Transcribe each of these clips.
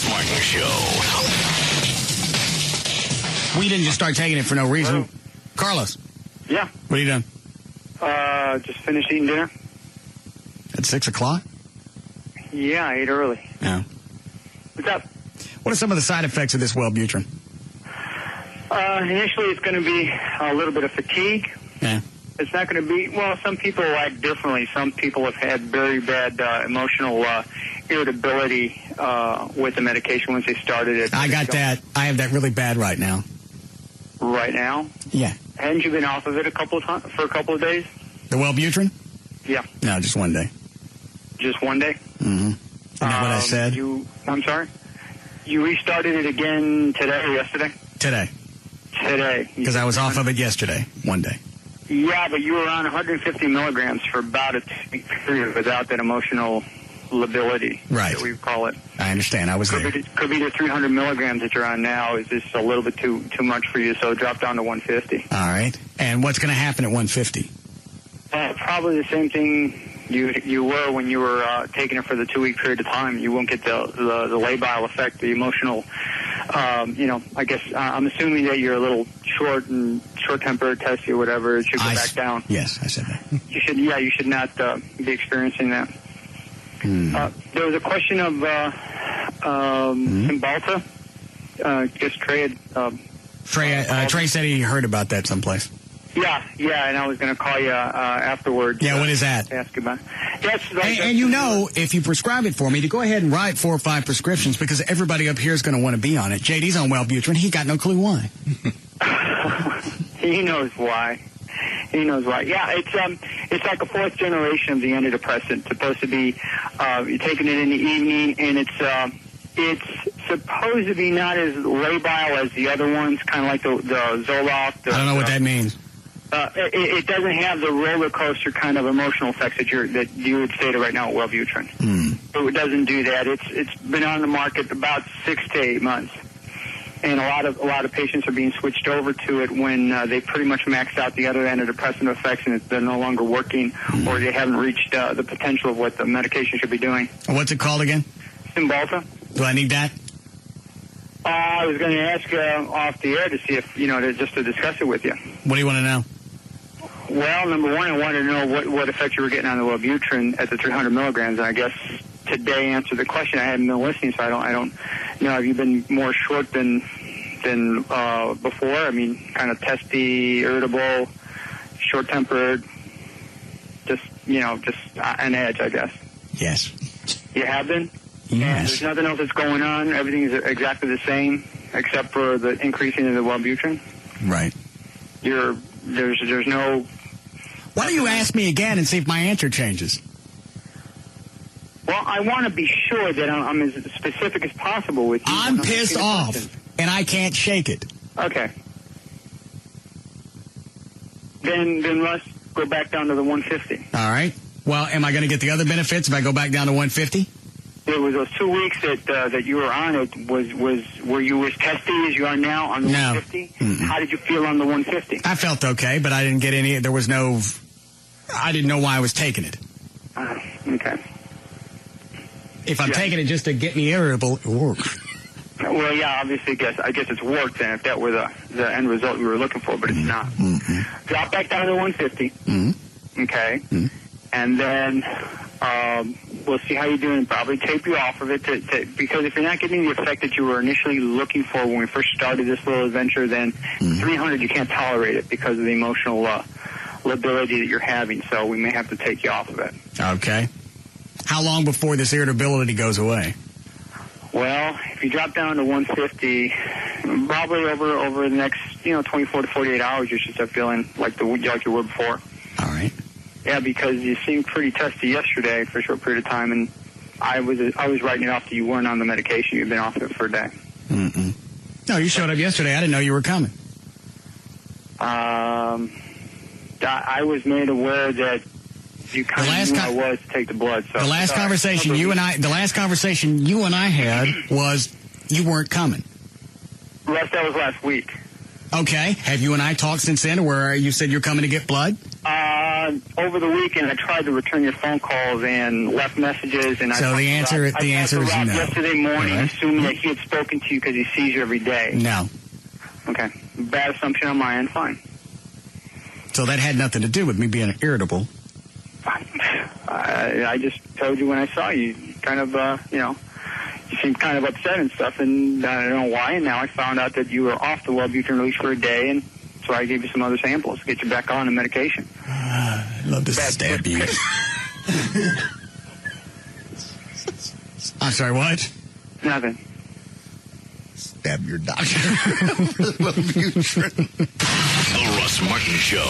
Russ Martin Show. We didn't just start taking it for no reason. Hello. Carlos. Yeah. What are you doing? Just finished eating dinner. At 6 o'clock? Yeah, I ate early. Yeah. What's up? What are some of the side effects of this Wellbutrin? Initially, it's going to be a little bit of fatigue. Yeah. It's not going to be, well, some people act differently. Some people have had very bad emotional irritability with the medication once they started it. I got that. I have that really bad right now. Right now? Yeah. Hadn't you been off of it for a couple of days? The Wellbutrin? Yeah. No, just one day. Just one day? Mm-hmm. Isn't that what I said? I'm sorry? You restarted it again today or yesterday? Today. Today. Because I was off of it yesterday, one day. Yeah, but you were on 150 milligrams for about a 2-week period without that emotional lability. Right. That we call it. I understand. I was there. Could be the 300 milligrams that you're on now is just a little bit too much for you, so drop down to 150. All right. And what's going to happen at 150? Probably the same thing you were when you were taking it for the 2-week period of time. You won't get the labile effect, the emotional. I guess I'm assuming that you're a little short-tempered, testy, or whatever. It should go back down. Yes, I said that. You should not be experiencing that. There was a question of Cymbalta. Just Trey had... Trey said he heard about that someplace. Yeah, and I was going to call you afterwards. Yeah, what is that? To ask you about it. And if you prescribe it for me, to go ahead and write 4 or 5 prescriptions because everybody up here is going to want to be on it. JD's on Wellbutrin. He got no clue why. He knows why. Yeah, it's like a 4th generation of the antidepressant. It's supposed to be you're taking it in the evening, and it's supposed to be not as labile as the other ones, kind of like the Zoloft. I don't know what that means. It doesn't have the roller coaster kind of emotional effects that you would say to right now with Wellbutrin. It doesn't do that. It's been on the market about 6 to 8 months, and a lot of patients are being switched over to it when they pretty much maxed out the other antidepressant effects and they're no longer working, or they haven't reached the potential of what the medication should be doing. What's it called again? Cymbalta. Do I need that? I was going to ask off the air to see if just to discuss it with you. What do you want to know? Well, number one, I wanted to know what effect you were getting on the Wellbutrin at the 300 milligrams. And I guess today answered the question. I hadn't been listening, so I don't know. Have you been more short than before? I mean, kind of testy, irritable, short-tempered, just an edge, I guess. Yes. You have been? Yes. And there's nothing else that's going on. Everything is exactly the same, except for the increasing of the Wellbutrin. Right. There's no. Why don't you ask me again and see if my answer changes? Well, I want to be sure that I'm as specific as possible with you. I'm pissed off, and I can't shake it. Okay. Then let's go back down to the 150. All right. Well, am I going to get the other benefits if I go back down to 150? It was those 2 weeks that you were on it. Were you as testy as you are now on the 150? Mm-mm. How did you feel on the 150? I felt okay, but I didn't get any. There was no. I didn't know why I was taking it. Okay. If I'm taking it just to get me irritable, it works. Well, yeah, obviously, I guess it's worked then if that were the end result we were looking for, but it's not. Mm-hmm. Drop back down to 150. Mm-hmm. Okay. Mm-hmm. And then we'll see how you're doing. Probably tape you off of it because if you're not getting the effect that you were initially looking for when we first started this little adventure, then 300 you can't tolerate it because of the emotional lability that you're having. So we may have to take you off of it. Okay. How long before this irritability goes away? Well, if you drop down to 150, probably over the next 24 to 48 hours, you should start feeling like you were before. All right. Yeah, because you seemed pretty testy yesterday for a short period of time, and I was writing it off that you weren't on the medication. You've been off it for a day. Mm-mm. No, you showed up yesterday. I didn't know you were coming. I was made aware that you kind of knew I was to take the blood. So the last conversation you and I had was you weren't coming. Russ, that was last week. Okay. Have you and I talked since then where you said you're coming to get blood? over the weekend, I tried to return your phone calls and left messages. And so the answer is no. Yesterday morning, right. assuming that he had spoken to you because he sees you every day. No. Okay. Bad assumption on my end. Fine. So that had nothing to do with me being irritable. I just told you when I saw you, kind of, you seemed kind of upset and stuff, and I don't know why, and now I found out that you were off the Wellbutrin leash for a day, and so I gave you some other samples to get you back on the medication. I love to stab you. I'm sorry, what? Nothing. Stab your doctor. Wellbutrin. The Russ Martin Show.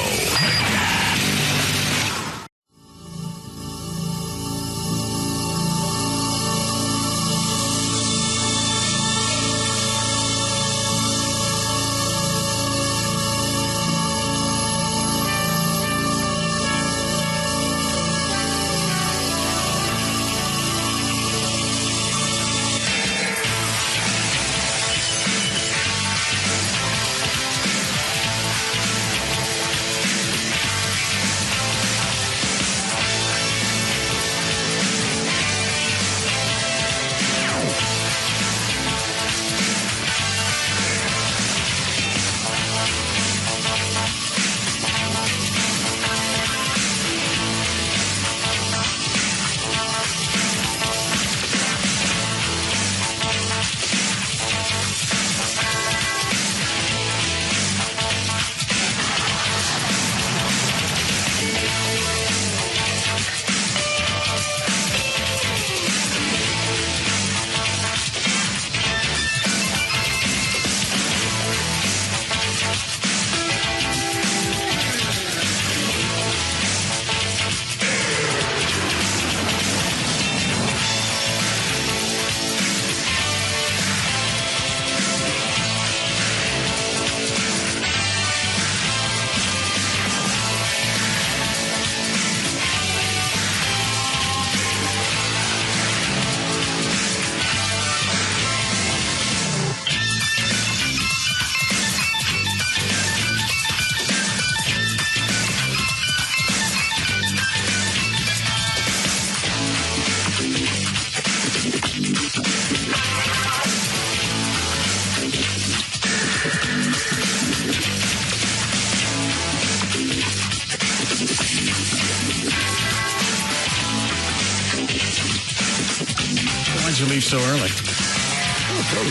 Why'd you leave so early?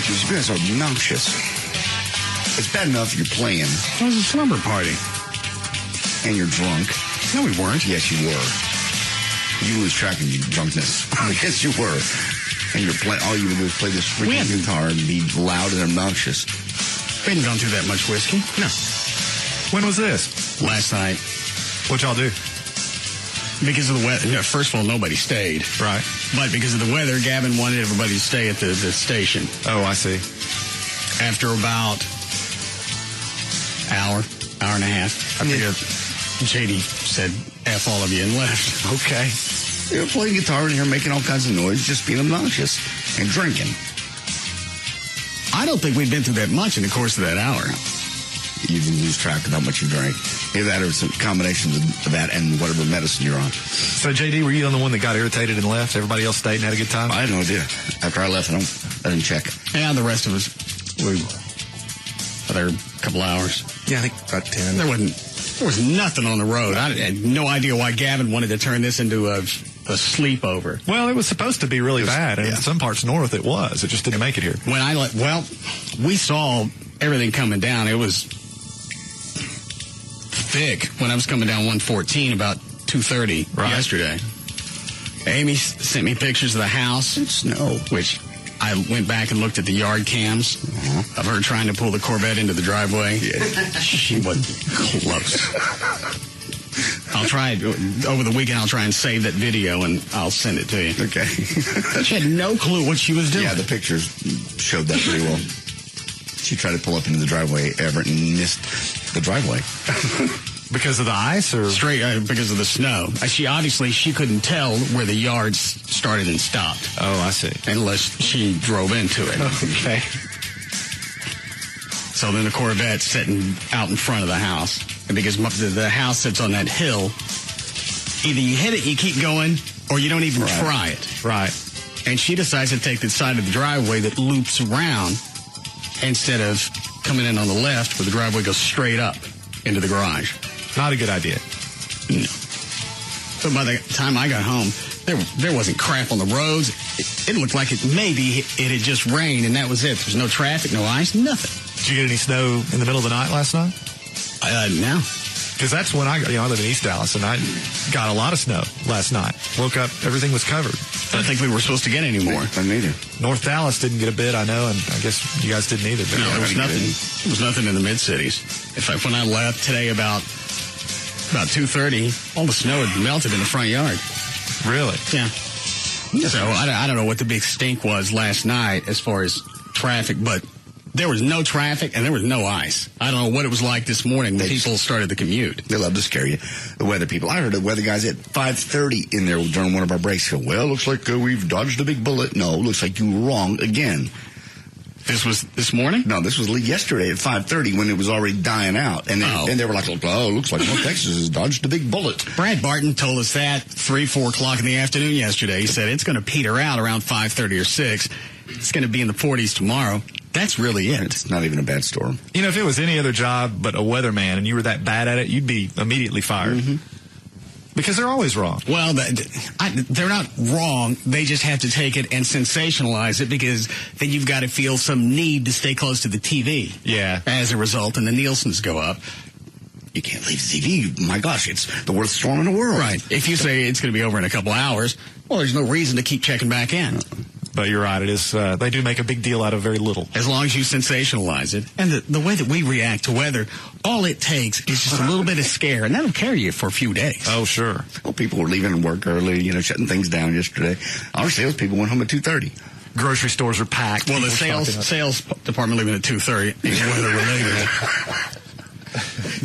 You guys are obnoxious. It's bad enough you're playing. It was a slumber party. And you're drunk. No, we weren't. Yes, you were. You lose track of your drunkenness. Yes, you were. And you're playing. All you would do is play this freaking guitar and be loud and obnoxious. We hadn't gone through that much whiskey. No. When was this? Last night. What'd y'all do? Because of the weather. You know, first of all, nobody stayed. Right. But because of the weather, Gavin wanted everybody to stay at the station. Oh, I see. After about hour and a half, I forget, JD said, F all of you, and left. Okay. You're playing guitar in here, making all kinds of noise, just being obnoxious and drinking. I don't think we'd been through that much in the course of that hour. You didn't lose track of how much you drank. Either that or some combination of that and whatever medicine you're on. So, JD, were you the one that got irritated and left? Everybody else stayed and had a good time? I had no idea. After I left, I didn't check. Yeah, the rest of us, we were there a couple hours. Yeah, I think about 10. There was nothing on the road. I had no idea why Gavin wanted to turn this into a sleepover. Well, it was supposed to be really bad, and in some parts north it was. It just didn't make it here. We saw everything coming down. It was thick when I was coming down 114 about 2:30 yesterday. Amy sent me pictures of the house. It's snow. Which I went back and looked at the yard cams of her trying to pull the Corvette into the driveway. Yeah. She wasn't close. I'll try it over the weekend. I'll try and save that video and I'll send it to you. Okay. She had no clue what she was doing. Yeah, the pictures showed that pretty well. She tried to pull up into the driveway, Everett, and missed the driveway. Because of the ice, or straight because of the snow? She couldn't tell where the yards started and stopped. Oh, I see. Unless she drove into it. Okay. So then the Corvette's sitting out in front of the house, and because the house sits on that hill, either you hit it, you keep going, or you don't even try it. Right. And she decides to take the side of the driveway that loops around instead of coming in on the left where the driveway goes straight up into the garage. Not a good idea. No. So by the time I got home, there wasn't crap on the roads. It looked like maybe it had just rained, and that was it. There was no traffic, no ice, nothing. Did you get any snow in the middle of the night last night? No. Because that's when I live in East Dallas, and I got a lot of snow last night. Woke up, everything was covered. I don't think we were supposed to get any more. I neither. North Dallas didn't get a bit, I know, and I guess you guys didn't either. No, there was nothing. There was nothing in the mid-cities. In fact, when I left today about 2:30, all the snow had melted in the front yard. Really? Yeah. So I don't know what the big stink was last night as far as traffic, but there was no traffic and there was no ice. I don't know what it was like this morning when people started to commute. They love to scare you. The weather people. I heard the weather guys at 5:30 in there during one of our breaks go, well, looks like we've dodged a big bullet. No, looks like you were wrong again. This was this morning? No, this was yesterday at 5:30 when it was already dying out. And they were like, oh, looks like North Texas has dodged a big bullet. Brad Barton told us that 4 o'clock in the afternoon yesterday. He said it's going to peter out around 5:30 or 6. It's going to be in the 40s tomorrow. That's really it. It's not even a bad storm. You know, if it was any other job but a weatherman and you were that bad at it, you'd be immediately fired. Mm-hmm. Because they're always wrong. Well, they're not wrong. They just have to take it and sensationalize it because then you've got to feel some need to stay close to the TV. Yeah. As a result, and the Nielsen's go up. You can't leave the TV. My gosh, it's the worst storm in the world. Right. If you say it's going to be over in a couple hours, well, there's no reason to keep checking back in. But you're right. It is. They do make a big deal out of very little. As long as you sensationalize it. And the way that we react to weather, all it takes is just a little bit of scare, and that'll carry you for a few days. Oh, sure. Well, people were leaving work early, shutting things down yesterday. Our salespeople went home at 2:30. Grocery stores are packed. Well, the sales department leaving at 2:30 is weather related.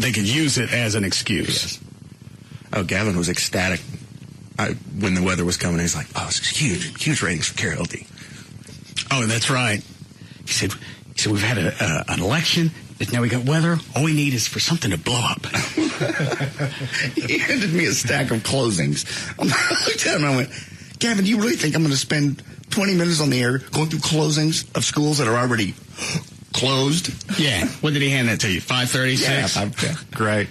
They could use it as an excuse. Yes. Oh, Gavin was ecstatic when the weather was coming. He's like, oh, it's huge ratings for KLLI. Oh, that's right. He said we've had an election, but now we got weather. All we need is for something to blow up. He handed me a stack of closings. I looked at him and I went, Gavin, do you really think I'm going to spend 20 minutes on the air going through closings of schools that are already closed? Yeah. When did he hand that to you? 5:36? Yeah. Great.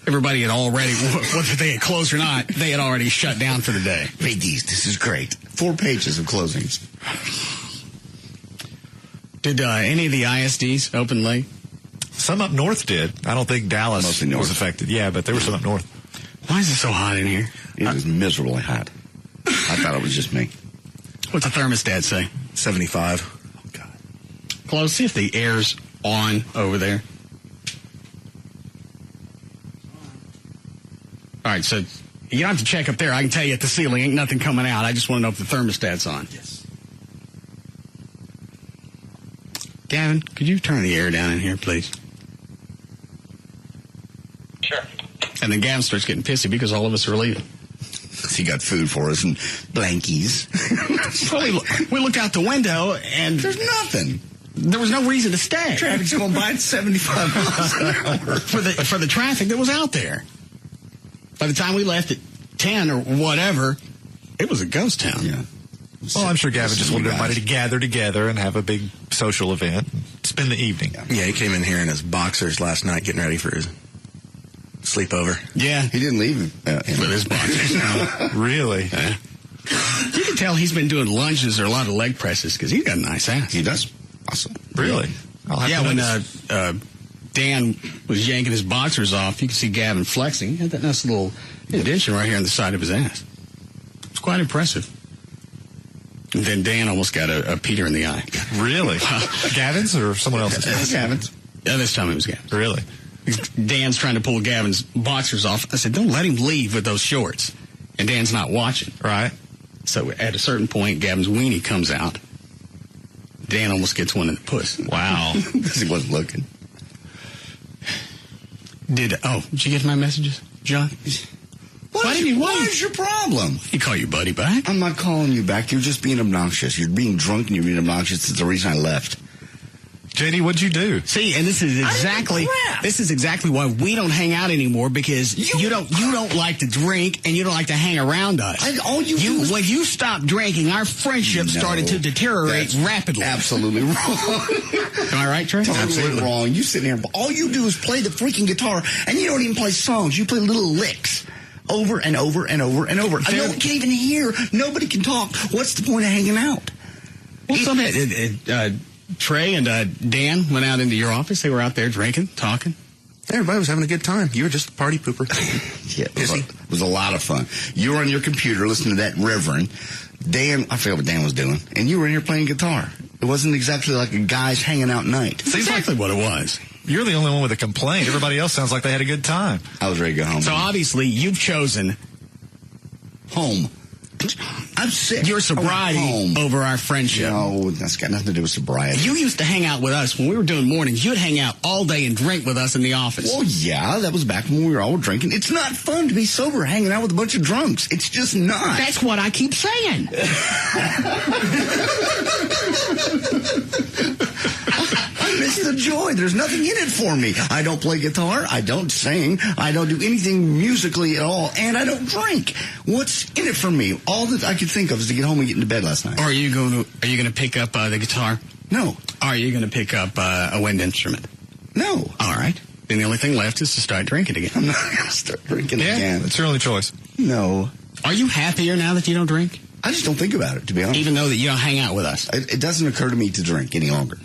Everybody had already, whether they had closed or not, they had already shut down for the day. Read these. This is great. 4 pages of closings. Did any of the ISDs open late? Some up north did. I don't think Dallas was affected. Yeah, but there were some up north. Why is it so hot in here? It was miserably hot. I thought it was just me. What's the thermostat say? 75. Oh, God. Close, see if the air's on over there. All right, so you don't have to check up there. I can tell you at the ceiling ain't nothing coming out. I just want to know if the thermostat's on. Yes. Gavin, could you turn the air down in here, please? Sure. And then Gavin starts getting pissy because all of us are leaving. He got food for us and blankies. Well, we look out the window and there's nothing. There was no reason to stay. Traffic's going by at 75 miles an hour. For the traffic that was out there. By the time we left at 10 or whatever, it was a ghost town. Yeah. Well, I'm sure Gavin just wanted everybody to gather together and have a big social event, spend the evening. Yeah, he came in here in his boxers last night getting ready for his sleepover. Yeah. He didn't leave with his boxers. Really? Yeah. You can tell he's been doing lunges or a lot of leg presses because he's got a nice ass. He does. Awesome. Really? Yeah, when Dan was yanking his boxers off, you can see Gavin flexing. He had that nice little indentation right here on the side of his ass. It's quite impressive. And then Dan almost got a Peter in the eye. Really? Gavin's or someone else's? Gavin's. Yeah, this time it was Gavin's. Really? Dan's trying to pull Gavin's boxers off. I said, don't let him leave with those shorts. And Dan's not watching. Right. So at a certain point, Gavin's weenie comes out. Dan almost gets one in the puss. Wow. Because he wasn't looking. Did you get my messages, John? What is your problem? He call you buddy back. I'm not calling you back. You're just being obnoxious. You're being drunk and you're being obnoxious. It's the reason I left. JD, what'd you do? See, and this is exactly why we don't hang out anymore, because you don't like to drink and you don't like to hang around us. When you stopped drinking, our friendship started to deteriorate rapidly. Absolutely wrong. Am I right, Trey? Absolutely wrong. You sit here, all you do is play the freaking guitar, and you don't even play songs. You play little licks. Over and over and over and over. No one can even hear. Nobody can talk. What's the point of hanging out? Well, Trey and Dan went out into your office. They were out there drinking, talking. Everybody was having a good time. You were just a party pooper. Yeah, it was a lot of fun. You were on your computer listening to that Reverend. Dan, I forgot what Dan was doing. And you were in here playing guitar. It wasn't exactly like a guys hanging out night. That's exactly what it was. You're the only one with a complaint. Everybody else sounds like they had a good time. I was ready to go home. So obviously you've chosen home. I'm sick. Your sobriety over our friendship. No, that's got nothing to do with sobriety. You used to hang out with us when we were doing mornings. You'd hang out all day and drink with us in the office. Well, yeah, that was back when we were all drinking. It's not fun to be sober hanging out with a bunch of drunks. It's just not. That's what I keep saying. I miss the joy. There's nothing in it for me. I don't play guitar. I don't sing. I don't do anything musically at all. And I don't drink. What's in it for me? All that I could think of is to get home and get into bed last night. Are you going to pick up the guitar? No. Are you going to pick up a wind instrument? No. All right. Then the only thing left is to start drinking again. I'm not going to start drinking again. It's your only choice. No. Are you happier now that you don't drink? I just don't think about it, to be honest. Even though that you don't hang out with us? It doesn't occur to me to drink any longer.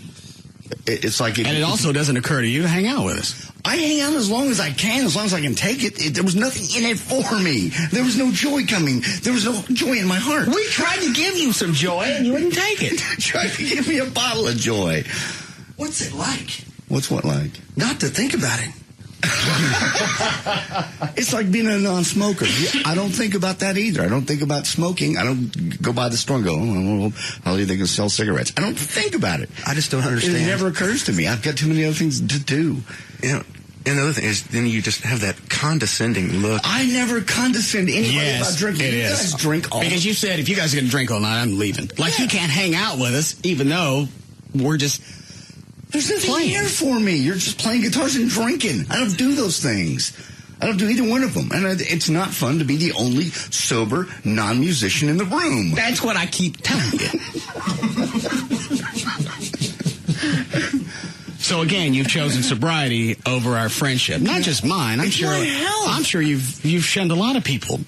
It's like... And it also doesn't occur to you to hang out with us. I hang out as long as I can, as long as I can take it. There was nothing in it for me. There was no joy coming. There was no joy in my heart. We tried to give you some joy, and you wouldn't take it. Tried to give me a bottle of joy. What's it like? What's what like? Not to think about it. It's like being a non-smoker. I don't think about that either. I don't think about smoking. I don't go by the store and go, oh, how do they can sell cigarettes? I don't think about it. I just don't understand. It never occurs to me. I've got too many other things to do. You know, and the other thing is, then you just have that condescending look. I never condescend anybody about drinking. It you is. guys drink all. Because you said, if you guys are going to drink all night, I'm leaving. Like, you can't hang out with us, even though we're just... There's nothing here for me. You're just playing guitars and drinking. I don't do those things. I don't do either one of them. And it's not fun to be the only sober non-musician in the room. That's what I keep telling you. So again, you've chosen sobriety over our friendship. Not just mine. I'm sure you've shunned a lot of people.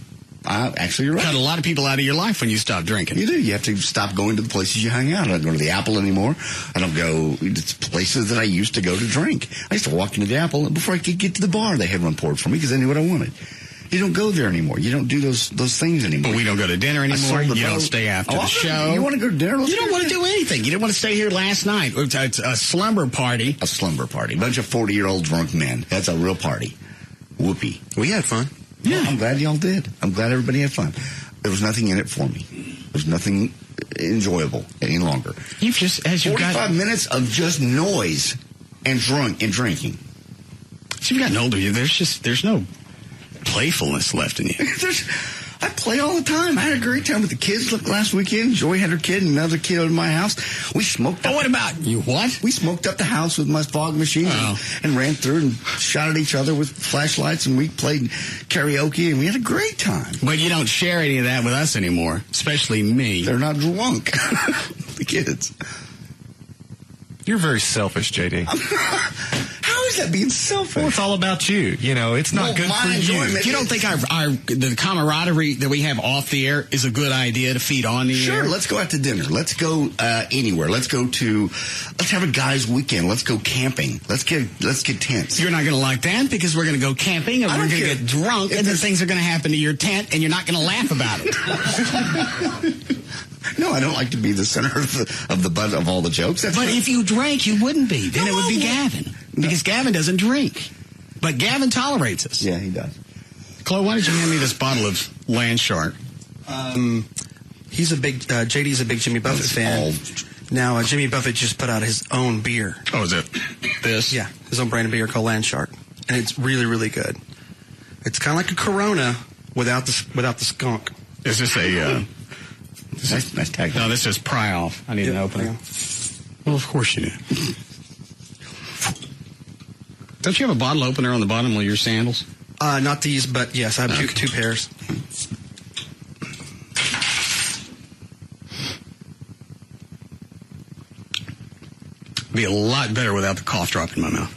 Actually, you're right. Cut a lot of people out of your life when you stop drinking. You do. You have to stop going to the places you hang out. I don't go to the Apple anymore. I don't go to places that I used to go to drink. I used to walk into the Apple, and before I could get to the bar, they had one poured for me because I knew what I wanted. You don't go there anymore. You don't do those things anymore. But we don't go to dinner anymore. You don't stay after the show. You want to go to dinner? You don't want to do anything. You didn't want to stay here last night. It's a slumber party. A slumber party. A bunch of 40-year-old drunk men. That's a real party. Whoopee. We had fun. Yeah. I'm glad y'all did. I'm glad everybody had fun. There was nothing in it for me. There was nothing enjoyable any longer. You've just, as you've 45 minutes of just noise and drinking. So you've gotten older. There's no playfulness left in you. I play all the time. I had a great time with the kids last weekend. Joy had her kid and another kid at my house. We smoked up. Oh, what about you? What? We smoked up the house with my fog machine and ran through and shot at each other with flashlights, and we played karaoke, and we had a great time. But you don't share any of that with us anymore, especially me. They're not drunk. The kids. You're very selfish, JD. How is that being selfish? Well, it's all about you. You know, it's not good for you. You don't think the camaraderie that we have off the air is a good idea to feed on the air? Sure, let's go out to dinner. Let's go anywhere. Let's have a guys' weekend. Let's go camping. Let's get tents. You're not going to like that because we're going to go camping and we're going to get drunk and then things are going to happen to your tent and you're not going to laugh about it. No, I don't like to be the center of the butt of all the jokes. But if you drank, you wouldn't be. Then it would be Gavin. Because Gavin doesn't drink. But Gavin tolerates us. Yeah, he does. Chloe, why don't you hand me this bottle of Landshark? JD's a big Jimmy Buffett fan. Now, Jimmy Buffett just put out his own beer. Oh, is it this? Yeah, his own brand of beer called Landshark. And it's really, really good. It's kind of like a Corona without the skunk. Is this a... Nice tag. No, this is pry off. I need an opener. Well, of course you do. Don't you have a bottle opener on the bottom of your sandals? Not these, but yes, I have two pairs. Be a lot better without the cough drop in my mouth.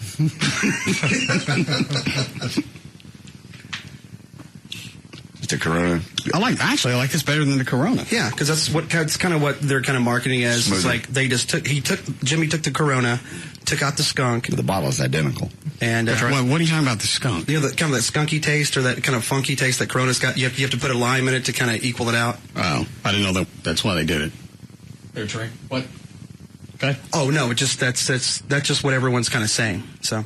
The Corona. I like this better than the Corona. Yeah, because that's kind of what they're kind of marketing as. Smoother. It's like Jimmy took the Corona, took out the skunk. The bottle is identical. And What are you talking about, the skunk? you know, kind of that skunky taste or that kind of funky taste that Corona's got. You have to put a lime in it to kind of equal it out. Oh, I didn't know that's why they did it. There, Trey. What? Okay. Oh no, that's just what everyone's kind of saying. So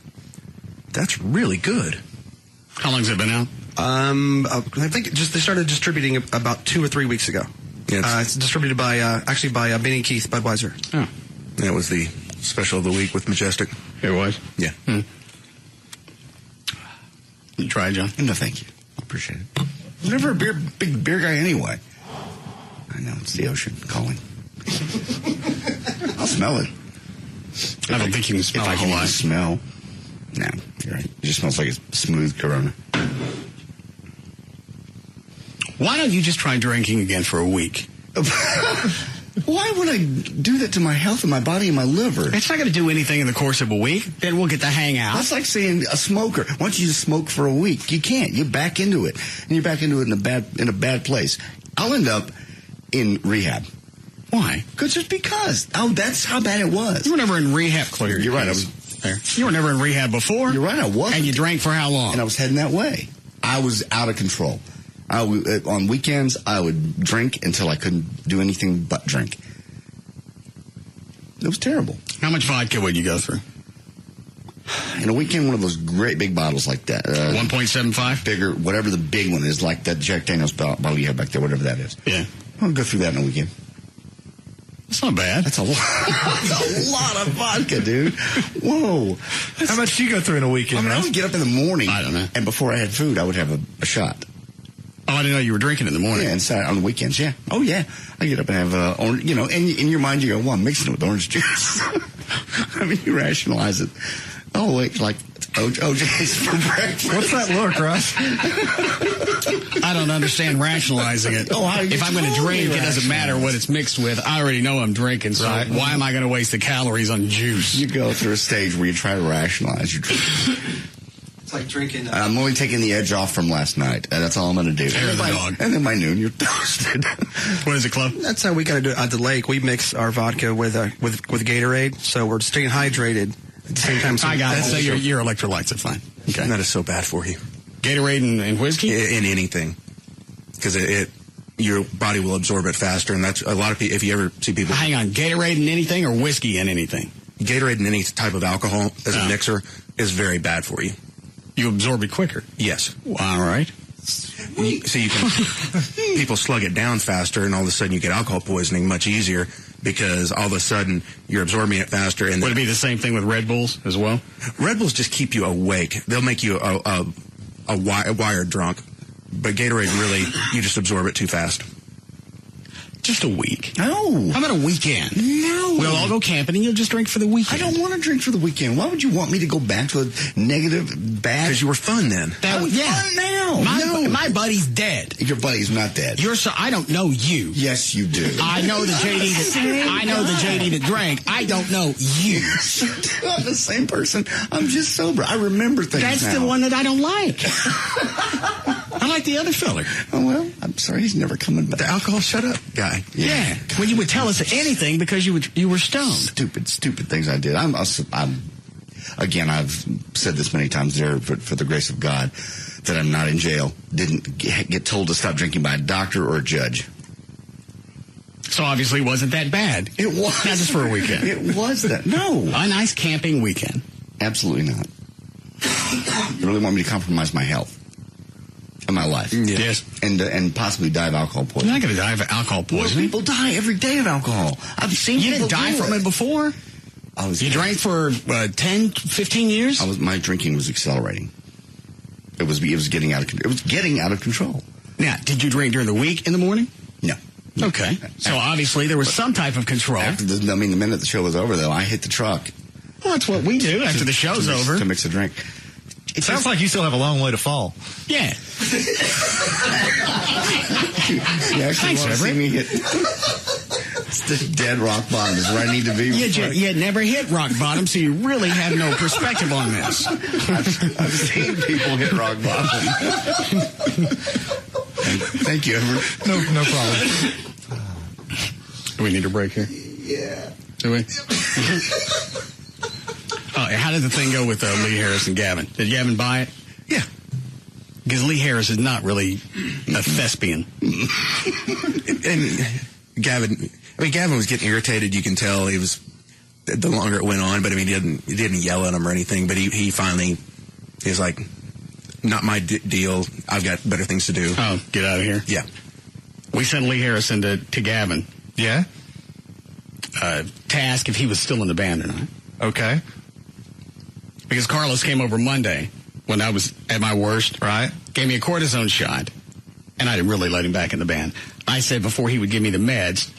That's really good. How long's it been out? I think they started distributing it about 2 or 3 weeks ago. Yeah, It's distributed by Benny Keith Budweiser. Oh, that was the special of the week with Majestic. it was. Yeah. You try, John? No, thank you. I appreciate it. I'm never a big beer guy anyway. I know, it's the ocean calling. I'll smell it. I don't think you can smell If I can alcohol. even smell. No, you're right. It just smells like a smooth Corona. Why don't you just try drinking again for a week? Why would I do that to my health and my body and my liver? It's not going to do anything in the course of a week. Then we'll get to hang out. That's like saying a smoker. Why don't you just smoke for a week? You can't. You're back into it. And you're back into it in a bad place. I'll end up in rehab. Why? Just because. Oh, that's how bad it was. You were never in rehab, Clear. You're right. You were never in rehab before. You're right. I wasn't. And you drank for how long? And I was heading that way. I was out of control. On weekends, I would drink until I couldn't do anything but drink. It was terrible. How much vodka would you go through? In a weekend, one of those great big bottles like that. 1.75? Bigger, whatever the big one is, like that Jack Daniels bottle you have back there, whatever that is. Yeah. I'll go through that in a weekend. That's not bad. That's a lot. That's a lot of vodka, dude. Whoa. How much do you go through in a weekend, I Russ? would get up in the morning. I don't know. And before I had food, I would have a shot. Oh, I didn't know you were drinking in the morning. Yeah, and Saturday, on the weekends, yeah. Oh, yeah. I get up and have orange, and in your mind you go, well, I'm mixing it with orange juice. I mean, you rationalize it. Oh, wait, like OJ's for breakfast. What's that look, Russ? I don't understand rationalizing it. Oh, if I'm going to drink, it doesn't matter what it's mixed with. I already know I'm drinking, so Right. why am I going to waste the calories on juice? You go through a stage where you try to rationalize your drink. It's like drinking. I'm only taking the edge off from last night. And that's all I'm going to do. Hair of the dog. And then by noon, you're toasted. What is it, Club? That's how we got to do it at the lake. We mix our vodka with Gatorade, so we're staying hydrated at the same time. So I got it. So your electrolytes are fine. Okay. That is so bad for you. Gatorade and whiskey? In anything. Because your body will absorb it faster, and that's a lot of people, if you ever see people... Hang on, Gatorade and anything or whiskey and anything? Gatorade and any type of alcohol as a mixer is very bad for you. You absorb it quicker. Yes. All right. So you can... people slug it down faster, and all of a sudden you get alcohol poisoning much easier because all of a sudden you're absorbing it faster. And Would it be the same thing with Red Bulls as well? Red Bulls just keep you awake. They'll make you a wired drunk. But Gatorade, really, you just absorb it too fast. Just a week. No. How about a weekend? No. We'll all go camping and you'll just drink for the I weekend. don't want to drink for the weekend. Why would you want me to go back to a negative, bad... Because you were fun then. I'm fun now. My buddy's dead. Your buddy's not dead. I don't know you. Yes, you do. I know the JD that drank. I don't know you. I'm the same person. I'm just sober. I remember things That's now. the one that I don't like. I like the other fella. Oh, well, I'm sorry. He's never coming back. The alcohol shut up guy. Yeah. When you would tell us anything because you were stoned. Stupid things I did. Again, I've said this many times there, for the grace of God, that I'm not in jail. Didn't get told to stop drinking by a doctor or a judge. So obviously it wasn't that bad. It was. Not just for a weekend. It was that. No. A nice camping weekend. Absolutely not. You really want me to compromise my health and my life? Yes. And possibly die of alcohol You're poisoning. not going to die of alcohol Well, poisoning. people die every day of alcohol. I've seen You people didn't die do from it before? You drank for 10, 15 years? My drinking was accelerating. It was getting out of control. It was getting out of control. Now, did you drink during the week in the morning? No. Okay. So obviously there was some type of control. The minute the show was over, though, I hit the truck Well, that's what we do after the show's over. To mix a drink. It sounds like you still have a long way to fall. Yeah. You actually want to see me hit the dead rock bottom is where I need to be. You never hit rock bottom, so you really have no perspective on this. I've seen people hit rock bottom. Thank you, Everett. No problem. Do we need a break here? Yeah. Do we? How did the thing go with Lee Harris and Gavin? Did Gavin buy it? Yeah. Because Lee Harris is not really a thespian. And Gavin was getting irritated. You can tell he was, the longer it went on, but I mean, he didn't yell at him or anything, but he finally is like, not my deal. I've got better things to do. Oh, get out of here. Yeah. We sent Lee Harris to Gavin. Yeah? To ask if he was still in the band or not. Okay. Because Carlos came over Monday when I was at my worst. Right. Gave me a cortisone shot, and I didn't really let him back in the band. I said before he would give me the meds,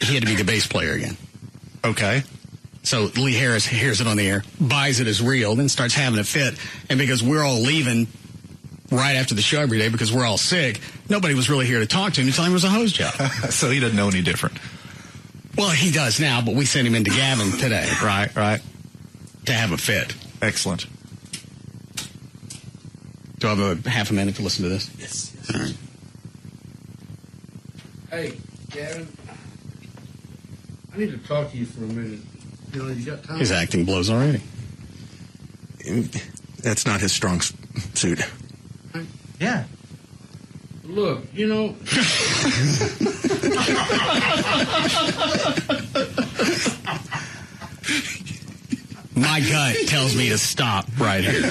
he had to be the bass player again. Okay. So Lee Harris hears it on the air, buys it as real, then starts having a fit. And because we're all leaving right after the show every day because we're all sick, nobody was really here to talk to him until he was a hose job. So he doesn't know any different. Well, he does now, but we sent him into Gavin today. Right. To have a fit. Excellent. Do I have a half a minute to listen to this? Yes. All right. Hey, Gavin. I need to talk to you for a minute. You know, you got time? His acting blows already. That's not his strong suit. Yeah. Look, you know. My gut tells me to stop right here.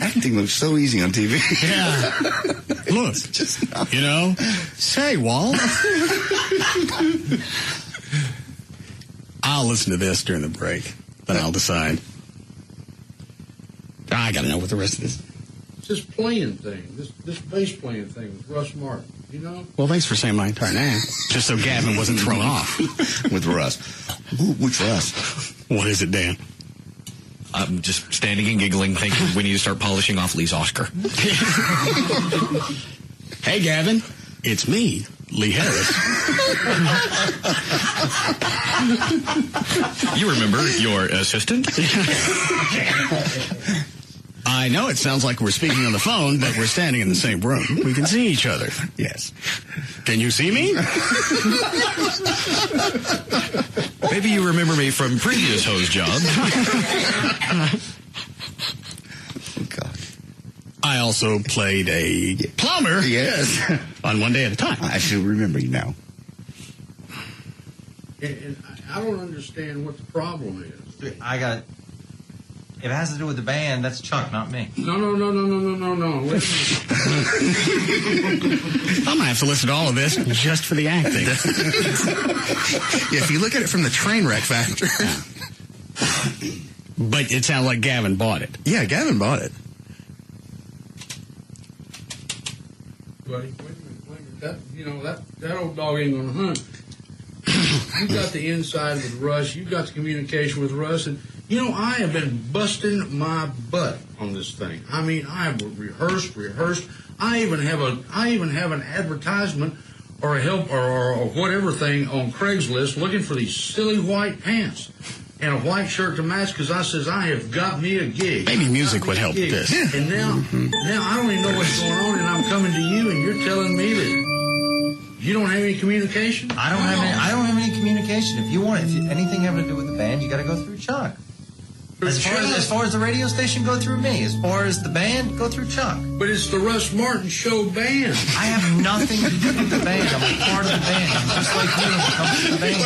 Acting looks so easy on TV. Yeah. Look, Just not. you know, say, Walt. I'll listen to this during the break, then I'll decide. I got to know what the rest of this. It's this playing thing, this bass playing thing with Russ Martin, you know? Well, thanks for saying my entire name, just so Gavin wasn't thrown off. With Russ. Which Russ? What is it, Dan? I'm just standing and giggling, thinking we need to start polishing off Lee's Oscar. Hey, Gavin, it's me, Lee Harris. You remember your assistant? I know it sounds like we're speaking on the phone, but we're standing in the same room. We can see each other. Yes. Can you see me? Maybe you remember me from previous hose job. Oh, God. I also played a plumber. Yes. On One Day at a Time. I should remember you now. And I don't understand what the problem is. If it has to do with the band, that's Chuck, not me. No. Wait a minute. I'm going to have to listen to all of this just for the acting. Yeah, if you look at it from the train wreck factor. But it sounds like Gavin bought it. Yeah, Gavin bought it. Buddy, wait a minute. That old dog ain't gonna hunt. You got the inside with Russ. You got the communication with Russ, and you know I have been busting my butt on this thing. I mean, I have rehearsed. I even have an advertisement or a help or whatever thing on Craigslist looking for these silly white pants and a white shirt to match because I says I have got me a gig. Maybe music would help with this. And now I don't even know what's going on, and I'm coming to you, and you're telling me that you don't have any communication. I don't have any communication. If you want anything having to do with the band, you got to go through Chuck. As far as the radio station, go through me. As far as the band, go through Chuck. But it's the Russ Martin Show band. I have nothing to do with the band. I'm a part of the band. I'm just like you when it comes to the band.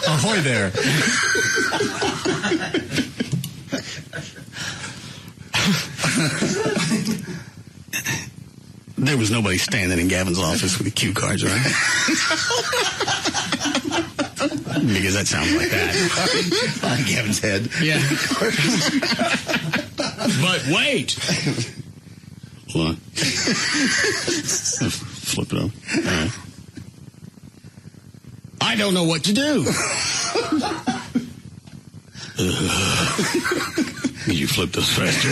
Ahoy there. There was nobody standing in Gavin's office with the cue cards, right? Because that sounds like that. On Gavin's head. Yeah. But wait. Hold on. Flip it over. All right. I don't know what to do. You flipped us faster.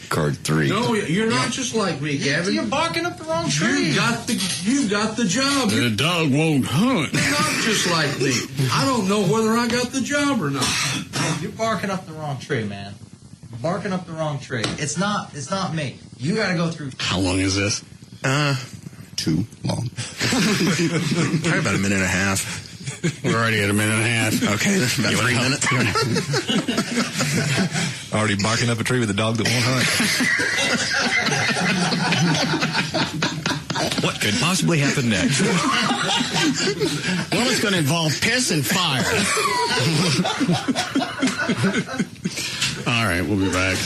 Card 3. No, you're not just like me, Gavin. You're barking up the wrong tree. You've got the job. The dog won't hunt. You're not just like me. I don't know whether I got the job or not. You're barking up the wrong tree, man. You're barking up the wrong tree. It's not me. You got to go through. How long is this? Too long. Probably about a minute and a half. We're already at a minute and a half. Okay, about 3 minutes. Already barking up a tree with a dog that won't hunt. What could possibly happen next? Well, it's going to involve piss and fire. All right, we'll be back.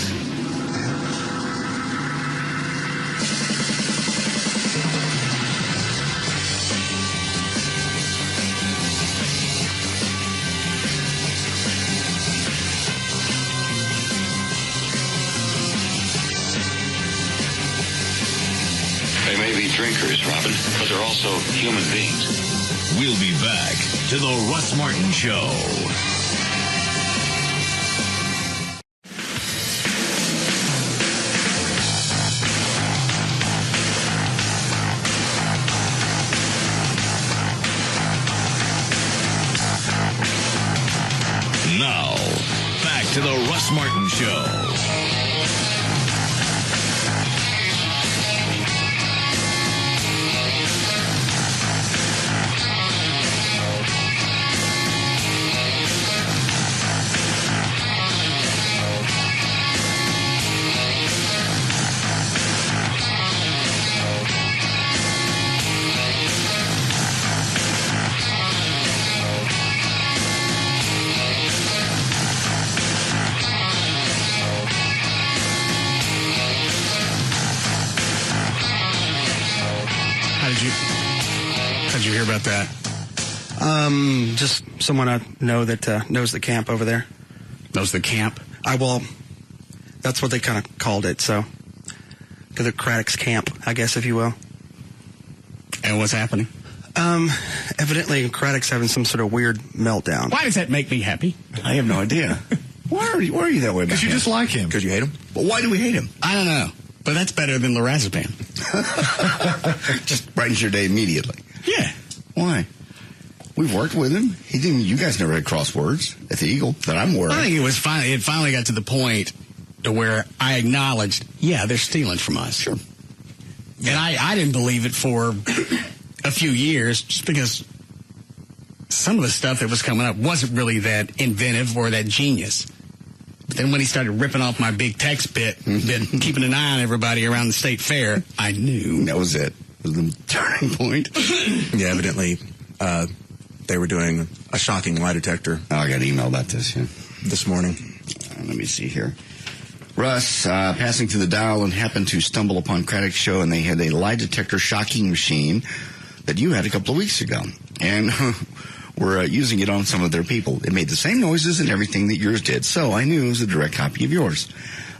They may be drinkers, Robin, but they're also human beings. We'll be back to the Russ Martin Show. Now, back to the Russ Martin Show. How'd you hear about that? Just someone I know that knows the camp over there. Knows the camp? That's what they kind of called it, so. The Craddock's camp, I guess, if you will. And what's happening? Evidently, Craddock's having some sort of weird meltdown. Why does that make me happy? I have no idea. Why are you that way? Because you just like him. Because you hate him? But why do we hate him? I don't know. But that's better than lorazepam. Just brightens your day immediately. Yeah. Why? We've worked with him. You guys never had crosswords at the Eagle that I'm aware of. I think it finally got to the point to where I acknowledged, yeah, they're stealing from us. Sure. And I didn't believe it for a few years just because some of the stuff that was coming up wasn't really that inventive or that genius. But then when he started ripping off my big text bit, keeping an eye on everybody around the state fair, I knew. That was it. It was the turning point. Yeah, evidently they were doing a shocking lie detector. Oh, I got an email about this, yeah. This morning. Let me see here. Russ, passing through the dial and happened to stumble upon Craddock's show, and they had a lie detector shocking machine that you had a couple of weeks ago. And were using it on some of their people. It made the same noises and everything that yours did, so I knew it was a direct copy of yours.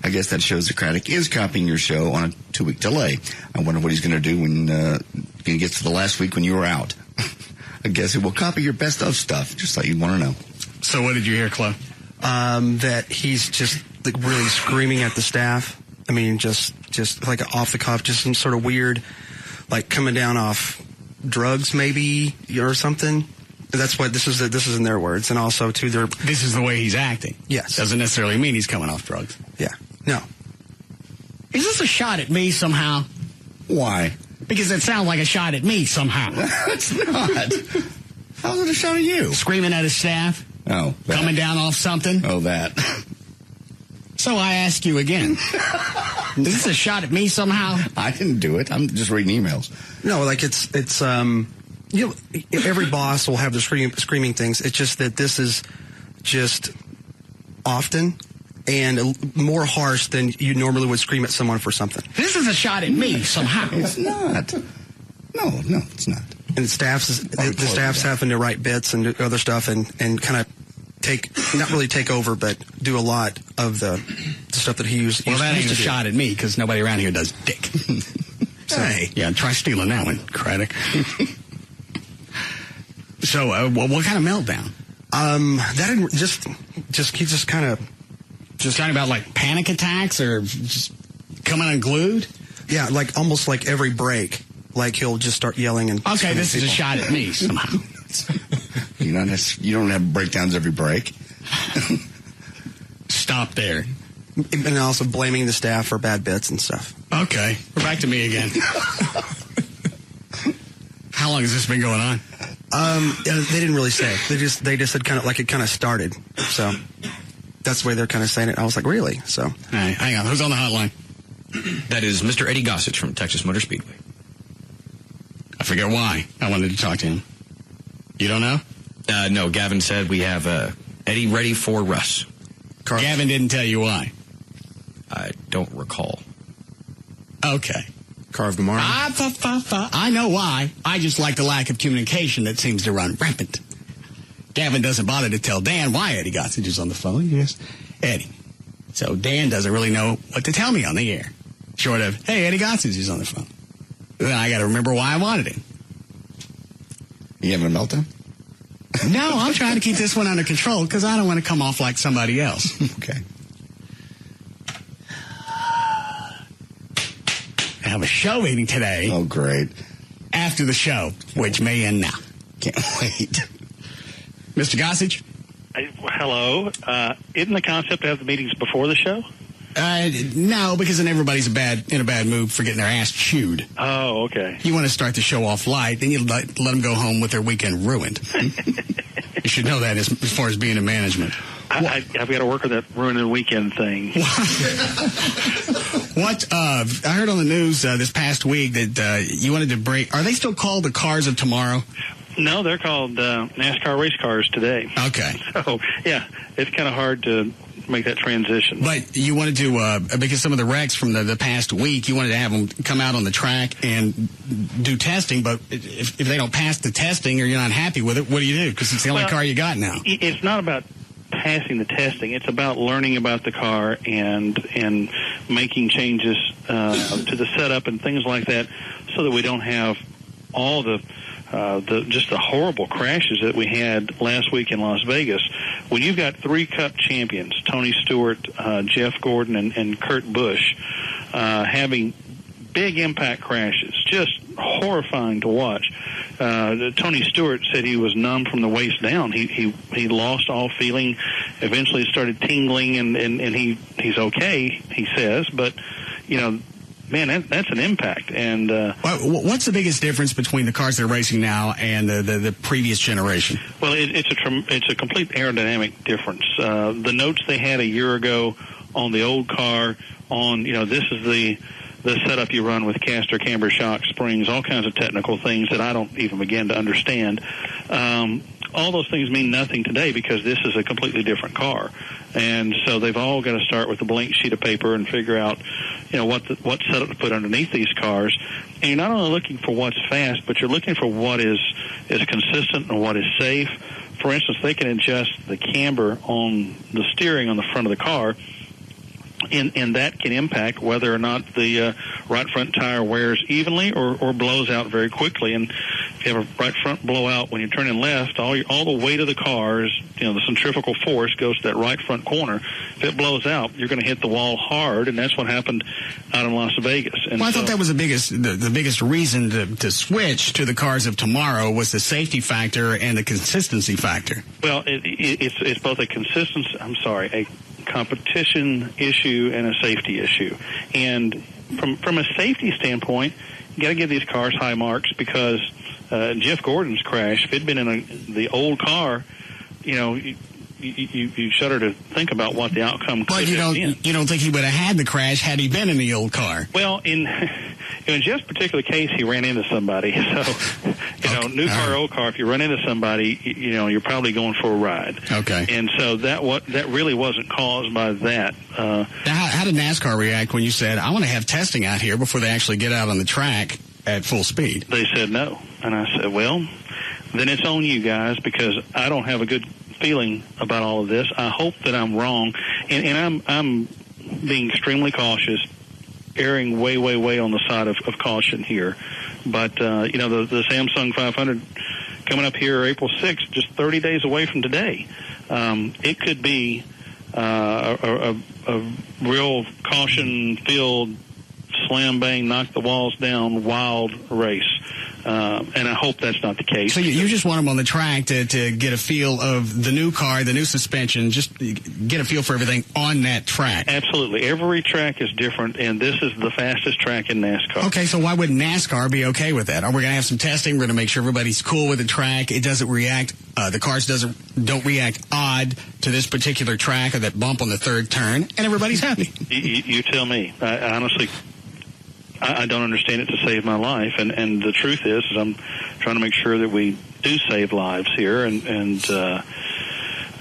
I guess that shows that Craddock is copying your show on a 2-week delay. I wonder what he's going to do when he gets to the last week when you were out. I guess he will copy your best of stuff, just like you want to know. So what did you hear, Chloe? That he's just like really screaming at the staff. I mean, just like off the cuff, just some sort of weird, like coming down off drugs maybe or something. That's what this is in their words, and also to their. This is the way he's acting. Yes, doesn't necessarily mean he's coming off drugs. Yeah, no. Is this a shot at me somehow? Why? Because it sounds like a shot at me somehow. It's not. How's it a shot at you? Screaming at his staff. Oh, that. Coming down off something. Oh, that. So I ask you again. Is this a shot at me somehow? I didn't do it. I'm just reading emails. No, like it's you know, every boss will have the screaming things. It's just that this is just often and more harsh than you normally would scream at someone for something. This is a shot at me somehow. It's not. No, it's not. And the staff's having to write bits and do other stuff and kind of not really take over, but do a lot of the stuff that he used. Well, that ain't a shot at me because nobody around here does dick. So, Hey. Yeah, try stealing that one, Craddock. So, what kind of meltdown? That didn't he just kind of talking about like panic attacks or just coming unglued. Yeah, like almost like every break, like he'll just start yelling and. Okay, this is a shot at me somehow. You don't have breakdowns every break. Stop there. And also blaming the staff for bad bits and stuff. Okay, we're back to me again. How long has this been going on? They didn't really say. They just said kind of like it kind of started. So that's the way they're kind of saying it. I was like, really? So. All right, hang on. Who's on the hotline? That is Mr. Eddie Gossage from Texas Motor Speedway. I forget why I wanted to talk to him. You don't know? No, Gavin said we have Eddie ready for Russ. Gavin didn't tell you why. I don't recall. Okay. Carve tomorrow. I know why. I just like the lack of communication that seems to run rampant. Gavin doesn't bother to tell Dan why Eddie Gossage is on the phone. Yes, Eddie. So Dan doesn't really know what to tell me on the air. Short of, hey, Eddie Gossage is on the phone. Then I got to remember why I wanted him. You having a meltdown? No, I'm trying to keep this one under control because I don't want to come off like somebody else. Okay. I have a show meeting today. Oh, great. After the show, which may end now. Can't wait. Mr. Gossage? Hello. Isn't the concept to have the meetings before the show? No, because then everybody's in a bad mood for getting their ass chewed. Oh, okay. You want to start the show off light, then you let them go home with their weekend ruined. You should know that as far as being in management. I've got to work on that ruining weekend thing. What? I heard on the news this past week that you wanted to break. Are they still called the Cars of Tomorrow? No, they're called NASCAR race cars today. Okay. So, yeah, it's kind of hard to make that transition. But you wanted to, because some of the wrecks from the past week, you wanted to have them come out on the track and do testing, but if they don't pass the testing or you're not happy with it, what do you do? Because it's the only car you got now. It's not about passing the testing. It's about learning about the car and making changes to the setup and things like that so that we don't have all the horrible crashes that we had last week in Las Vegas. When you've got 3 Cup champions, Tony Stewart, Jeff Gordon, and Kurt Busch, having big impact crashes, just horrifying to watch. Tony Stewart said he was numb from the waist down. He lost all feeling, eventually started tingling, and he's okay, he says, but, you know, man, that's an impact. And what's the biggest difference between the cars that are racing now and the previous generation? Well, it's a complete aerodynamic difference. The notes they had a year ago on the old car, this is the setup you run with caster, camber, shock, springs, all kinds of technical things that I don't even begin to understand. All those things mean nothing today because this is a completely different car. And so they've all got to start with a blank sheet of paper and figure out, what setup to put underneath these cars. And you're not only looking for what's fast, but you're looking for what is consistent and what is safe. For instance, they can adjust the camber on the steering on the front of the car, and that can impact whether or not the right front tire wears evenly or blows out very quickly. And if you have a right front blowout when you're turning left, all the weight of the car is, the centrifugal force goes to that right front corner. If it blows out, you're going to hit the wall hard, and that's what happened out in Las Vegas. And I thought that was the biggest reason to switch to the Cars of Tomorrow was the safety factor and the consistency factor. Well, it's both a competition issue and a safety issue. And from a safety standpoint, you got to give these cars high marks because Jeff Gordon's crash, if it'd been in the old car, you shudder to think about what the outcome could have been. You don't think he would have had the crash had he been in the old car? Well, in Jeff's particular case, he ran into somebody. So, new car, old car, if you run into somebody, you're probably going for a ride. Okay. And so that really wasn't caused by that. Now, how did NASCAR react when you said, I want to have testing out here before they actually get out on the track at full speed? They said no. And I said, well, then it's on you guys because I don't have a good feeling about all of this. I hope that I'm wrong, and I'm being extremely cautious, erring way on the side of caution here. But the Samsung 500 coming up here April 6th, just 30 days away from today. It could be a real caution-filled, slam-bang, knock the walls down, wild race. And I hope that's not the case. So you just want them on the track to get a feel of the new car, the new suspension, just get a feel for everything on that track. Absolutely. Every track is different, and this is the fastest track in NASCAR. Okay, so why wouldn't NASCAR be okay with that? Are we going to have some testing? We're going to make sure everybody's cool with the track. It doesn't react, the cars don't react odd to this particular track or that bump on the third turn, and everybody's happy. You tell me. I honestly... I don't understand it to save my life, and the truth is I'm trying to make sure that we do save lives here, and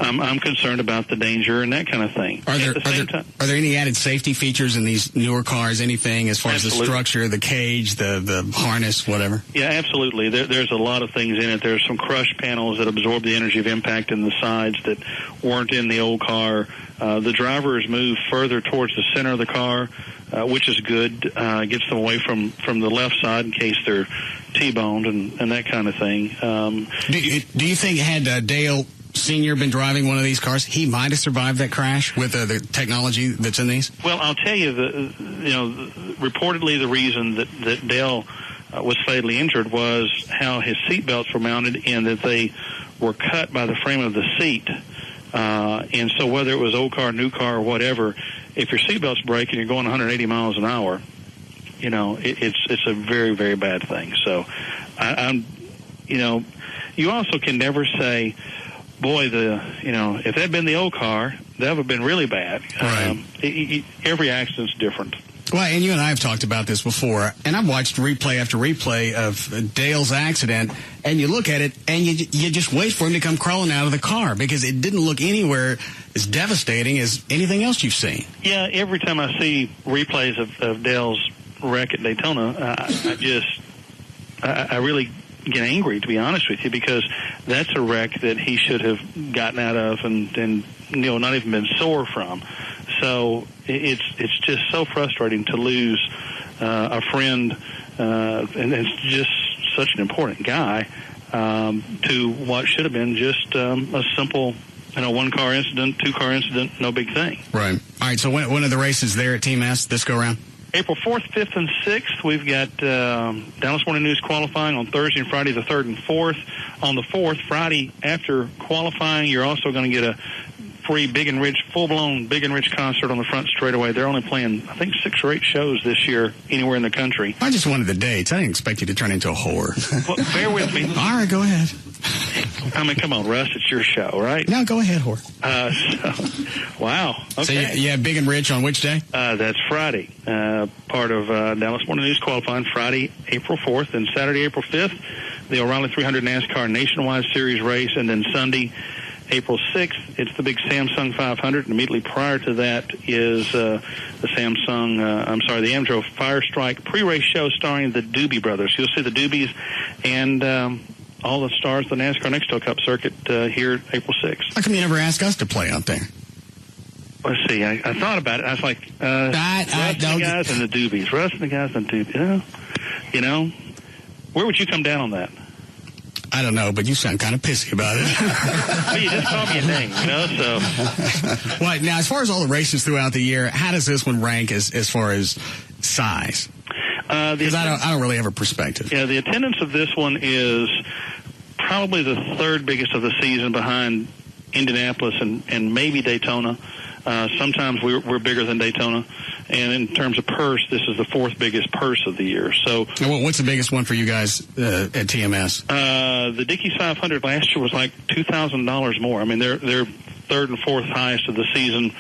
I'm concerned about the danger and that kind of thing. Are there any added safety features in these newer cars? Anything as far as the structure, the cage, the harness, whatever? Yeah, absolutely. There's a lot of things in it. There's some crush panels that absorb the energy of impact in the sides that weren't in the old car. The drivers move further towards the center of the car, which is good. Gets them away from the left side in case they're T-boned and that kind of thing. Do you think had Dale Sr. been driving one of these cars, he might have survived that crash with the technology that's in these? Well, I'll tell you, reportedly the reason that Dale was fatally injured was how his seatbelts were mounted and that they were cut by the frame of the seat. And so whether it was old car, new car, or whatever, if your seatbelts break and you're going 180 miles an hour, it's a very, very bad thing. So you also can never say, boy, if that had been the old car, that would have been really bad. Right. Every accident's different. Well, and you and I have talked about this before, and I've watched replay after replay of Dale's accident, and you look at it, and you just wait for him to come crawling out of the car, because it didn't look anywhere as devastating as anything else you've seen. Yeah, every time I see replays of Dale's wreck at Daytona, I really get angry, to be honest with you, because that's a wreck that he should have gotten out of and not even been sore from. So it's just so frustrating to lose a friend, and it's just such an important guy, to what should have been just a simple, one-car incident, two-car incident, no big thing. Right. All right, so when are the races there at Team S this go-around? April 4th, 5th, and 6th. We've got Dallas Morning News qualifying on Thursday and Friday the 3rd and 4th. On the 4th, Friday, after qualifying, you're also going to get a free Big and Rich, full-blown Big and Rich concert on the front straightaway. They're only playing, I think, 6 or 8 shows this year anywhere in the country. I just wanted the dates. I didn't expect you to turn into a whore. Well, bear with me. All right, go ahead. I mean, come on, Russ, it's your show, right? No, go ahead, whore. Wow. Okay. So you have Big and Rich on which day? That's Friday. Part of Dallas Morning News qualifying Friday, April 4th, and Saturday, April 5th, the O'Reilly 300 NASCAR Nationwide Series race, and then Sunday, April 6th, it's the big Samsung 500, and immediately prior to that is the Amdro Fire Strike pre-race show starring the Doobie Brothers. You'll see the Doobies and all the stars of the NASCAR Nextel Cup circuit here April 6th. How come you never ask us to play out there? Let's see. I thought about it. I was like, Russ and the guys and the Doobies. Russ and the guys and the Doobies. Where would you come down on that? I don't know, but you sound kind of pissy about it. Well, you just called me a name, so. Well, now, as far as all the races throughout the year, how does this one rank as far as size? Because I don't really have a perspective. Yeah, the attendance of this one is probably the 3rd biggest of the season behind Indianapolis and maybe Daytona. Sometimes we're bigger than Daytona. And in terms of purse, this is the 4th biggest purse of the year. So, what's the biggest one for you guys at TMS? The Dickies 500 last year was like $2,000 more. I mean, they're 3rd and 4th highest of the season,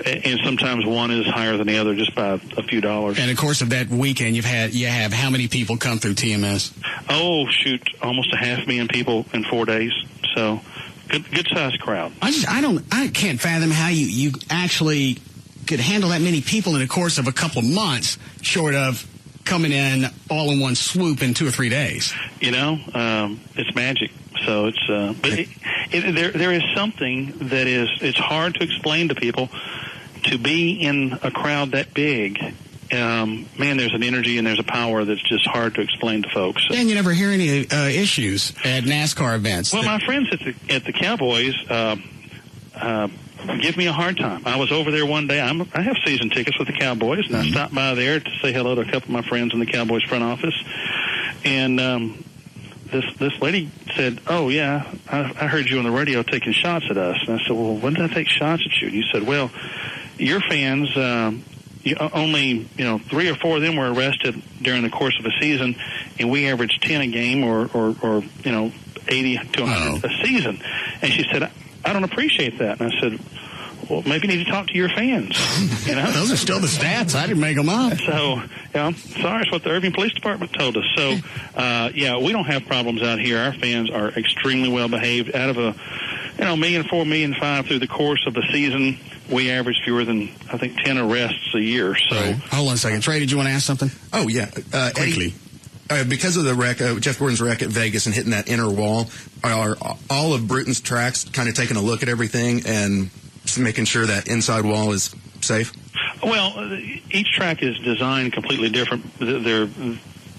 and sometimes one is higher than the other just by a few dollars. And of course, of that weekend, you have how many people come through TMS? Oh, shoot, almost 500,000 people in 4 days. So, good sized crowd. I can't fathom how you actually could handle that many people in the course of a couple of months, short of coming in all in one swoop in 2 or 3 days. It's magic. So it's, but there is something that it's hard to explain to people. To be in a crowd that big man, there's an energy and there's a power that's just hard to explain to folks. And you never hear any issues at NASCAR events. Well, my friends at the Cowboys give me a hard time. I was over there one day. I have season tickets with the Cowboys, and I stopped by there to say hello to a couple of my friends in the Cowboys front office. And this lady said, "Oh yeah, I heard you on the radio taking shots at us." And I said, "Well, when did I take shots at you?" And you said, "Well, your fans." Only 3 or 4 of them were arrested during the course of a season, and we averaged 10 a game, or 80 to 100 a season. And she said, "I don't appreciate that." And I said, "Well, maybe you need to talk to your fans." Those are still the stats. I didn't make them up. So, sorry, it's what the Irving Police Department told us. So, we don't have problems out here. Our fans are extremely well behaved. Out of a $1.4 million, $1.5 million through the course of the season, we average fewer than, I think, 10 arrests a year. So, right. Hold on a second. Trey, did you want to ask something? Oh, yeah. Quickly. Because of the wreck, Jeff Gordon's wreck at Vegas and hitting that inner wall, are all of Bruton's tracks kind of taking a look at everything and making sure that inside wall is safe? Well, each track is designed completely different.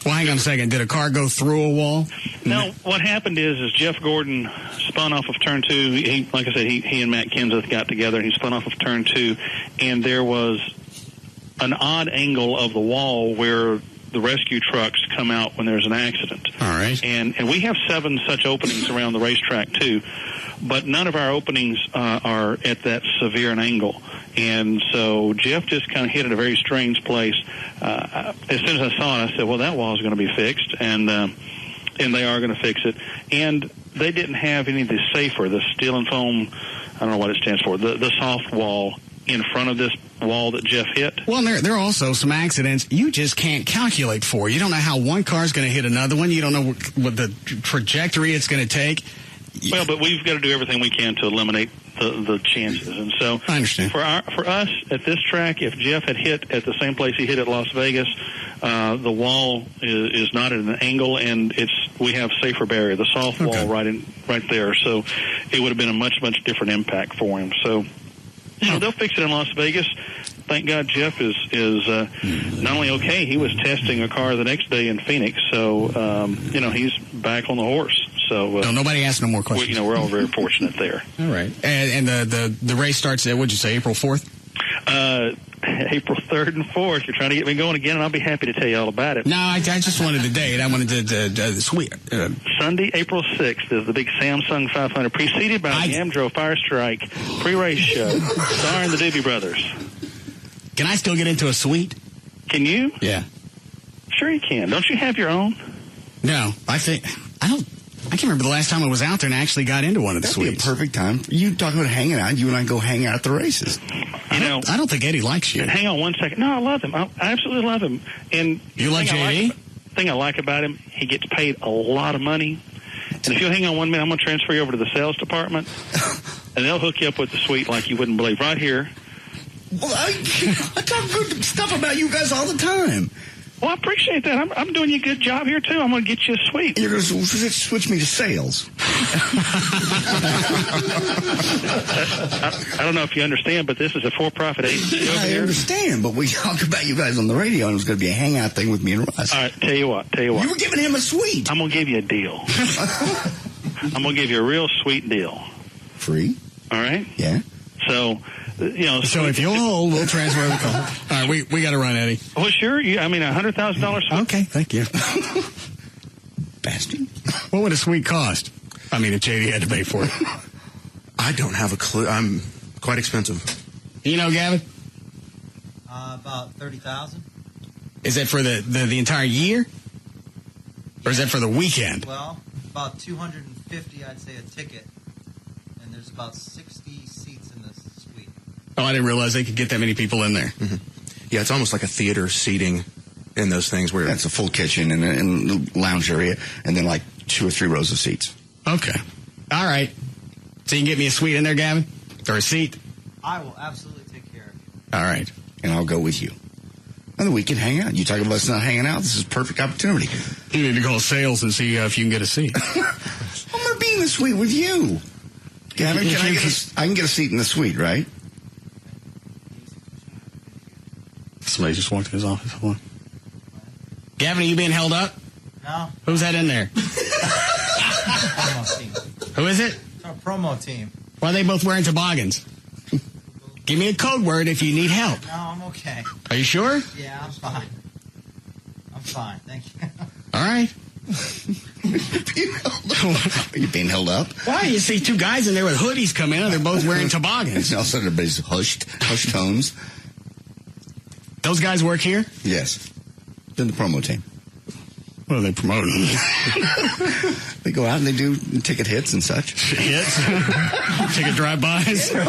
Well, hang on a second. Did a car go through a wall? No. What happened is Jeff Gordon spun off of turn 2. Like I said, he and Matt Kenseth got together, and he spun off of turn 2, and there was an odd angle of the wall where the rescue trucks come out when there's an accident. All right. And we have 7 such openings around the racetrack, too. But none of our openings are at that severe an angle. And so Jeff just kind of hit at a very strange place. As soon as I saw it, I said, well, that wall is going to be fixed, and they are going to fix it. And they didn't have any of the safer, the steel and foam, I don't know what it stands for, the soft wall in front of this wall that Jeff hit. Well, there are also some accidents you just can't calculate for. You don't know how one car is going to hit another one. You don't know what the trajectory it's going to take. Well, but we've got to do everything we can to eliminate the chances. And so I understand. For us at this track, if Jeff had hit at the same place he hit at Las Vegas, the wall is not at an angle, and we have safer barrier, the soft wall right there. So it would have been a much, much different impact for him. So they'll fix it in Las Vegas. Thank God Jeff is not only okay, he was testing a car the next day in Phoenix. So, he's back on the horse. So nobody asked no more questions. We're all very fortunate there. All right. And the race starts at, what'd you say, April 4th? April 3rd and 4th. You're trying to get me going again, and I'll be happy to tell you all about it. No, I just wanted the date. I wanted the sweet. Sunday, April 6th is the big Samsung 500, preceded by the Amdro Fire Strike pre-race show, starring the Doobie Brothers. Can I still get into a suite? Can you? Yeah. Sure you can. Don't you have your own? No, I can't remember the last time I was out there and actually got into one of the suites. That'd be a perfect time. You talk about hanging out. You and I go hang out at the races. I don't think Eddie likes you. Hang on one second. No, I love him. I absolutely love him. And you like JD? The thing I like about him, he gets paid a lot of money. And if you'll hang on 1 minute, I'm going to transfer you over to the sales department, and they'll hook you up with the suite like you wouldn't believe. Right here. Well, I talk good stuff about you guys all the time. Well, I appreciate that. I'm doing you a good job here, too. I'm going to get you a suite. You're going to switch me to sales. I don't know if you understand, but this is a for-profit agency over here. I understand, but we talk about you guys on the radio, and it was going to be a hangout thing with me and Russ. All right, tell you what. You were giving him a suite. I'm going to give you a deal. I'm going to give you a real sweet deal. Free? All right? Yeah. So... So if you'll hold, we'll transfer the call. All right, we got to run, Eddie. Well, sure. $100,000. Okay, thank you. Bastard. What would a suite cost? I mean, if JD had to pay for it. I don't have a clue. I'm quite expensive. You know, Gavin? About $30,000. Is that for the entire year? Or is that for the weekend? Well, about $250, I'd say, a ticket. And there's about 60 seats in the suite. Oh, I didn't realize they could get that many people in there. Mm-hmm. Yeah, it's almost like a theater seating in those things where it's a full kitchen and a lounge area, and then like 2 or 3 rows of seats. Okay. All right. So you can get me a suite in there, Gavin? Or a seat? I will absolutely take care of you. All right. And I'll go with you. And then we can hang out. You talk about us not hanging out. This is a perfect opportunity. You need to call sales and see if you can get a seat. I'm going to be in the suite with you. Gavin, I can get a seat in the suite, right? Somebody just walked in his office. Hold on. Gavin, are you being held up? No. Who's that in there? Promo team. Who is it? It's our promo team. Why are they both wearing toboggans? Give me a code word if you need help. No, I'm okay. Are you sure? Yeah, I'm fine. I'm fine. Thank you. All right. Are you being held up? Why? You see two guys in there with hoodies come in and they're both wearing toboggans. And all of a sudden everybody's hushed tones. Those guys work here? Yes. They're the promo team. What are they promoting? They go out and they do ticket hits and such. Hits? Ticket drive-bys? No.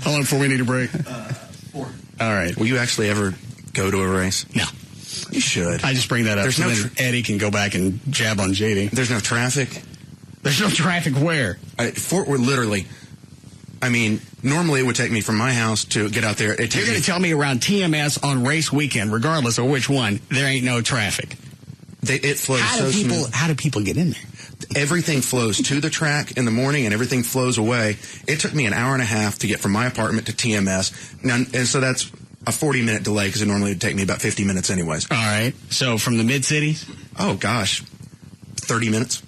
How long before we need a break? 4. All right. Will you actually ever go to a race? No. You should. I just bring that up There's so no then Eddie can go back and jab on JD. There's no traffic. There's no traffic where? Fort Worth, literally. I mean, normally it would take me from my house to get out there. You're going to tell me around TMS on race weekend, regardless of which one, there ain't no traffic. It flows so smooth. How do people get in there? Everything flows to the track in the morning and everything flows away. It took me an hour and a half to get from my apartment to TMS. Now, and so that's a 40-minute delay because it normally would take me about 50 minutes anyways. All right. So from the mid-cities? Oh, gosh. 30 minutes.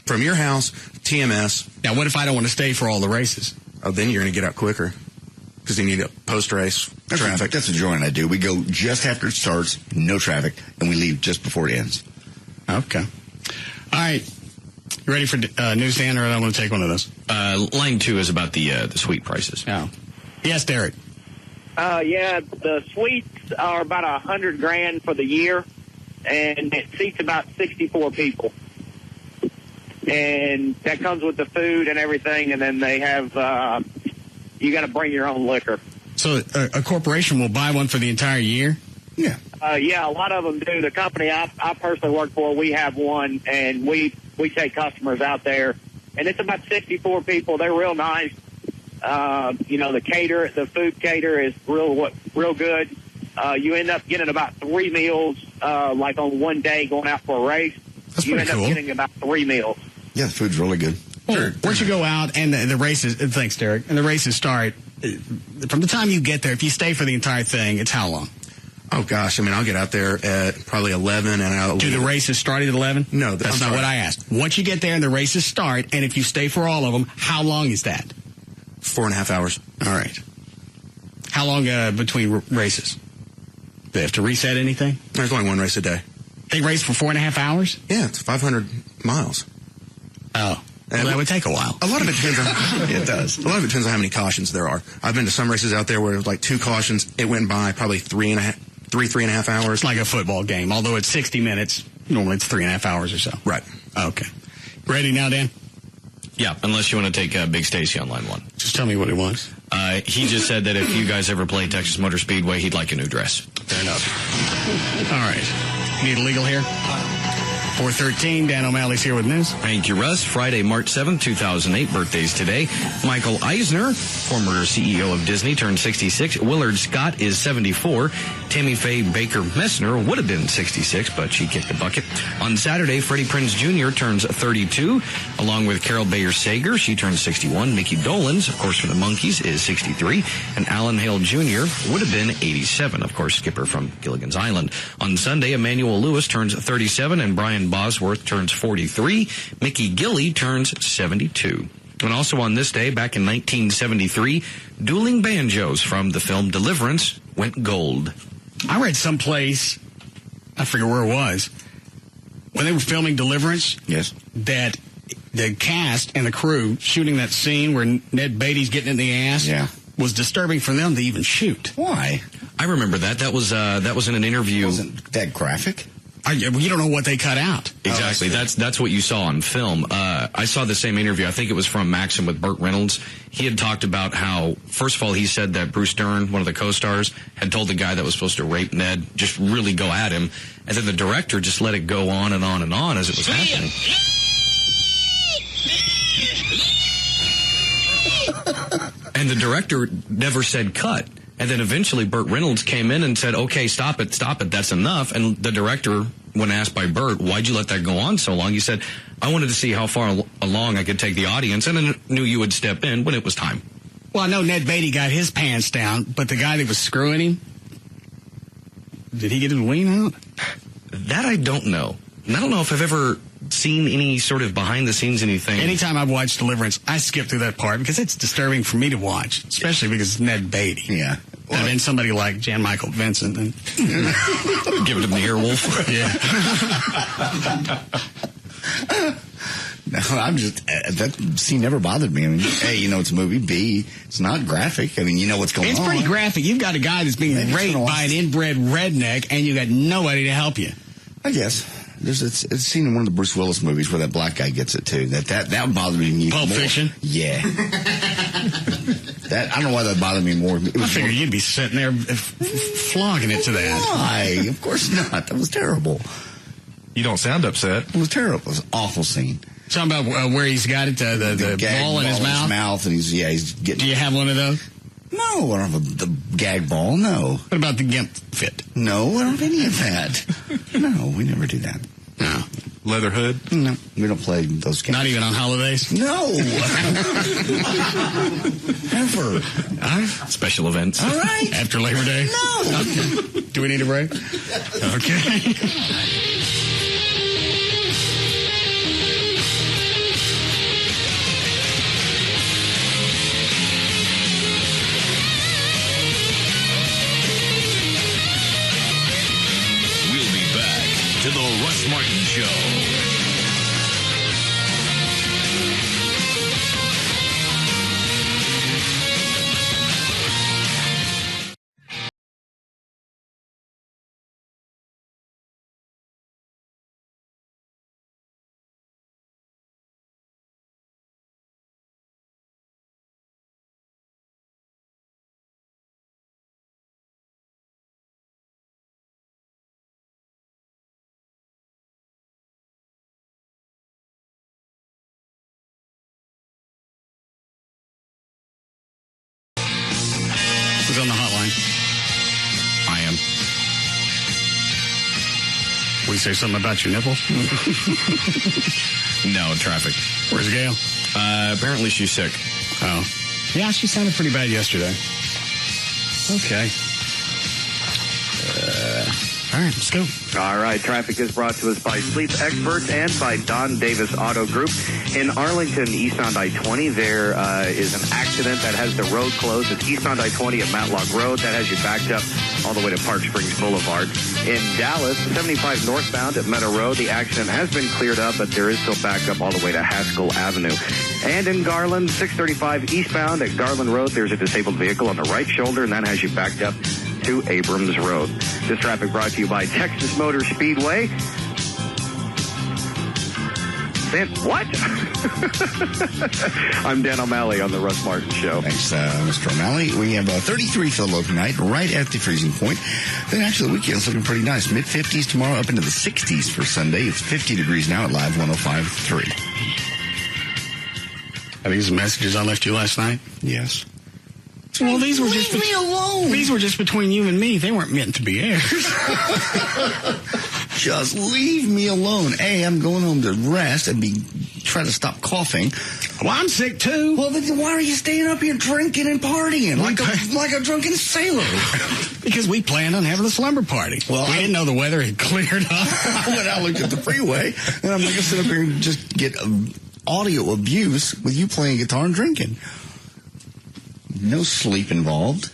From your house, TMS. Now, what if I don't want to stay for all the races? Oh, then you're going to get out quicker because you need a post-race traffic. That's what Joy and I do. We go just after it starts, no traffic, and we leave just before it ends. Okay. All right. You ready for news, Dan, or I want to take one of those? Line 2 is about the suite prices. Oh. Yes, Derek. Yeah, the suites are about $100,000 for the year, and it seats about 64 people. And that comes with the food and everything, and then they have, you got to bring your own liquor. So a corporation will buy one for the entire year? Yeah. Yeah, a lot of them do. The company I personally work for, we have one, and we take customers out there, and it's about 64 people. They're real nice. The food cater is real good. You end up getting about 3 meals, like on one day going out for a race. That's you pretty end cool. up getting about 3 meals. Yeah, the food's really good. Well, once you go out and the races, thanks, Derek, and the races start, from the time you get there, if you stay for the entire thing, it's how long? Oh, gosh. I mean, I'll get out there at probably 11 and I'll... Do the races start at 11? No. That's not what I asked. Once you get there and the races start, and if you stay for all of them, how long is that? 4.5 hours. All right. How long between races? Do they have to reset anything? There's only one race a day. They race for 4.5 hours? Yeah, it's 500 miles. Oh. Well, that would take a while. A lot of it depends on... It does. A lot of it depends on how many cautions there are. I've been to some races out there where it was like 2 cautions. It went by probably 3.5 hours. It's like a football game. Although it's 60 minutes, normally it's 3.5 hours or so. Right. Okay. Ready now, Dan? Yeah, unless you want to take Big Stacy on line 1. Just tell me what it was. He just said that if you guys ever play Texas Motor Speedway, he'd like a new dress. Fair enough. All right. Need a legal here? 413, Dan O'Malley's here with news. Thank you, Russ. Friday, March 7th, 2008, birthdays today. Michael Eisner, former CEO of Disney, turned 66. Willard Scott is 74. Tammy Faye Baker Messner would have been 66, but she kicked the bucket. On Saturday, Freddie Prinze Jr. turns 32, along with Carol Bayer Sager. She turns 61. Mickey Dolenz, of course, for the Monkees, is 63. And Alan Hale Jr. would have been 87, of course, skipper from Gilligan's Island. On Sunday, Emmanuel Lewis turns 37, and Brian Bosworth turns 43. Mickey Gilley turns 72. And also on this day, back in 1973, dueling banjos from the film Deliverance went gold. I read someplace, I forget where it was, when they were filming Deliverance, yes, that the cast and the crew shooting that scene where Ned Beatty's getting in the ass was disturbing for them to even shoot. Why? I remember that. That was in an interview. Wasn't that graphic? You don't know what they cut out. Exactly. That's what you saw on film. I saw the same interview. I think it was from Maxim with Burt Reynolds. He had talked about how, first of all, he said that Bruce Dern, one of the co-stars, had told the guy that was supposed to rape Ned, just really go at him. And then the director just let it go on and on and on as it was happening. And the director never said cut. And then eventually Burt Reynolds came in and said, okay, stop it, that's enough. And the director, when asked by Burt, why'd you let that go on so long? He said, I wanted to see how far along I could take the audience, and I knew you would step in when it was time. Well, I know Ned Beatty got his pants down, but the guy that was screwing him, Did he get his ween out? That I don't know. And I don't know if I've ever seen any sort of behind-the-scenes anything. Anytime I've watched Deliverance, I skip through that part because it's disturbing for me to watch, especially because it's Ned Beatty. Yeah. And then somebody like Jan Michael Vincent. And giving him the earwolf. Yeah. No, I'm just, that scene never bothered me. I mean, A, you know it's a movie. B, it's not graphic. I mean, you know what's going on. It's pretty graphic. You've got a guy that's being raped by an inbred redneck, and you got nobody to help you. I guess. There's a scene in one of the Bruce Willis movies where that black guy gets it, too. That bothered me Pulp more. Fiction? Yeah. I don't know why that bothered me more. I figured you'd be sitting there flogging it to that. Why? Of course not. That was terrible. You don't sound upset. It was terrible. It was an awful scene. Talking about where he's got it, the ball in his mouth? And he's getting... Do you have one of those? No, I don't have the gag ball, no. What about the gimp fit? No, I don't have any of that. No, we never do that. No. Leather hood? No, we don't play those games. Not even on holidays? No. Ever. All right. Special events. All right. After Labor Day? No. Okay. Do we need a break? Okay. To the Russ Martin Show. Who's on the hotline? I am. Will you say something about your nipples? No, traffic. Where's Gail? Apparently she's sick. Oh. Yeah, she sounded pretty bad yesterday. Okay. All right, let's go. All right, traffic is brought to us by Sleep Experts and by Don Davis Auto Group. In Arlington, east on I-20, there is an accident that has the road closed. It's east on I-20 at Matlock Road. That has you backed up all the way to Park Springs Boulevard. In Dallas, 75 northbound at Meadow Road, the accident has been cleared up, but there is still backed up all the way to Haskell Avenue. And in Garland, 635 eastbound at Garland Road, there's a disabled vehicle on the right shoulder, and that has you backed up to Abrams Road. This traffic brought to you by Texas Motor Speedway. What? I'm Dan O'Malley on the Russ Martin Show. Thanks, Mr. O'Malley. We have 33 for the low tonight, right at the freezing point. Then actually the weekend's looking pretty nice. Mid-50s tomorrow, up into the 60s for Sunday. It's 50 degrees now at Live 105.3. Are these messages I left you last night? Yes. Well, these were Leave me alone. These were just between you and me. They weren't meant to be aired. Just leave me alone. A, I'm going home to rest and try to stop coughing. Well, I'm sick too. Well, then why are you staying up here drinking and partying like a drunken sailor? Because we planned on having a slumber party. Well, we didn't know the weather had cleared up. I went out and looked at the freeway, and I'm going to sit up here and just get audio abuse with you playing guitar and drinking. No sleep involved.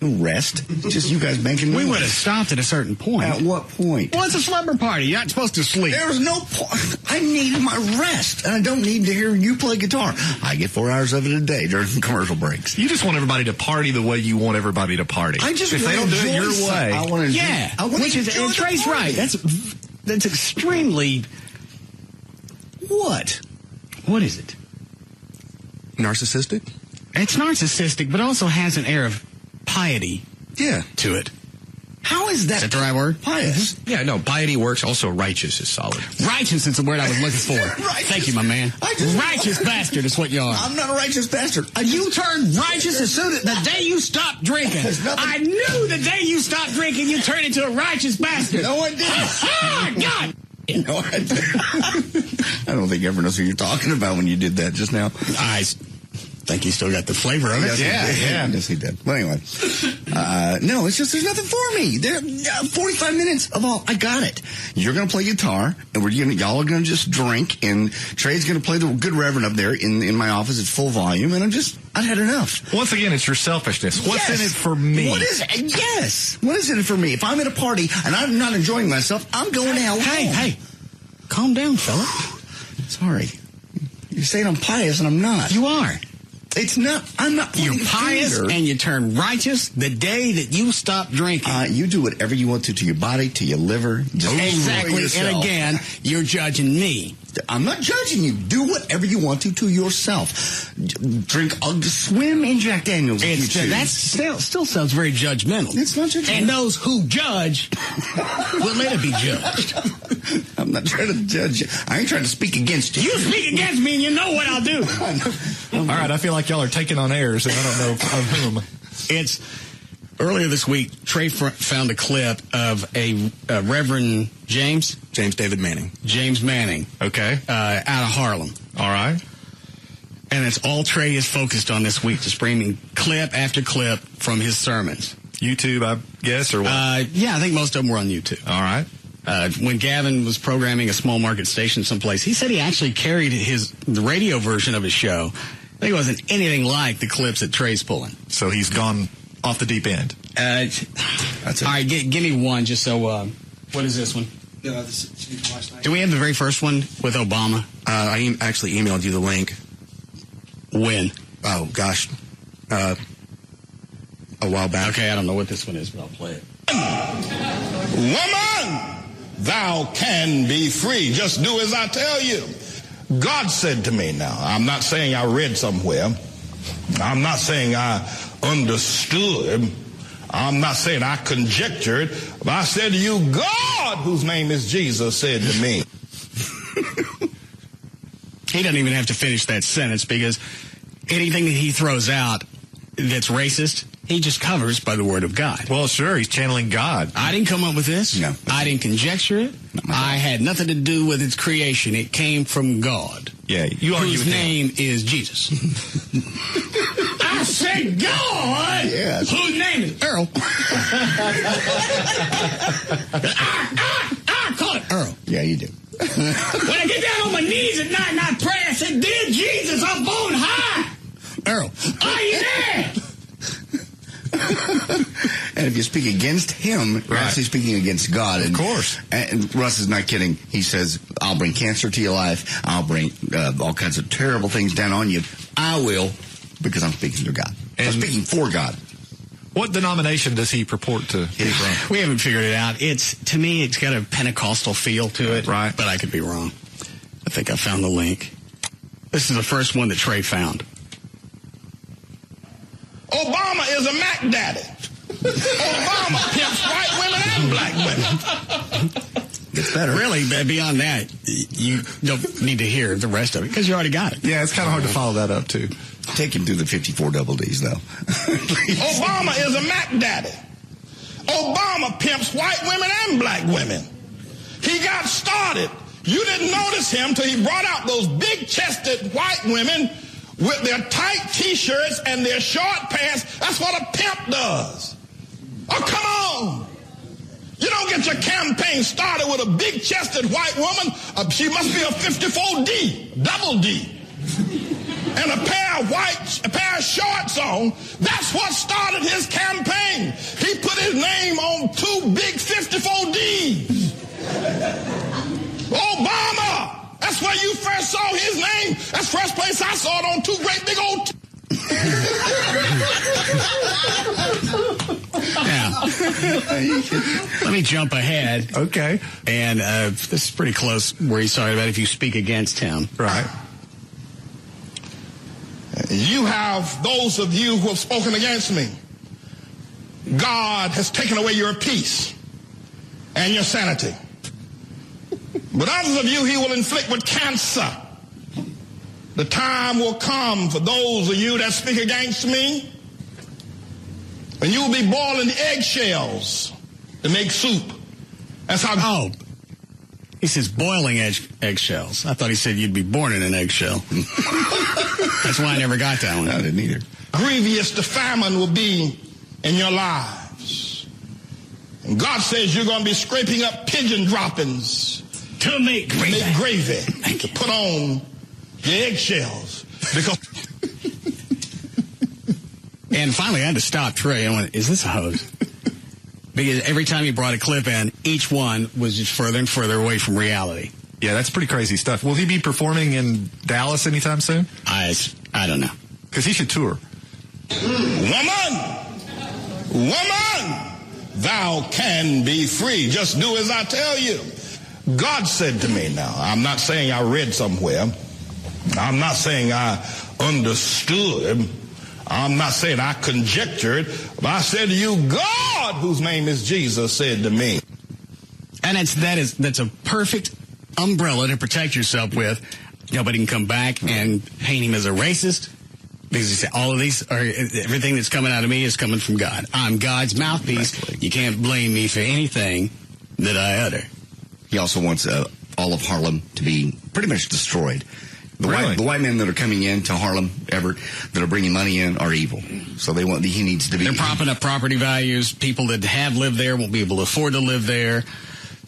No rest. Just you guys making noise. We would have stopped at a certain point. At what point? Well, it's a slumber party. You're not supposed to sleep. There's no point. I need my rest, and I don't need to hear you play guitar. I get 4 hours of it a day during commercial breaks. You just want everybody to party the way you want everybody to party. I just if they don't do it your way. I want to. Yeah, which is Trey's right. That's extremely. What? What is it? Narcissistic? It's narcissistic, but also has an air of piety to it. How is that? Is that the right word? Pious. Yeah, no, piety works. Also, righteous is solid. Righteous is the word I was looking for. Thank you, my man. Righteous bastard is what you are. I'm not a righteous bastard. You turned righteous as soon as the day you stopped drinking. I knew the day you stopped drinking, you turned into a righteous bastard. No, I didn't. God. No, I didn't. I don't think everyone knows who you're talking about when you did that just now. Eyes. think he still got the flavor of it. Yes, he did. Well, anyway, no, it's just there's nothing for me. There, 45 minutes of all I got it. You're going to play guitar, and y'all are going to just drink, and Trey's going to play the good Reverend up there in my office at full volume, and I've had enough. Once again, it's your selfishness. What's in it for me? What is it? Yes. What is in it for me? If I'm at a party and I'm not enjoying myself, I'm going to hell. Hey, calm down, fella. Sorry. You're saying I'm pious, and I'm not. You are. It's not. I'm not. You're pious, and you turn righteous the day that you stop drinking. You do whatever you want to your body, to your liver. Just exactly. And again, you're judging me. I'm not judging you. Do whatever you want to yourself. Drink, swim in Jack Daniels. That still sounds very judgmental. It's not judgmental. And those who judge will later be judged. I'm not trying to judge you. I ain't trying to speak against you. You speak against me, and you know what I'll do. All right, I feel like y'all are taking on airs, and I don't know of whom. It's earlier this week. Trey found a clip of a Reverend James David Manning. James Manning. Okay. Out of Harlem. All right. And it's all Trey is focused on this week, just bringing clip after clip from his sermons. YouTube, I guess, or what? Yeah, I think most of them were on YouTube. All right. When Gavin was programming a small market station someplace, he said he actually carried the radio version of his show. I think it wasn't anything like the clips that Trey's pulling. So he's gone off the deep end. That's it. All right, give me one just so, what is this one? Last night. Do we have the very first one with Obama? I actually emailed you the link. When? Oh, gosh. A while back. Okay, I don't know what this one is, but I'll play it. Woman, thou can be free. Just do as I tell you. God said to me now, I'm not saying I read somewhere. I'm not saying I understood. I'm not saying I conjectured. But I said to you, God, whose name is Jesus, said to me. He doesn't even have to finish that sentence because anything that he throws out that's racist, he just covers by the word of God. Well, sure, he's channeling God. I didn't come up with this. No. I didn't conjecture it. I had nothing to do with its creation. It came from God. Yeah, you argue whose with name is Jesus. I said God. Yes. Whose name is Earl. I call it Earl. Yeah, you do. When I get down on my knees at night and I pray, I say, "Dear Jesus, I'm on high." Earl, are you there? And if you speak against him, you're actually speaking against God. And, of course. And Russ is not kidding. He says, I'll bring cancer to your life. I'll bring all kinds of terrible things down on you. I will, because I'm speaking to God. I'm speaking for God. What denomination does he purport to be from? We haven't figured it out. To me, it's got a Pentecostal feel to it. Right. But I could be wrong. I think I found the link. This is the first one that Trey found. Obama is a Mac daddy. Obama pimps white women and black women. It's better. Really, beyond that, you don't need to hear the rest of it because you already got it. Yeah, it's kind of hard to follow that up, too. Take him through the 54 double Ds, though. Obama is a Mac daddy. Obama pimps white women and black women. He got started. You didn't notice him till he brought out those big-chested white women with their tight T-shirts and their short pants. That's what a pimp does. Oh, come on. You don't get your campaign started with a big-chested white woman. She must be a 54D, double D. And a pair of shorts on. That's what started his campaign. He put his name on two big 54Ds. Obama. That's where you first saw his name. That's the first place I saw it, on two great big old... Now, let me jump ahead. Okay. And this is pretty close where he's talking about if you speak against him. Right. You have those of you who have spoken against me. God has taken away your peace and your sanity. But others of you he will inflict with cancer. The time will come for those of you that speak against me, and you will be boiling eggshells to make soup. That's how... Oh, He says boiling eggshells. I thought he said you'd be born in an eggshell. That's why I never got that one. I didn't either. Grievous the famine will be in your lives. And God says you're going to be scraping up pigeon droppings to make gravy. To put on your eggshells. Because and finally, I had to stop Trey. I went, is this a hose? Because every time he brought a clip in, each one was just further and further away from reality. Yeah, that's pretty crazy stuff. Will he be performing in Dallas anytime soon? I don't know. Because he should tour. Woman, thou can be free. Just do as I tell you. God said to me now, I'm not saying I read somewhere. I'm not saying I understood. I'm not saying I conjectured. But I said to you, God, whose name is Jesus, said to me. And that's a perfect umbrella to protect yourself with. Nobody can come back and paint him as a racist. Because he said, everything that's coming out of me is coming from God. I'm God's mouthpiece. Exactly. You can't blame me for anything that I utter. He also wants all of Harlem to be pretty much destroyed. The white men that are coming into Harlem, Everett, that are bringing money in are evil. So he needs to be. They're propping up property values. People that have lived there won't be able to afford to live there.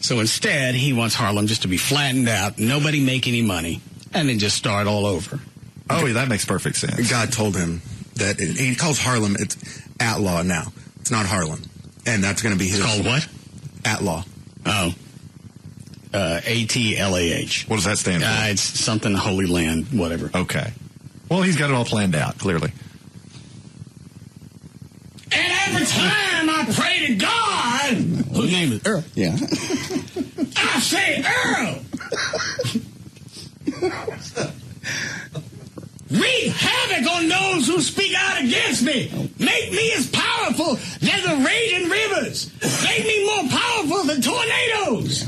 So instead, he wants Harlem just to be flattened out, nobody make any money, and then just start all over. Oh, yeah, that makes perfect sense. God told him that he calls Harlem, it's Outlaw now. It's not Harlem. And that's going to be his. It's called what? Outlaw. Oh. ATLAH. What does that stand for? It's something Holy Land, whatever. Okay. Well, he's got it all planned out, clearly. And every time I pray to God, whose name is Earl? Yeah. I say Earl. Wreak havoc on those who speak out against me. Make me as powerful as the raging rivers. Make me more powerful than tornadoes.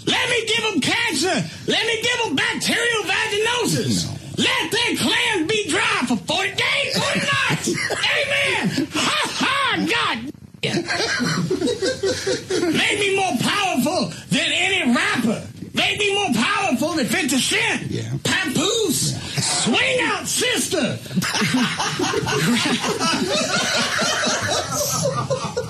Let me give them cancer. Let me give them bacterial vaginosis. Let their clams be dry for 40 days, 40 nights. Amen. Ha ha, God. Make me more powerful than any rapper. Make me more powerful than 50 Cent. Yeah. Papoose. Yeah. Swing out, sister.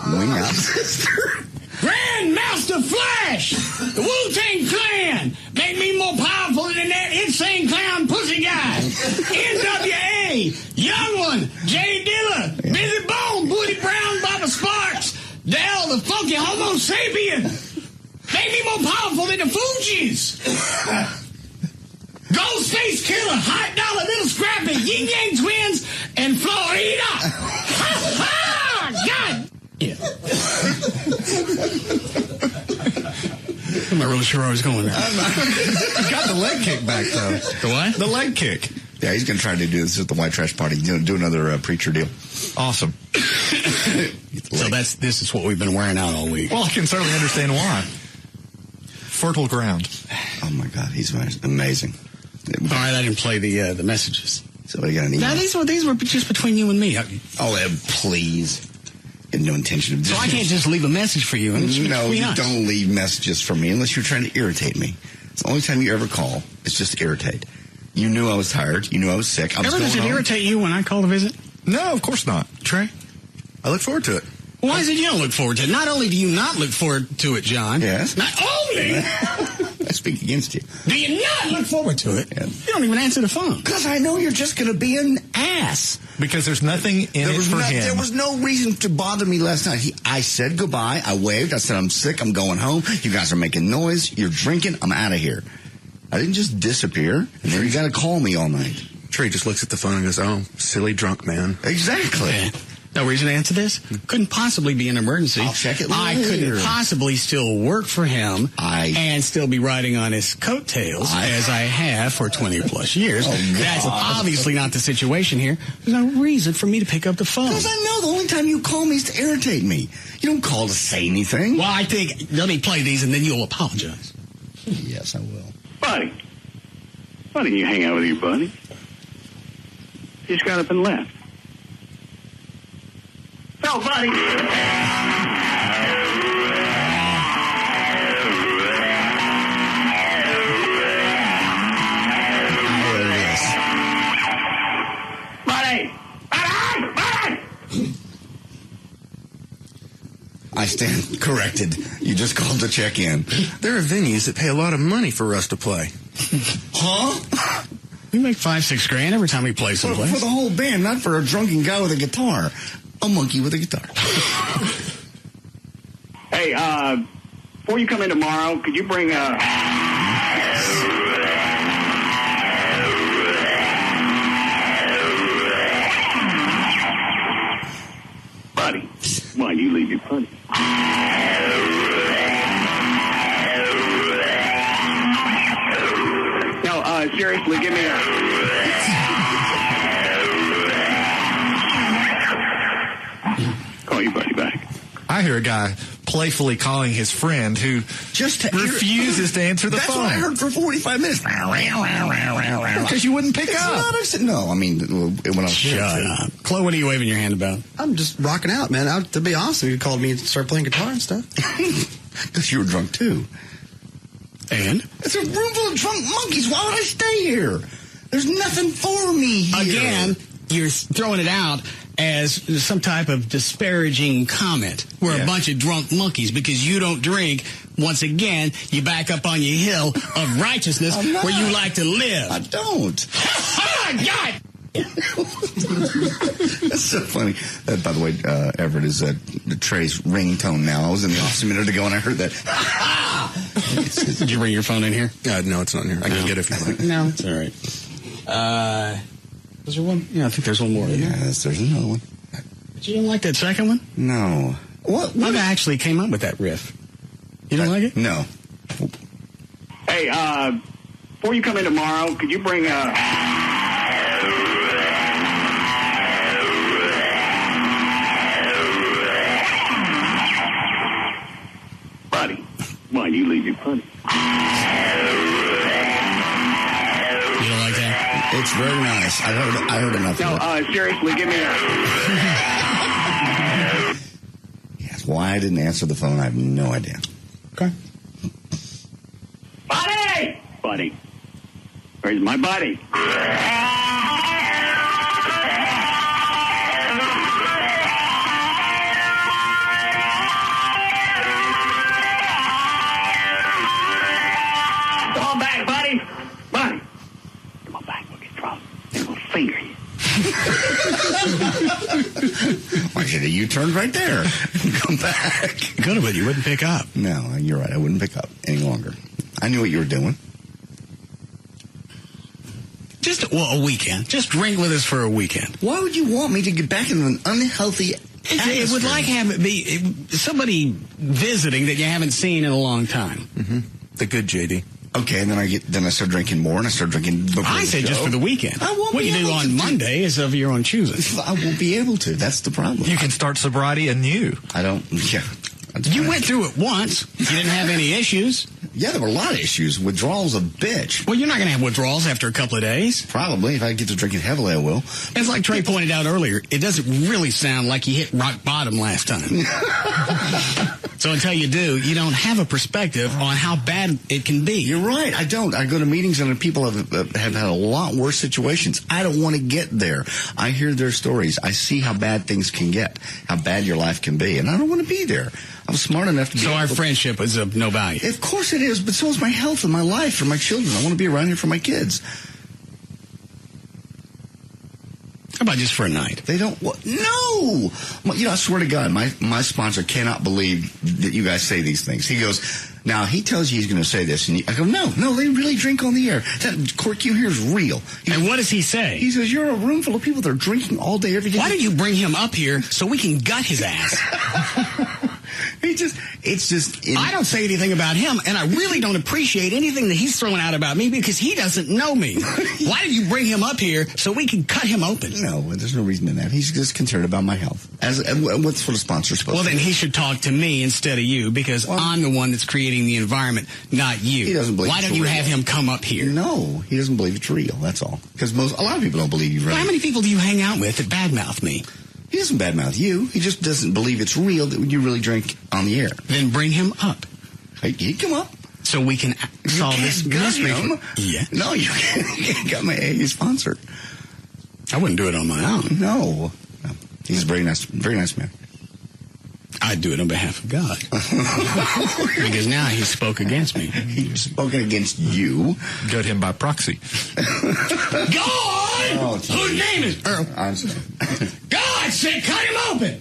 Swing out, sister. Grandmaster Flash, the Wu-Tang Clan, make me more powerful than that insane clown pussy guy. NWA, Young One, Jay Dilla, Busy Bone, Woody Brown, Baba Sparks, Dell, the funky Homo sapien. Make me more powerful than the Fugees. Ghostface Killer, Hot Dollar, Little Scrappy, Yin Yang Twins, and Florida. Ha ha! God! Yeah. I'm not really sure where I was going there. You got the leg kick back, though. The what? The leg kick. Yeah, he's going to try to do this at the White Trash Party. Do another preacher deal. Awesome. So this is what we've been wearing out all week. Well, I can certainly understand why. Fertile ground. Oh, my God. He's amazing. All right, I didn't play the messages. Somebody got an email. Now, these were just between you and me. Oh, please. Had no intention of. So I can't just leave a message for you. No, you don't leave messages for me unless you're trying to irritate me. It's the only time you ever call. It's just to irritate. You knew I was tired. You knew I was sick. Ever does it irritate you when I call to visit? No, of course not. Trey? I look forward to it. Why is it you don't look forward to it? Not only do you not look forward to it, John. Yes. Not only. I speak against you. Do you not look forward to it? Yeah. You don't even answer the phone. Because I know you're just going to be an ass. Because there's nothing in it for him. There was no reason to bother me last night. I said goodbye. I waved. I said, I'm sick. I'm going home. You guys are making noise. You're drinking. I'm out of here. I didn't just disappear. And then you got to call me all night. Trey just looks at the phone and goes, oh, silly drunk man. Exactly. Okay. No reason to answer this? Couldn't possibly be an emergency. I'll check it later. I couldn't possibly still work for him and still be riding on his coattails as I have for 20 plus years. That's obviously not the situation here. There's no reason for me to pick up the phone. Because I know the only time you call me is to irritate me. You don't call to say anything. Well, I think, let me play these and then you'll apologize. Yes, I will. Buddy. Why didn't you hang out with your buddy? He just got up and left. No, buddy. I stand corrected. You just called to check in. There are venues that pay a lot of money for Russ to play. Huh? We make $5-6 grand every time we play someplace. For the whole band, not for a drunken guy with a guitar. A monkey with a guitar. Hey, before you come in tomorrow, could you bring buddy? Why you leave your buddy? No, seriously, give me call your buddy back. I hear a guy playfully calling his friend who just refuses to answer the phone. That's what I heard for 45 minutes. Because you wouldn't pick up. No, I mean, when I was Shut up. Chloe, what are you waving your hand about? I'm just rocking out, man. To be awesome, you called me and started playing guitar and stuff. Because you were drunk, too. And? It's a room full of drunk monkeys. Why would I stay here? There's nothing for me here. Again, you're throwing it out as some type of disparaging comment. We're a bunch of drunk monkeys because you don't drink. Once again, you back up on your hill of righteousness where you like to live. I don't. God! That's so funny. By the way, Everett is Trey's ringtone now. I was in the office a minute ago and I heard that. Did you bring your phone in here? No, it's not in here. I can get it if you like. No, it's all right. Is there one? Yeah, I think there's one more. Yes, there's another one. But you don't like that second one? No. What I actually came up with that riff. You don't like it? No. Hey, before you come in tomorrow, could you bring buddy? Why you leave your buddy? You don't like that? It's very nice. I heard enough. No, seriously, give me Yes, why I didn't answer the phone, I have no idea. Okay. buddy! Buddy. Where's my buddy? Come on back, buddy. Buddy. Come on back. We'll get drunk. And we'll finger you. Why should you turned right there and come back? Good, but you wouldn't pick up. No, you're right. I wouldn't pick up any longer. I knew what you were doing. Just a weekend. Just drink with us for a weekend. Why would you want me to get back into an unhealthy atmosphere? It would like have it be somebody visiting that you haven't seen in a long time. Mm-hmm. The good JD. Okay, and then I start drinking more, and I start drinking before I say just for the weekend. I won't what be you do able on to Monday is of your own choosing. I won't be able to. That's the problem. You can start sobriety anew. I don't. Yeah. You went through it once. You didn't have any issues. Yeah, there were a lot of issues. Withdrawal's a bitch. Well, you're not going to have withdrawals after a couple of days. Probably. If I get to drinking heavily, I will. It's like Trey pointed out earlier. It doesn't really sound like you hit rock bottom last time. So until you do, you don't have a perspective on how bad it can be. You're right. I don't. I go to meetings and people have had a lot worse situations. I don't want to get there. I hear their stories. I see how bad things can get, how bad your life can be, and I don't want to be there. I'm smart enough to be. So our friendship is of no value. Of course it is, but so is my health and my life for my children. I want to be around here for my kids. How about just for a night? They don't. No. I swear to God, my sponsor cannot believe that you guys say these things. He goes, now he tells you he's going to say this, and I go, no, they really drink on the air. That cork you hear is real. And what does he say? He says, you're a room full of people that are drinking all day, every day. Why don't you bring him up here so we can gut his ass? I don't say anything about him, and I really don't appreciate anything that he's throwing out about me because he doesn't know me. Why did you bring him up here so we can cut him open? No, there's no reason in that. He's just concerned about my health. What's what a sponsor's supposed to do? Well, then he should talk to me instead of you because I'm the one that's creating the environment, not you. He doesn't believe Why don't you have him come up here? No, he doesn't believe it's real. That's all. Because a lot of people don't believe you're right. Well, how many people do you hang out with that badmouth me? He doesn't badmouth you. He just doesn't believe it's real that you really drink on the air. Then bring him up. He'd come up. So we can solve this mystery. Yeah. No, you can't get my AA sponsored. I wouldn't do it on my own. No. He's a very nice man. I'd do it on behalf of God. Because now he spoke against me. He's spoken against you. Got him by proxy. God! Whose name is Earl? I'm sorry. God said cut him open.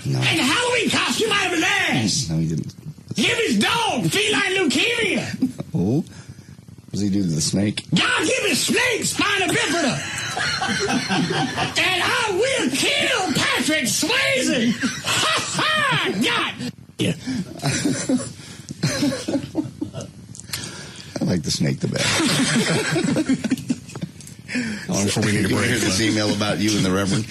No. And the Halloween costume out of his ass. No, he didn't. Give his dog feline leukemia. Oh? What does he do to the snake? God give his snake spina bifida. And I will kill Patrick Swayze. Ha ha! God! Yeah. I like the snake the best. Before we need a break. Hear this email about you and the Reverend.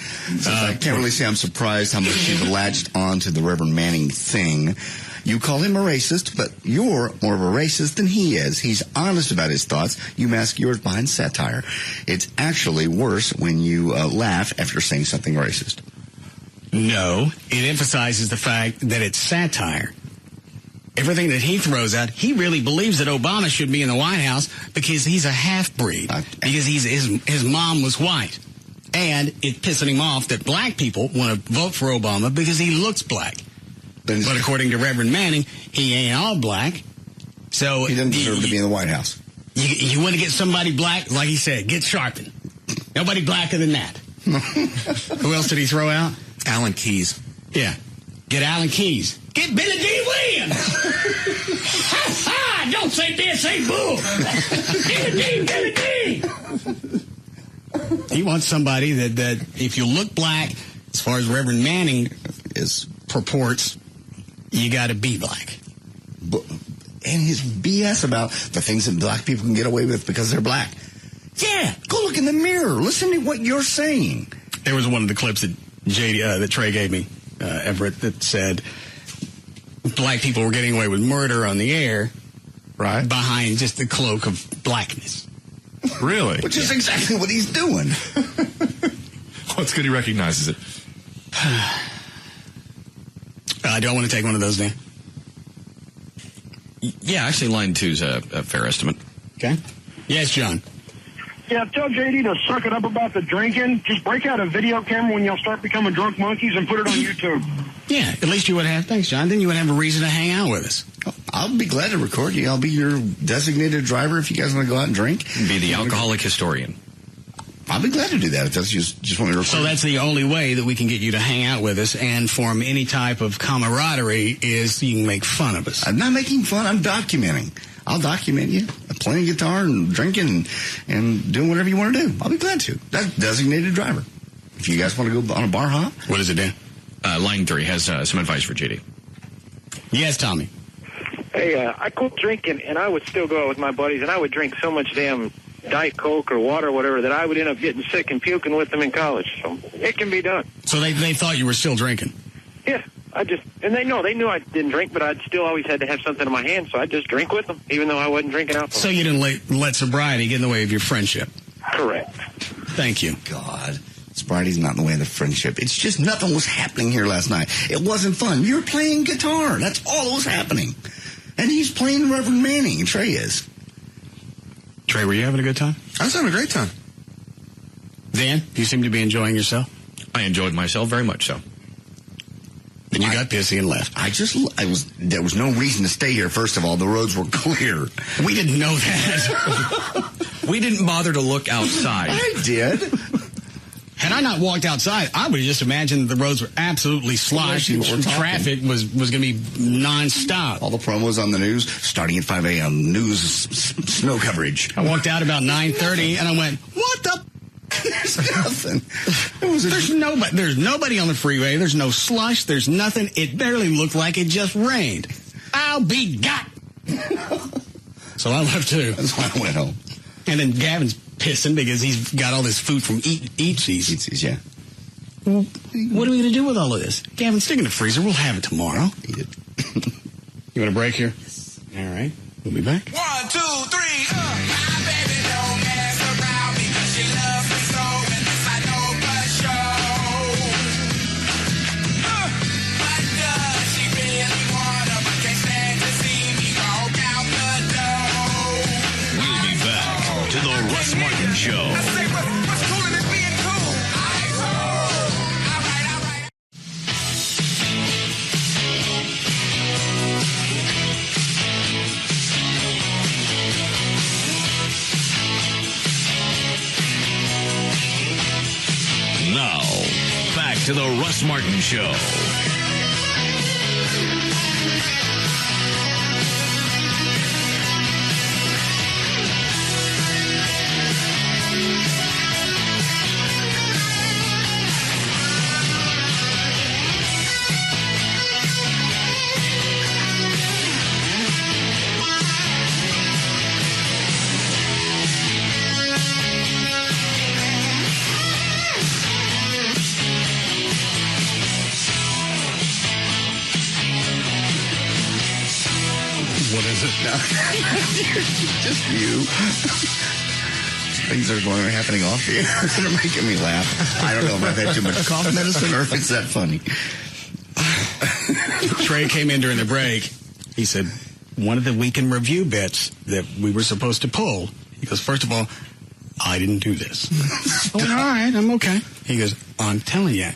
I can't really say I'm surprised how much you've latched on to the Reverend Manning thing. You call him a racist, but you're more of a racist than he is. He's honest about his thoughts. You mask yours behind satire. It's actually worse when you laugh after saying something racist. No, it emphasizes the fact that it's satire. Everything that he throws out, he really believes that Obama should be in the White House because he's a half-breed, because his mom was white. And it's pissing him off that black people want to vote for Obama because he looks black. But according to Reverend Manning, he ain't all black. So he doesn't deserve to be in the White House. You want to get somebody black, like he said, get Sharpen. Nobody blacker than that. Who else did he throw out? Alan Keyes. Yeah. Get Alan Keyes. Get Billy D. Williams. Ha ha! Don't say this, say boo. Billy D. He wants somebody that if you look black, as far as Reverend Manning purports, you got to be black. And his BS about the things that black people can get away with because they're black. Yeah, go look in the mirror. Listen to what you're saying. There was one of the clips that that Trey gave me, Everett, that said black people were getting away with murder on the air, right, behind just the cloak of blackness. Really? Which is exactly what he's doing. Well, it's good he recognizes it. I don't want to take one of those, Dan. Yeah, actually, line 2's a fair estimate. Okay. Yes, John. Yeah, tell JD to suck it up about the drinking. Just break out a video camera when y'all start becoming drunk monkeys and put it on YouTube. Yeah, at least you would have. Thanks, John. Then you would have a reason to hang out with us. I'll be glad to record you. I'll be your designated driver if you guys want to go out and drink. Be the alcoholic historian. I'll be glad to do that if that's just want me to record. So that's the only way that we can get you to hang out with us and form any type of camaraderie is you can make fun of us. I'm not making fun. I'm documenting. I'll document you playing guitar and drinking and doing whatever you want to do. I'll be glad to. That's designated driver. If you guys want to go on a bar hop. What is it, Dan? Line 3 has some advice for JD. Yes, Tommy. Hey, I quit drinking, and I would still go out with my buddies, and I would drink so much damn Diet Coke or water or whatever that I would end up getting sick and puking with them in college. So it can be done. So they thought you were still drinking? Yeah. And they knew I didn't drink, but I'd still always had to have something in my hand, so I'd just drink with them, even though I wasn't drinking alcohol. So you didn't let sobriety get in the way of your friendship? Correct. Thank you. God. Sobriety's not in the way of the friendship. It's just nothing was happening here last night. It wasn't fun. You're playing guitar. That's all that was happening. And he's playing Reverend Manning, and Trey is. Trey, were you having a good time? I was having a great time. Dan, you seem to be enjoying yourself. I enjoyed myself very much so. Then you got pissy and left. There was no reason to stay here, first of all. The roads were clear. We didn't know that. We didn't bother to look outside. I did. Had I not walked outside, I would have just imagined the roads were absolutely sloshed and traffic was going to be nonstop. All the promos on the news, starting at 5 a.m., news, snow coverage. I walked out about 9:30, and I went, what the? There's nothing. There's nobody on the freeway. There's no slush. There's nothing. It barely looked like it just rained. I'll be got. So I left too. That's why I went home. And then Gavin's pissing because he's got all this food from Eatsies. Eatsies, yeah. Well, what are we going to do with all of this? Gavin, stick it in the freezer. We'll have it tomorrow. Eat it. You want a break here? Yes. All right. We'll be back. 1, 2, 3, My baby don't mess around because she loves me so, and this I know for sure. But does she really wanna, but can't stand to see me walk out the door? We'll be back to the Russ Martin Show. I say, what's cooler than being cool? All right. to the Russ Martin Show. What is it now? Just you. Things are happening off here. They're making me laugh. I don't know if I've had too much cough medicine or if it's that funny. Trey came in during the break. He said, one of the weekend review bits that we were supposed to pull, he goes, first of all, I didn't do this. I went, all right, I'm okay. He goes, I'm telling you,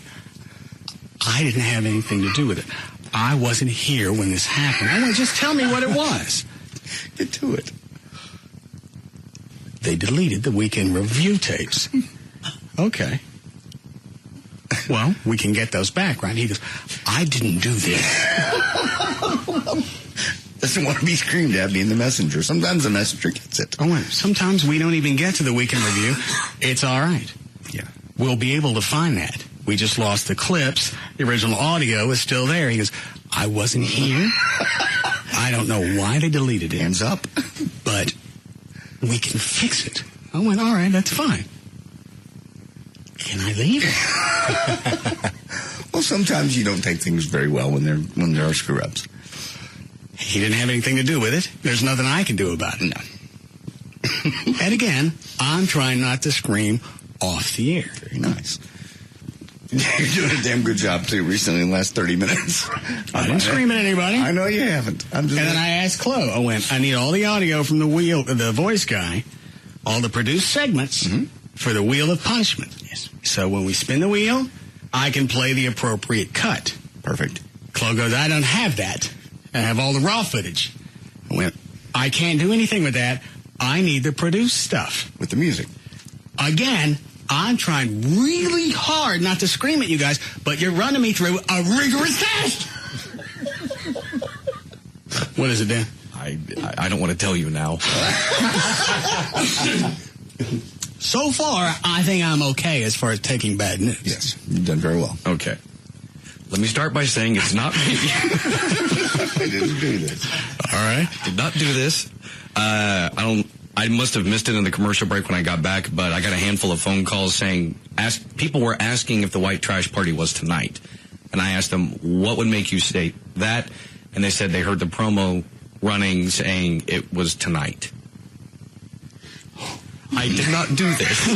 I didn't have anything to do with it. I wasn't here when this happened. I went, just tell me what it was. Get to it. They deleted the weekend review tapes. Okay. Well, we can get those back, right? He goes, I didn't do this. Doesn't want to be screamed at, being the messenger. Sometimes the messenger gets it. Oh, wait. Sometimes we don't even get to the weekend review. It's all right. Yeah. We'll be able to find that. We just lost the clips. The original audio is still there. He goes, I wasn't here. I don't know why they deleted it. Hands up. But we can fix it. I went, all right, that's fine. Can I leave? Well, sometimes you don't take things very well when there are screw-ups. He didn't have anything to do with it. There's nothing I can do about it. No. And again, I'm trying not to scream off the air. Very nice. You're doing a damn good job, too, recently in the last 30 minutes. I didn't scream at anybody. I know you haven't. And then I asked Chloe, I went, I need all the audio from the voice guy, all the produced segments for the Wheel of Punishment. Yes. So when we spin the wheel, I can play the appropriate cut. Perfect. Chloe goes, I don't have that. I have all the raw footage. I went, I can't do anything with that. I need the produced stuff. With the music. Again, I'm trying really hard not to scream at you guys, but you're running me through a rigorous test. What is it, Dan? I don't want to tell you now. So far, I think I'm okay as far as taking bad news. Yes, you've done very well. Okay. Let me start by saying it's not me. I didn't do this. All right. Did not do this. I must have missed it in the commercial break when I got back, but I got a handful of phone calls saying, people were asking if the white trash party was tonight. And I asked them, what would make you state that? And they said they heard the promo running saying it was tonight. I did not do this.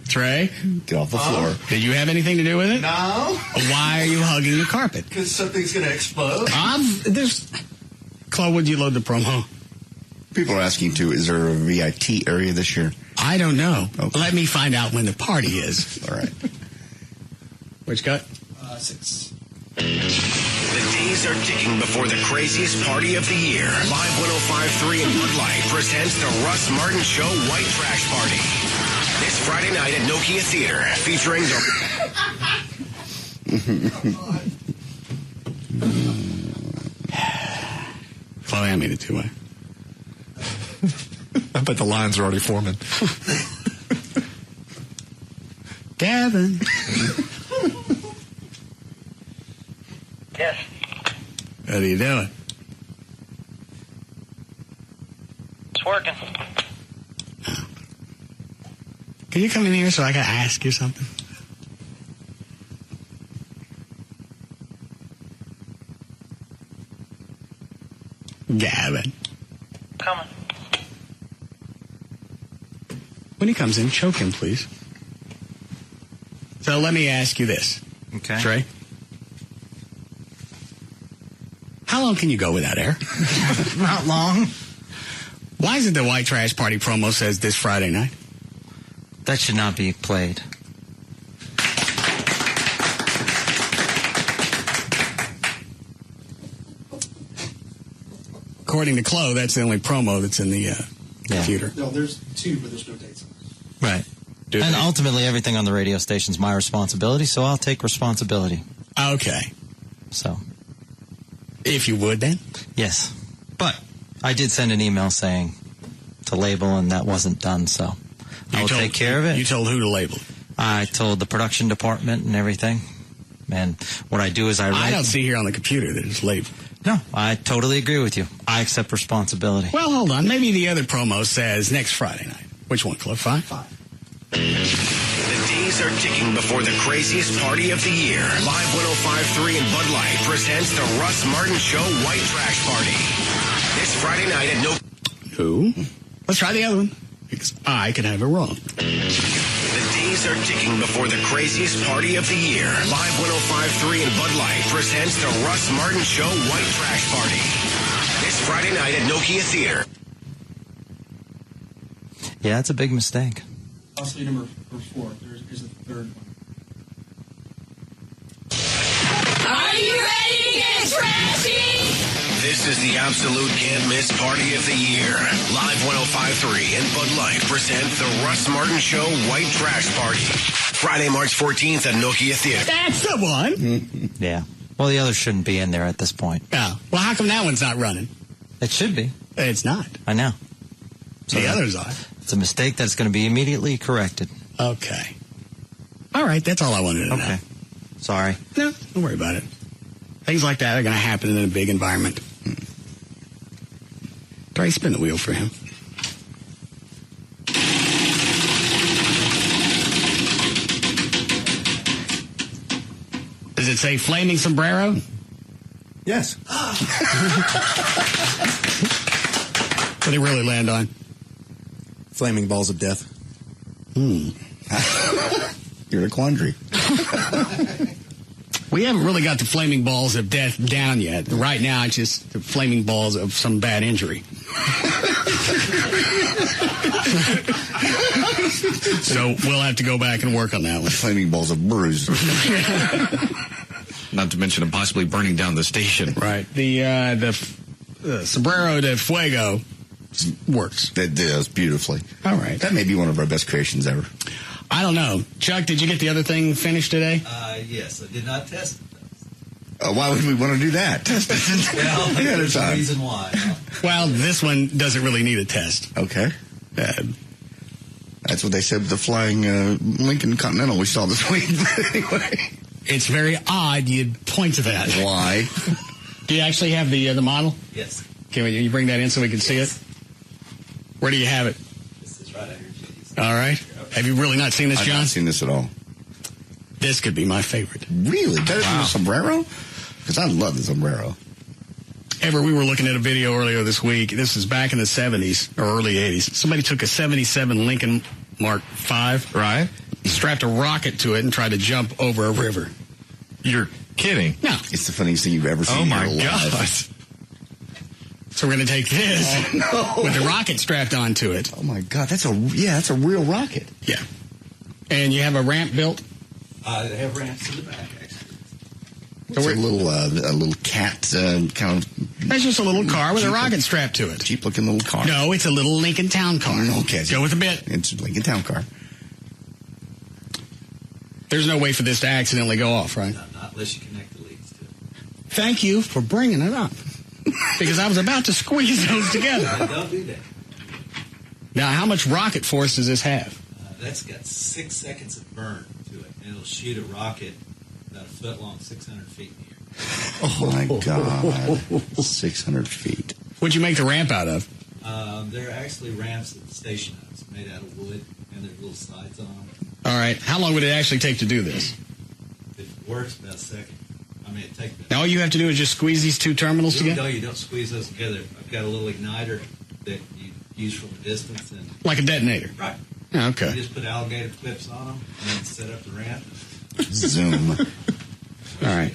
Trey? Get off the floor. Did you have anything to do with it? No. Why are you hugging the carpet? Because something's going to explode. Chloe, would you load the promo? People are asking, too, is there a VIT area this year? I don't know. Okay. Let me find out when the party is. All right. Which cut? 6. The days are ticking before the craziest party of the year. Live 105.3 and Bud Light presents the Russ Martin Show White Trash Party. This Friday night at Nokia Theater, featuring Chloe, I made it two-way. I bet the lines are already forming. Gavin. Yes. What are you doing? It's working. Can you come in here so I can ask you something? Gavin. Coming. When he comes in, choke him, please. So let me ask you this. Okay. Trey? How long can you go without air? Not long. Why is it the White Trash Party promo says this Friday night? That should not be played. According to Chloe, that's the only promo that's in the computer. No, there's 2, but there's no dates on it. Right. And ultimately, everything on the radio station is my responsibility, so I'll take responsibility. Okay. So. If you would, then? Yes. But I did send an email saying to label, and that wasn't done, so I will take care of it. You told who to label? I told the production department and everything. And what I do is I write... I don't see here on the computer that it's labeled. No, I totally agree with you. I accept responsibility. Well, hold on. Maybe the other promo says next Friday night. Which one, Cliff? 5? 5. The days are ticking before the craziest party of the year. Live 105.3 and Bud Light presents the Russ Martin Show White Trash Party. This Friday night at Who? Let's try the other one, because I could have it wrong. The days are ticking before the craziest party of the year. Live 105.3 and Bud Light presents the Russ Martin Show White Trash Party. This Friday night at Nokia Theater. Yeah, that's a big mistake. Possibly number 4. There's the third one. Are you ready to get trashy? This is the absolute can't-miss party of the year. Live 105.3 and Bud Light present the Russ Martin Show White Trash Party. Friday, March 14th at Nokia Theater. That's the one. Yeah. Well, the others shouldn't be in there at this point. Yeah. Well, how come that one's not running? It should be. It's not. I know. So the others are. It's a mistake that's going to be immediately corrected. Okay. All right. That's all I wanted to know. Okay. Sorry. No, don't worry about it. Things like that are going to happen in a big environment. Try spin the wheel for him. Does it say flaming sombrero? Yes. What did it really land on? Flaming balls of death. You're a quandary. We haven't really got the flaming balls of death down yet. Right now, it's just the flaming balls of some bad injury. So we'll have to go back and work on that one. Flaming balls of bruise. Not to mention possibly burning down the station. Right. The sombrero de fuego works. That does beautifully. All right. That may be one of our best creations ever. I don't know. Chuck, did you get the other thing finished today? Yes, I did not test it. Why would we want to do that? Test it Well, ahead of there's a time. reason why. Well, this one doesn't really need a test. Okay. That's what they said with the flying Lincoln Continental we saw this week. Anyway. It's very odd you'd point to that. Why? Do you actually have the model? Yes. Can you bring that in so we can see it? Where do you have it? This is right out here, Judy's. All right. Have you really not seen this, John? I've not seen this at all. This could be my favorite. Really? Better than the sombrero? Because I love the sombrero. We were looking at a video earlier this week. This is back in the 70s or early 80s. Somebody took a 77 Lincoln Mark V. Right. Strapped a rocket to it and tried to jump over a river. You're kidding. No. It's the funniest thing you've ever seen. Oh, my in your life. God. So we're going to take this with the rocket strapped onto it. Oh, my God. That's a real rocket. Yeah. And you have a ramp built? They have ramps in the back, actually. It's a little cat kind of... That's just a little car with a rocket strapped to it. Cheap-looking little car. No, it's a little Lincoln Town car. Okay. Go with a bit. It's a Lincoln Town car. There's no way for this to accidentally go off, right? No, not unless you connect the leads to it. Thank you for bringing it up. Because I was about to squeeze those together. Don't do that. Now, how much rocket force does this have? That's got 6 seconds of burn to it, and it'll shoot a rocket about a foot long, 600 feet in the air. Oh, my God. 600 feet. What'd you make the ramp out of? They're actually ramps that the station has, made out of wood, and there's little slides on them. All right. How long would it actually take to do this? If it works, about a second. I mean, it takes about... Now, all you have to do is just squeeze these two terminals together? No, you don't squeeze those together. I've got a little igniter that you use from a distance. And Like a detonator? Right. Oh, okay. You just put alligator clips on them and then set up the ramp. Zoom. All right.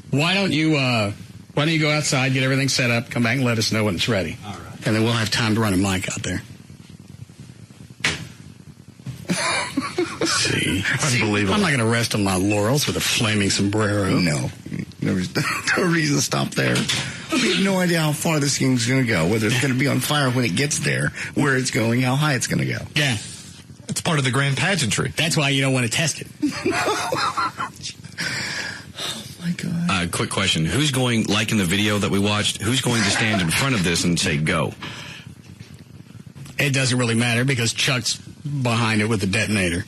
Why don't you go outside, get everything set up, come back and let us know when it's ready. All right. And then we'll have time to run a mic out there. See. Unbelievable. I'm not going to rest on my laurels with a flaming sombrero. No. There's no reason to stop there. We have no idea how far this thing's going to go, whether it's going to be on fire when it gets there, where it's going, how high it's going to go. Yeah. It's part of the grand pageantry. That's why you don't want to test it. My God. Quick question. Who's going, like in the video that we watched, who's going to stand in front of this and say go? It doesn't really matter because Chuck's behind it with the detonator.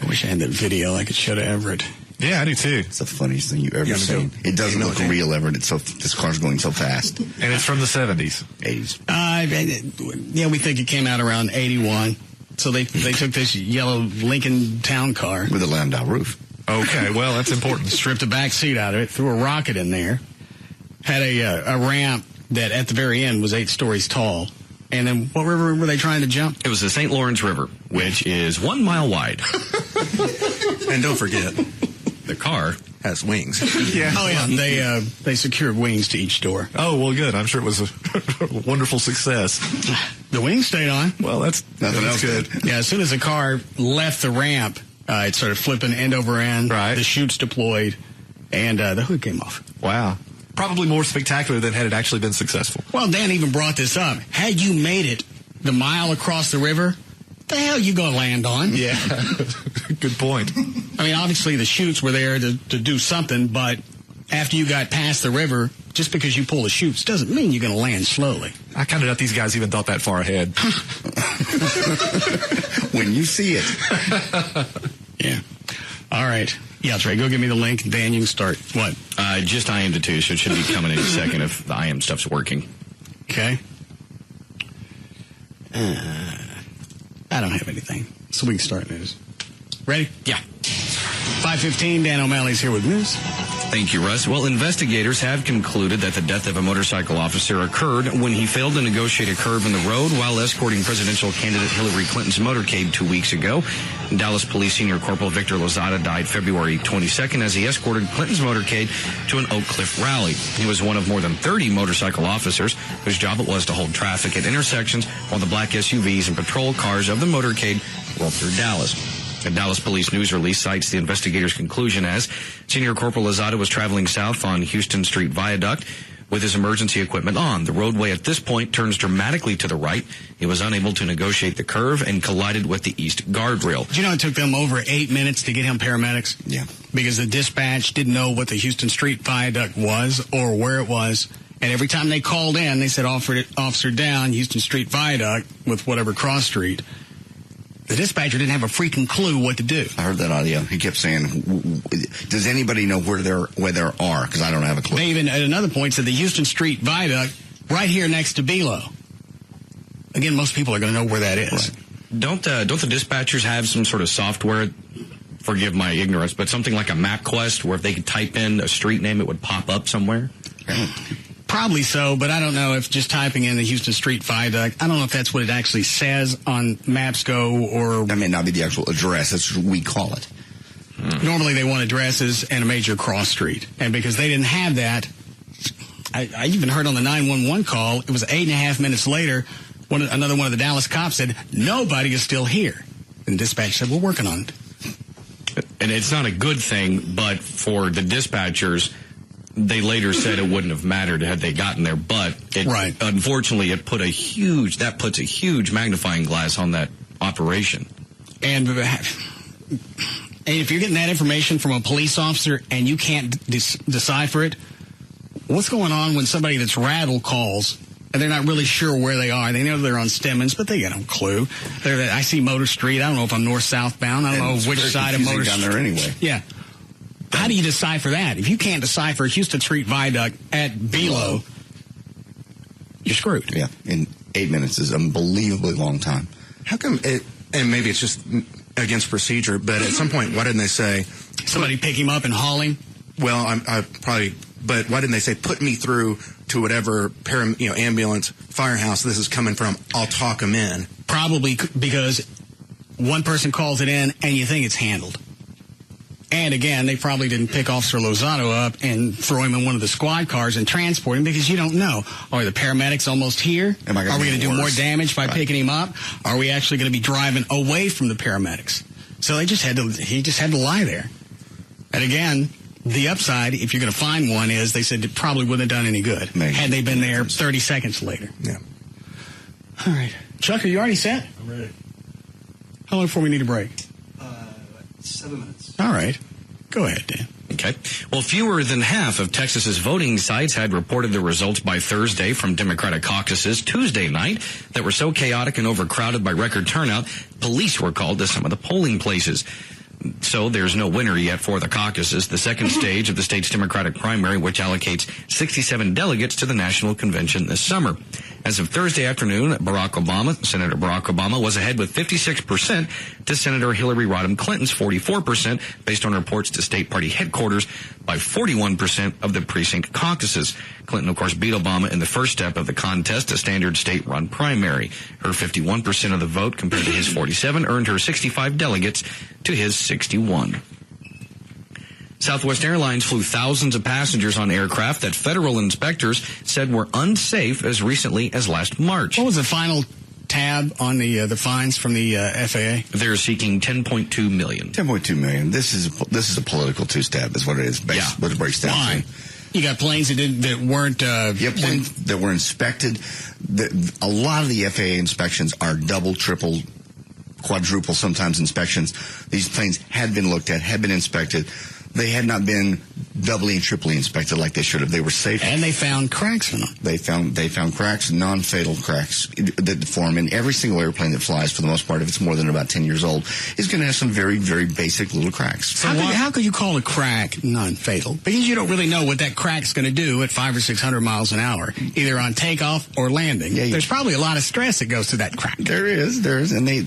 I wish I had that video. I could show to Everett. Yeah, I do too. It's the funniest thing you've ever seen. It doesn't look real, Everett. This car's going so fast. And it's from the 70s. 80s. Yeah, we think it came out around 81. So they took this yellow Lincoln Town car. With a Landau roof. Okay, well, that's important. Stripped the back seat out of it, threw a rocket in there, had a ramp that at the very end was 8 stories tall. And then what river were they trying to jump? It was the St. Lawrence River, which is 1 mile wide. And don't forget, the car has wings. Yeah. Oh, yeah. They secured wings to each door. Oh, well, good. I'm sure it was a wonderful success. The wings stayed on. Well, that's good. Yeah, as soon as the car left the ramp, it started flipping end over end. Right. The chutes deployed, and the hood came off. Wow. Probably more spectacular than had it actually been successful. Well, Dan even brought this up. Had you made it the mile across the river, the hell you going to land on? Yeah. Good point. I mean, obviously the chutes were there to do something, but after you got past the river, just because you pull the chutes doesn't mean you're going to land slowly. I kind of doubt these guys even thought that far ahead. When you see it. Yeah. All right. Yeah, that's right. Go give me the link, and Dan, you can start. What? Just I am to 2, so it should be coming in a second if the I am stuff's working. Okay. I don't have anything, so we can start news. Ready? Yeah. 5:15, Dan O'Malley's here with news. Thank you, Russ. Well, investigators have concluded that the death of a motorcycle officer occurred when he failed to negotiate a curve in the road while escorting presidential candidate Hillary Clinton's motorcade 2 weeks ago. Dallas Police Senior Corporal Victor Lozada died February 22nd as he escorted Clinton's motorcade to an Oak Cliff rally. He was one of more than 30 motorcycle officers whose job it was to hold traffic at intersections while the black SUVs and patrol cars of the motorcade rolled through Dallas. A Dallas Police news release cites the investigators' conclusion as Senior Corporal Lozada was traveling south on Houston Street Viaduct with his emergency equipment on. The roadway at this point turns dramatically to the right. He was unable to negotiate the curve and collided with the east guardrail. Do you know it took them over 8 minutes to get him paramedics? Yeah. Because the dispatch didn't know what the Houston Street Viaduct was or where it was. And every time they called in, they said, officer down, Houston Street Viaduct with whatever cross street. The dispatcher didn't have a freaking clue what to do. I heard that audio. He kept saying, does anybody know where there are? Because I don't have a clue. They even, at another point, said the Houston Street Viaduct right here next to Belo. Again, most people are going to know where that is. Right. Don't the dispatchers have some sort of software, forgive my ignorance, but something like a MapQuest where if they could type in a street name, it would pop up somewhere? Probably so, but I don't know if just typing in the Houston Street Viaduct, I don't know if that's what it actually says on MapsGo or... That may not be the actual address. That's what we call it. Normally they want addresses and a major cross street. And because they didn't have that, I even heard on the 911 call, it was 8.5 minutes later, another one of the Dallas cops said, nobody is still here. And dispatch said, we're working on it. And it's not a good thing, but for the dispatchers... They later said it wouldn't have mattered had they gotten there, but unfortunately it puts a huge magnifying glass on that operation. And if you're getting that information from a police officer and you can't decipher it, what's going on when somebody that's rattled calls and they're not really sure where they are? They know they're on Stemmons, but they got no clue. I see Motor Street. I don't know if I'm north-southbound. I don't know which side of Motor Street. Down there anyway. Yeah. How do you decipher that? If you can't decipher Houston Street Viaduct at Belo, you're screwed. Yeah, in 8 minutes is an unbelievably long time. How come it, and maybe it's just against procedure, but at some point, why didn't they say... Somebody pick him up and haul him? Well, I probably... But why didn't they say, put me through to whatever ambulance, firehouse this is coming from, I'll talk them in? Probably because one person calls it in and you think it's handled. And again, they probably didn't pick Officer Lozado up and throw him in one of the squad cars and transport him because you don't know. Are the paramedics almost here? Are we going to do more damage by picking him up? Are we actually going to be driving away from the paramedics? So he just had to lie there. And again, the upside, if you're going to find one, is they said it probably wouldn't have done any good had they been there 30 seconds later. Yeah. All right. Chuck, are you already set? I'm ready. How long before we need a break? 7 minutes. All right. Go ahead, Dan. Okay. Well, fewer than half of Texas's voting sites had reported the results by Thursday from Democratic caucuses Tuesday night that were so chaotic and overcrowded by record turnout, police were called to some of the polling places. So there's no winner yet for the caucuses, the second stage of the state's Democratic primary, which allocates 67 delegates to the national convention this summer. As of Thursday afternoon, Senator Barack Obama was ahead with 56% to Senator Hillary Rodham Clinton's 44%, based on reports to state party headquarters, by 41% of the precinct caucuses. Clinton, of course, beat Obama in the first step of the contest, a standard state-run primary. Her 51% of the vote, compared to his 47, earned her 65 delegates to his 61. Southwest Airlines flew thousands of passengers on aircraft that federal inspectors said were unsafe as recently as last March. What was the final tab on the fines from the FAA? They're seeking $10.2 million. $10.2 million. This is a political two-step, is what it is. What it breaks down. Why? You got planes that weren't. Planes that were inspected. A lot of the FAA inspections are double, triple, quadruple, sometimes inspections. These planes had been looked at, had been inspected. They had not been doubly and triply inspected like they should have. They were safe. And they found cracks in them. They found cracks, non-fatal cracks that form in every single airplane that flies, for the most part, if it's more than about 10 years old, is going to have some very, very basic little cracks. So how could you call a crack non-fatal? Because you don't really know what that crack's going to do at 500 or 600 miles an hour, either on takeoff or landing. Yeah, there's probably a lot of stress that goes to that crack. There is,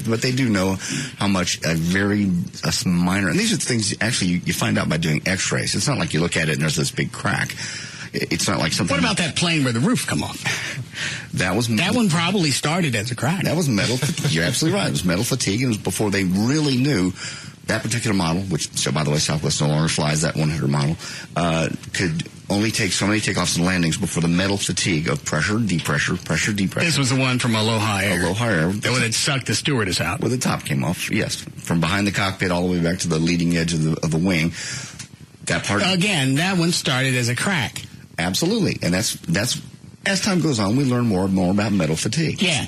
but they do know how much a minor, and these are things actually you find out by doing X-rays. It's not like you look at it and there's this big crack. It's not like something. What about that plane where the roof come off? That one probably started as a crack. That was metal. You're absolutely right. It was metal fatigue. It was before they really knew that particular model, which, so by the way, Southwest no longer flies that 100 model, could only take so many takeoffs and landings before the metal fatigue of pressure, depressure. This was the one from Aloha Air. Aloha Air. That would have sucked the stewardess out. Where the top came off, yes. From behind the cockpit all the way back to the leading edge of the wing. That part. Again, that one started as a crack. Absolutely. And that's as time goes on, we learn more and more about metal fatigue. Yeah.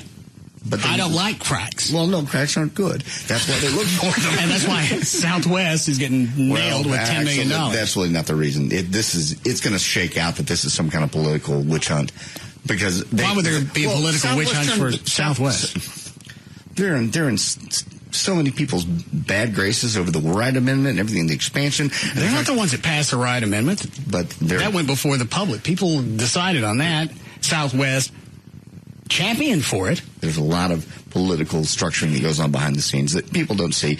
But I don't like cracks. Well, no, cracks aren't good. That's why they look for them. And that's why Southwest is getting nailed with $10 million. That's really not the reason. It's going to shake out that this is some kind of political witch hunt. Because why would there be a political witch hunt for Southwest? They're in so many people's bad graces over the Wright Amendment and everything, the expansion. They're not the ones that passed the Wright Amendment. But that went before the public. People decided on that. Southwest championed for it. There's a lot of political structuring that goes on behind the scenes that people don't see.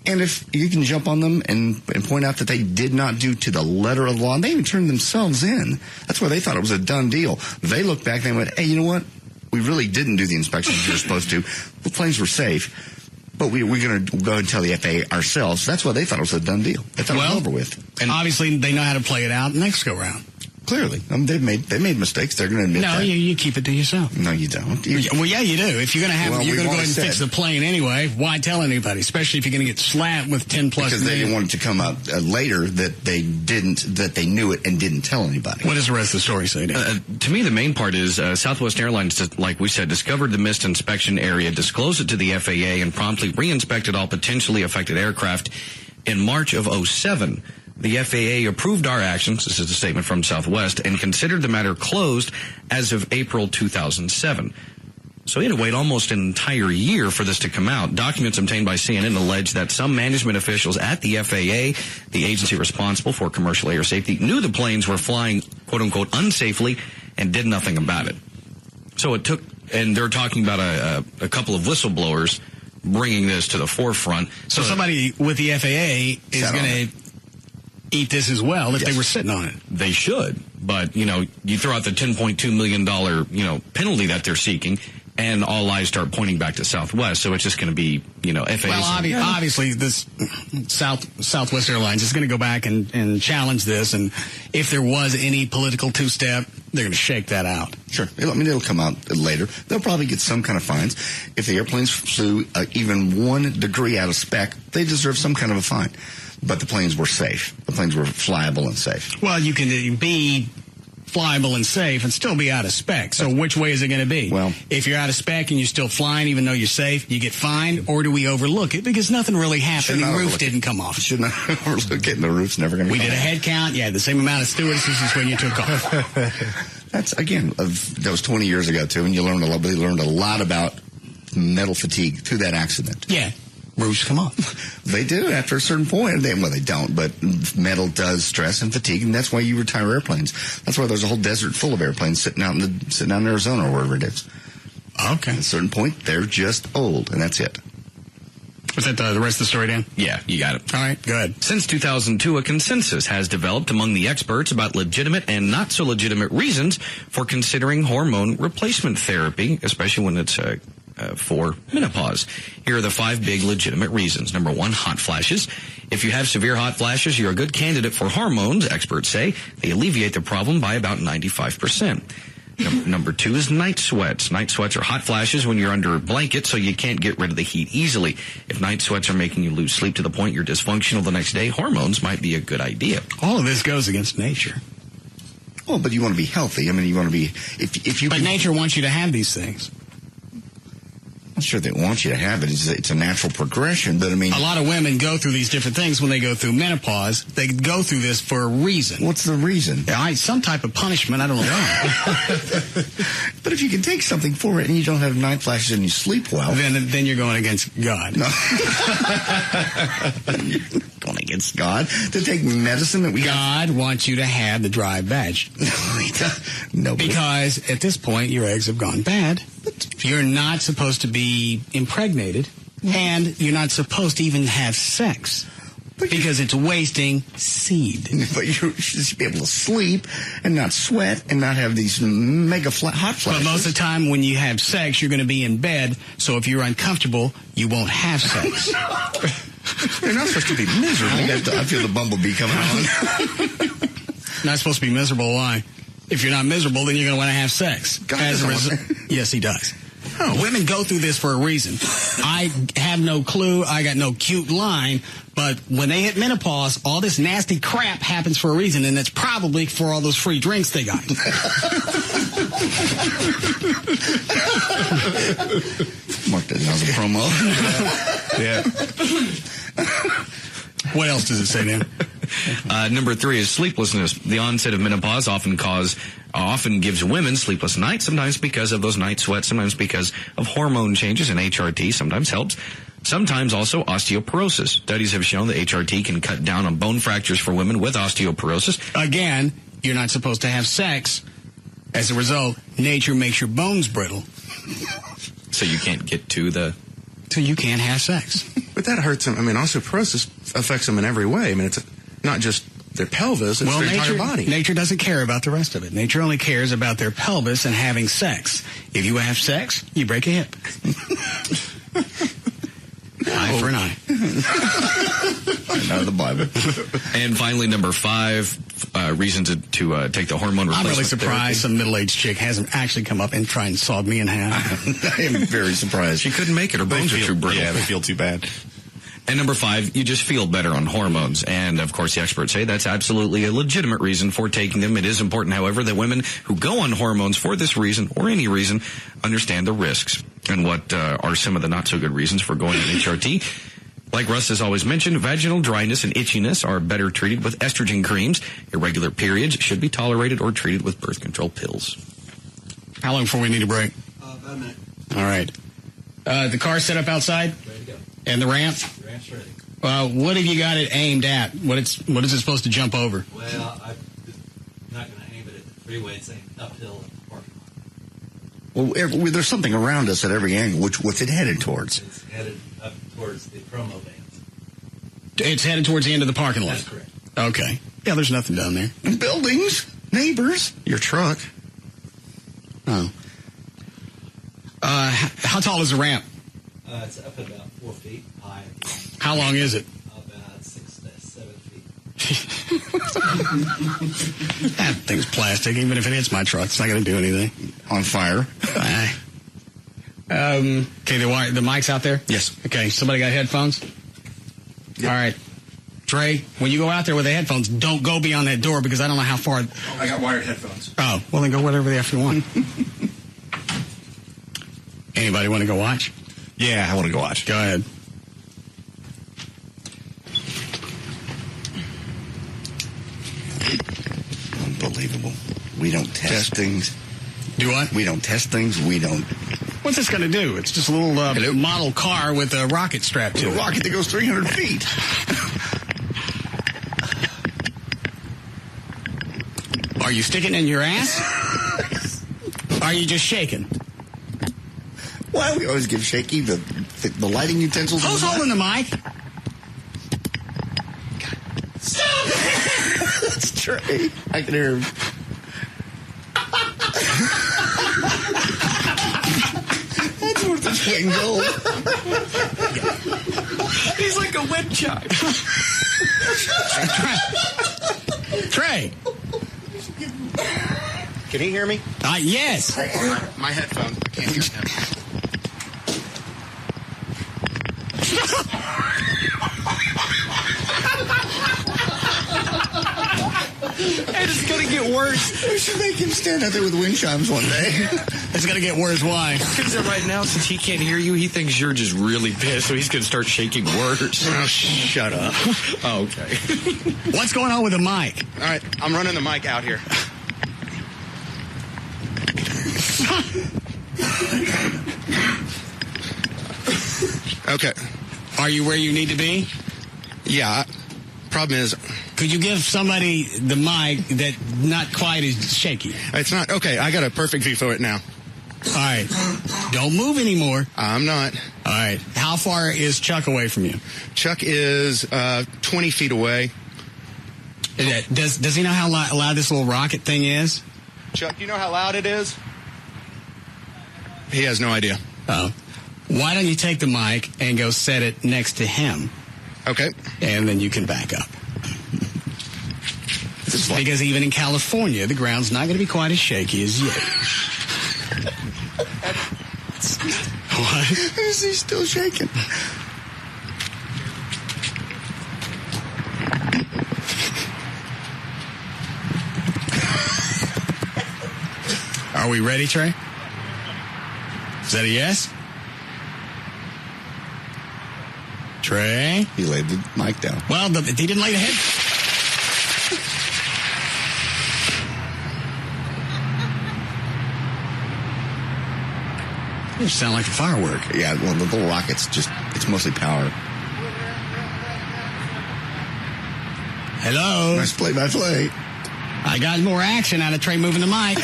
And if you can jump on them and point out that they did not do to the letter of the law, and they even turned themselves in. That's why they thought it was a done deal. They looked back and they went, hey, you know what? We really didn't do the inspections we were supposed to. The planes were safe. But we're going to go and tell the FAA ourselves. That's why they thought it was a done deal. They thought it was over with. And obviously, they know how to play it out next go round. Clearly. They made mistakes. They're going to admit that. No, you keep it to yourself. No, you don't. Well, yeah, you do. If you're going to you're going to go ahead and fix the plane anyway, why tell anybody? Especially if you're going to get slapped with 10 plus because they didn't want it to come out later that they knew it and didn't tell anybody. What does the rest of the story say, Dan? To me, the main part is Southwest Airlines, like we said, discovered the missed inspection area, disclosed it to the FAA, and promptly re-inspected all potentially affected aircraft in March of 2007. The FAA approved our actions, this is a statement from Southwest, and considered the matter closed as of April 2007. So he had to wait almost an entire year for this to come out. Documents obtained by CNN allege that some management officials at the FAA, the agency responsible for commercial air safety, knew the planes were flying, quote-unquote, unsafely and did nothing about it. So it took, and they're talking about a couple of whistleblowers bringing this to the forefront. So somebody with the FAA is going to eat this as well if they were sitting on it. They should, but you throw out the $10.2 million penalty that they're seeking, and all eyes start pointing back to Southwest. So it's just going to be FAA. Well, obviously this Southwest Airlines is going to go back and challenge this, and if there was any political two-step, they're going to shake that out. Sure. I mean, it'll come out later. They'll probably get some kind of fines. If the airplanes flew even 1 degree out of spec, they deserve some kind of a fine. But the planes were safe. The planes were flyable and safe. Well, you can be flyable and safe and still be out of spec. So which way is it going to be? Well, if you're out of spec and you're still flying even though you're safe, you get fined, or do we overlook it because nothing really happened? The roof didn't come off. Should not overlook it, and the roof's never going to come off. We did a head count. Yeah, the same amount of stewardesses as when you took off. That's, again, that was 20 years ago, too, and you learned a lot about metal fatigue through that accident. Yeah. Roofs come off. They do after a certain point. Well, they don't, but metal does stress and fatigue, and that's why you retire airplanes. That's why there's a whole desert full of airplanes sitting out in Arizona or wherever it is. Okay. At a certain point, they're just old, and that's it. Was that the rest of the story, Dan? Yeah, you got it. All right, good. Since 2002, a consensus has developed among the experts about legitimate and not so legitimate reasons for considering hormone replacement therapy, especially when it's for menopause. Here are the 5 big legitimate reasons. Number 1, hot flashes. If you have severe hot flashes, you're a good candidate for hormones, experts say. They alleviate the problem by about 95%. Number 2 is night sweats. Night sweats are hot flashes when you're under a blanket, so you can't get rid of the heat easily. If night sweats are making you lose sleep to the point you're dysfunctional the next day, hormones might be a good idea. All of this goes against nature. Well, but you want to be healthy. I mean, you want to be... if you. But nature wants you to have these things. I'm sure they want you to have it. It's a natural progression, but I mean... A lot of women go through these different things when they go through menopause. They go through this for a reason. What's the reason? Some type of punishment. I don't know. But if you can take something for it and you don't have night flashes and you sleep well... Then you're going against God. No. Going against God? To take medicine that we... God wants you to have the dry badge. No. Because at this point, your eggs have gone bad. You're not supposed to be impregnated, and you're not supposed to even have sex because it's wasting seed. But you should be able to sleep and not sweat and not have these mega hot flashes. But most of the time when you have sex, you're going to be in bed, so if you're uncomfortable, you won't have sex. You're not supposed to be miserable. I feel the bumblebee coming on. Not supposed to be miserable. Why? If you're not miserable, then you're going to want to have sex. Yes, he does. Oh, women go through this for a reason. I have no clue. I got no cute line. But when they hit menopause, all this nasty crap happens for a reason, and it's probably for all those free drinks they got. Mark that as a promo. Yeah. What else does it say, Dan? Number 3 is sleeplessness. The onset of menopause often gives women sleepless nights, sometimes because of those night sweats, sometimes because of hormone changes, and HRT sometimes helps. Sometimes also osteoporosis. Studies have shown that HRT can cut down on bone fractures for women with osteoporosis. Again, you're not supposed to have sex. As a result, nature makes your bones brittle. So you can't get to the... So you can't have sex. But that hurts them. I mean, osteoporosis affects them in every way. I mean, it's not just their pelvis, it's their entire body. Nature doesn't care about the rest of it. Nature only cares about their pelvis and having sex. If you have sex, you break a hip. Eye for an eye. Out of the Bible. And finally, number 5, reasons to take the hormone replacement I'm really surprised therapy. some middle-aged chick hasn't actually come up and tried and sawed me in half. I am very surprised. She couldn't make it. Her bones are too brittle. Yeah, they feel too bad. And number 5, you just feel better on hormones. And, of course, the experts say that's absolutely a legitimate reason for taking them. It is important, however, that women who go on hormones for this reason or any reason understand the risks. And what are some of the not-so-good reasons for going on HRT? Like Russ has always mentioned, vaginal dryness and itchiness are better treated with estrogen creams. Irregular periods should be tolerated or treated with birth control pills. How long before we need a break? About a minute. All right. The car set up outside? Ready to go. And the ramp? The ramp's ready. What have you got it aimed at? What is it supposed to jump over? Well, I'm not going to aim it at the freeway. It's aimed uphill at the parking lot. Well, there's something around us at every angle. What's it headed towards? It's headed up towards the promo vans. It's headed towards the end of the parking lot? That's correct. Okay. Yeah, there's nothing down there. Buildings, neighbors, your truck. Oh. How tall is the ramp? It's up at about 4 feet high. How long is it? About 6 to 7 feet. That thing's plastic. Even if it hits my truck, it's not going to do anything. On fire. Okay, the mic's out there? Yes. Okay, somebody got headphones? Yep. All right. Trey, when you go out there with the headphones, don't go beyond that door because I don't know how far. I got wired headphones. Oh, well then go whatever the F you want. Anybody want to go watch? Yeah, I want to go watch. Go ahead. Unbelievable. We don't test things. Do what? We don't test things. We don't. What's this going to do? It's just a little model car with a rocket strapped to it. A rocket that goes 300 feet. Are you sticking it in your ass? Are you just shaking? Why do we always give Shaky the lighting utensils? Who's holding the mic? Stop! That's Trey. I can hear him. That's worth its weight in gold. He's like a wind chime. Trey. Can he hear me? Yes. My headphone. I can't hear him. And it's going to get worse. We should make him stand out there with wind chimes one day. It's going to get worse. Why? Because right now, since he can't hear you, he thinks you're just really pissed, so he's going to start shaking worse. Oh, shut up. Oh, okay. What's going on with the mic? All right, I'm running the mic out here. Okay. Are you where you need to be? Yeah. Problem is, could you give somebody the mic that not quite as shaky? It's not. Okay, I got a perfect view for it now. All right. Don't move anymore. I'm not. All right. How far is Chuck away from you? Chuck is 20 feet away. Does he know how loud this little rocket thing is? Chuck, you know how loud it is? He has no idea. Oh. Why don't you take the mic and go set it next to him? Okay. And then you can back up. Because even in California, the ground's not going to be quite as shaky as yet. What? Is he still shaking? Are we ready, Trey? Is that a yes? Trey? He laid the mic down. Well, he didn't lay the head. You sound like a firework. Yeah, well, the little rocket's it's mostly power. Hello? Nice play-by-play. I got more action out of Trey moving the mic.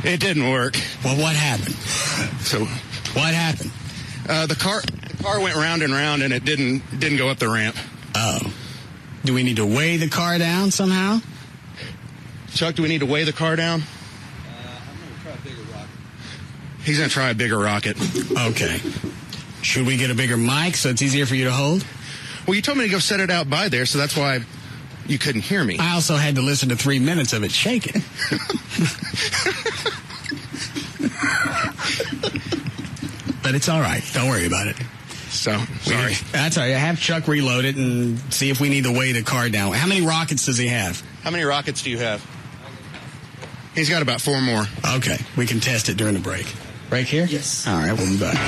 It didn't work. Well, what happened? So, what happened? The car went round and round, and it didn't go up the ramp. Oh. Do we need to weigh the car down somehow? Chuck, do we need to weigh the car down? I'm going to try a bigger rocket. He's going to try a bigger rocket. Okay. Should we get a bigger mic so it's easier for you to hold? Well, you told me to go set it out by there, so that's why you couldn't hear me. I also had to listen to 3 minutes of it shaking. But it's all right. Don't worry about it. So, sorry. That's all right. Have Chuck reload it and see if we need to weigh the car down. How many rockets does he have? How many rockets do you have? He's got about 4 more. Okay. We can test it during the break. Break here? Yes. All right. We'll be back.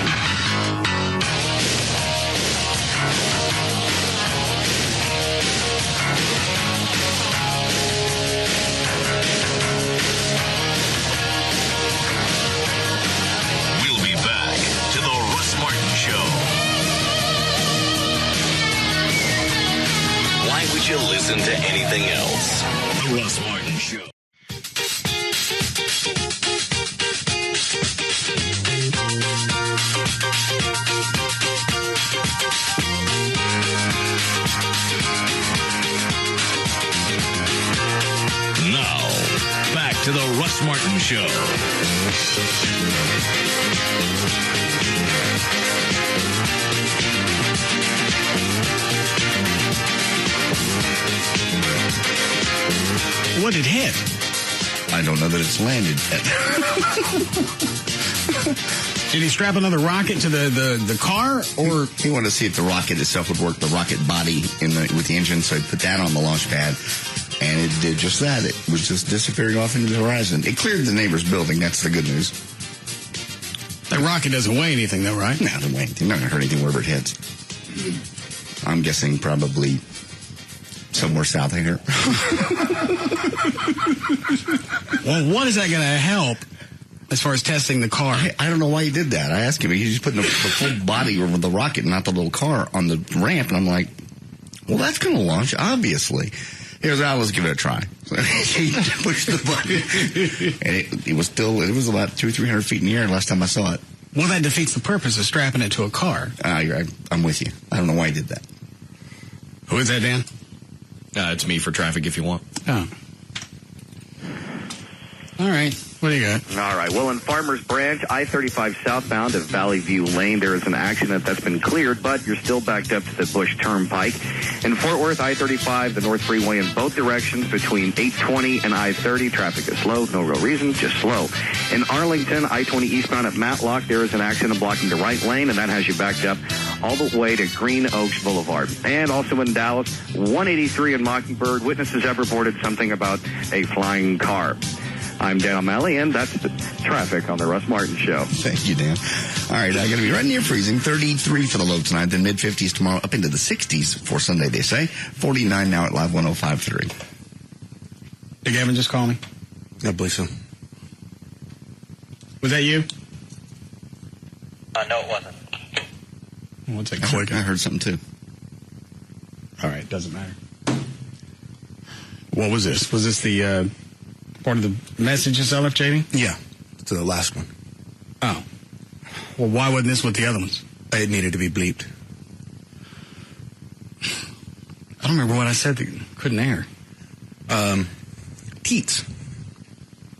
You listen to anything else. The Russ Martin Show. Now, back to the Russ Martin Show. What did it hit? I don't know that it's landed yet. Did he strap another rocket to the car, or he wanted to see if the rocket itself would work, the rocket body with the engine? So he put that on the launch pad, and it did just that. It was just disappearing off into the horizon. It cleared the neighbor's building. That's the good news. That rocket doesn't weigh anything, though, right? No, it doesn't weigh anything. Not going to hurt anything wherever it hits. I'm guessing probably somewhere south of here. Well, what is that going to help as far as testing the car? I don't know why he did that. I asked him. He's just putting the full body of the rocket, not the little car, on the ramp. And I'm like, well, that's going to launch, obviously. He goes, let's give it a try. So he pushed the button. And it was about 200 or 300 feet in the air last time I saw it. Well, that defeats the purpose of strapping it to a car. I'm with you. I don't know why he did that. Who is that, Dan? It's me for traffic if you want. Oh. All right. What do you got? All right. Well, in Farmers Branch, I-35 southbound of Valley View Lane, there is an accident that's been cleared, but you're still backed up to the Bush Turnpike. In Fort Worth, I-35, the North Freeway in both directions between 820 and I-30. Traffic is slow. No real reason, just slow. In Arlington, I-20 eastbound at Matlock, there is an accident blocking the right lane, and that has you backed up all the way to Green Oaks Boulevard. And also in Dallas, 183 in Mockingbird, witnesses have reported something about a flying car. I'm Dan O'Malley, and that's the traffic on the Russ Martin Show. Thank you, Dan. All right, going to be right near freezing. 33 for the low tonight, then mid-50s tomorrow, up into the 60s for Sunday, they say. 49 now at Live 105.3. Did Gavin just call me? I believe so. Was that you? No, it wasn't. What's that click? I heard something, too. All right, doesn't matter. What was this? Was this the part of the messages I left, JD? Yeah, it's the last one. Oh. Well, why wasn't this with the other ones? It needed to be bleeped. I don't remember what I said that couldn't air. Teats.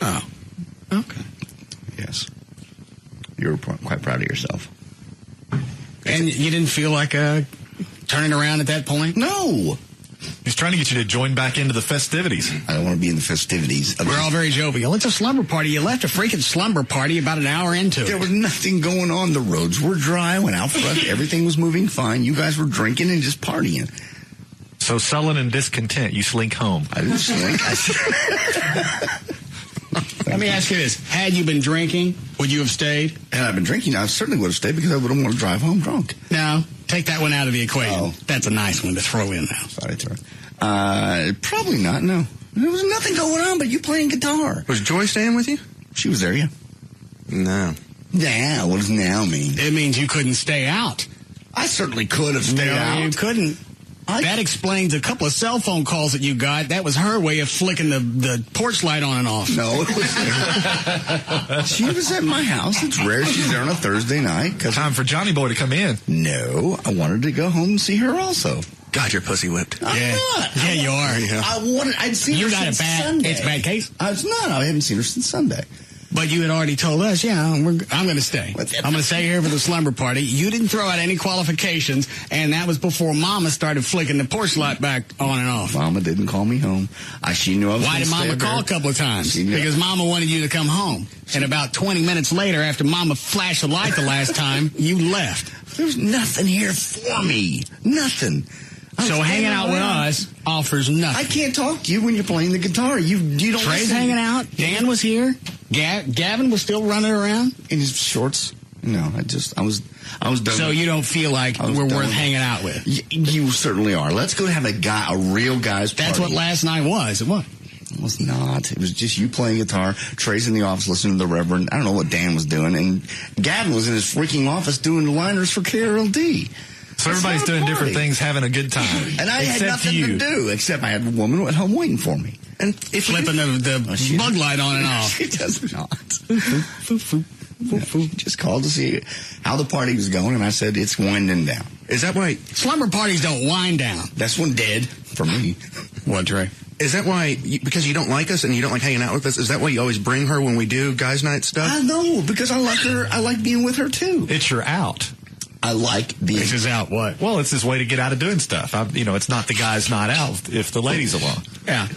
Oh. Okay. Yes. You were quite proud of yourself. And you didn't feel like turning around at that point? No. He's trying to get you to join back into the festivities. I don't want to be in the festivities. We're all very jovial. It's a slumber party. You left a freaking slumber party about an hour into it. There was nothing going on. The roads were dry. I went out front. Everything was moving fine. You guys were drinking and just partying. So sullen and discontent, you slink home. I didn't slink. Let me ask you this. Had you been drinking, would you have stayed? Had I been drinking, I certainly would have stayed because I wouldn't want to drive home drunk. No. Take that one out of the equation. Oh. That's a nice one to throw in now. Sorry, probably not, no. There was nothing going on but you playing guitar. Was Joy staying with you? She was there, yeah. No. Yeah, what does now mean? It means you couldn't stay out. I certainly could have stayed out. You couldn't. That explains a couple of cell phone calls that you got. That was her way of flicking the porch light on and off. No, it was she was at my house. It's rare she's there on a Thursday night. Time for Johnny Boy to come in. No, I wanted to go home and see her also. God, you're pussy whipped. Yeah, you are. Yeah. I'd seen her since Sunday. It's a bad case? It's not. I haven't seen her since Sunday. But you had already told us, I'm going to stay. I'm going to stay here for the slumber party. You didn't throw out any qualifications, and that was before Mama started flicking the porch light back on and off. Mama didn't call me home. She knew I was. Why did Mama call a couple of times? Because Mama wanted you to come home. And about 20 minutes later, after Mama flashed the light the last time, you left. There was nothing here for me. Nothing. So hanging out with us offers nothing. I can't talk to you when you're playing the guitar. You don't. Trey's hanging out. Dan was here. Gavin was still running around in his shorts. No, I was done. So you don't feel like we're worth hanging out with? You certainly are. Let's go have a real guy's party. That's what last night was. It was. It was not. It was just you playing guitar. Trey's in the office listening to the Reverend. I don't know what Dan was doing, and Gavin was in his freaking office doing the liners for KLLI. So everybody's doing different things, having a good time. And I had nothing to do, except I had a woman at home waiting for me. And flipping the bug light on and off. She does not. Just called to see how the party was going, and I said, it's winding down. Is that why? Slumber parties don't wind down. That's one dead for me. What, Trey? Is that why, because you don't like us and you don't like hanging out with us, is that why you always bring her when we do guys' night stuff? I know, because I like her. I like being with her, too. It's your out. I like being... This is out what? Well, it's his way to get out of doing stuff. It's not the guy's night out if the lady's along. Yeah.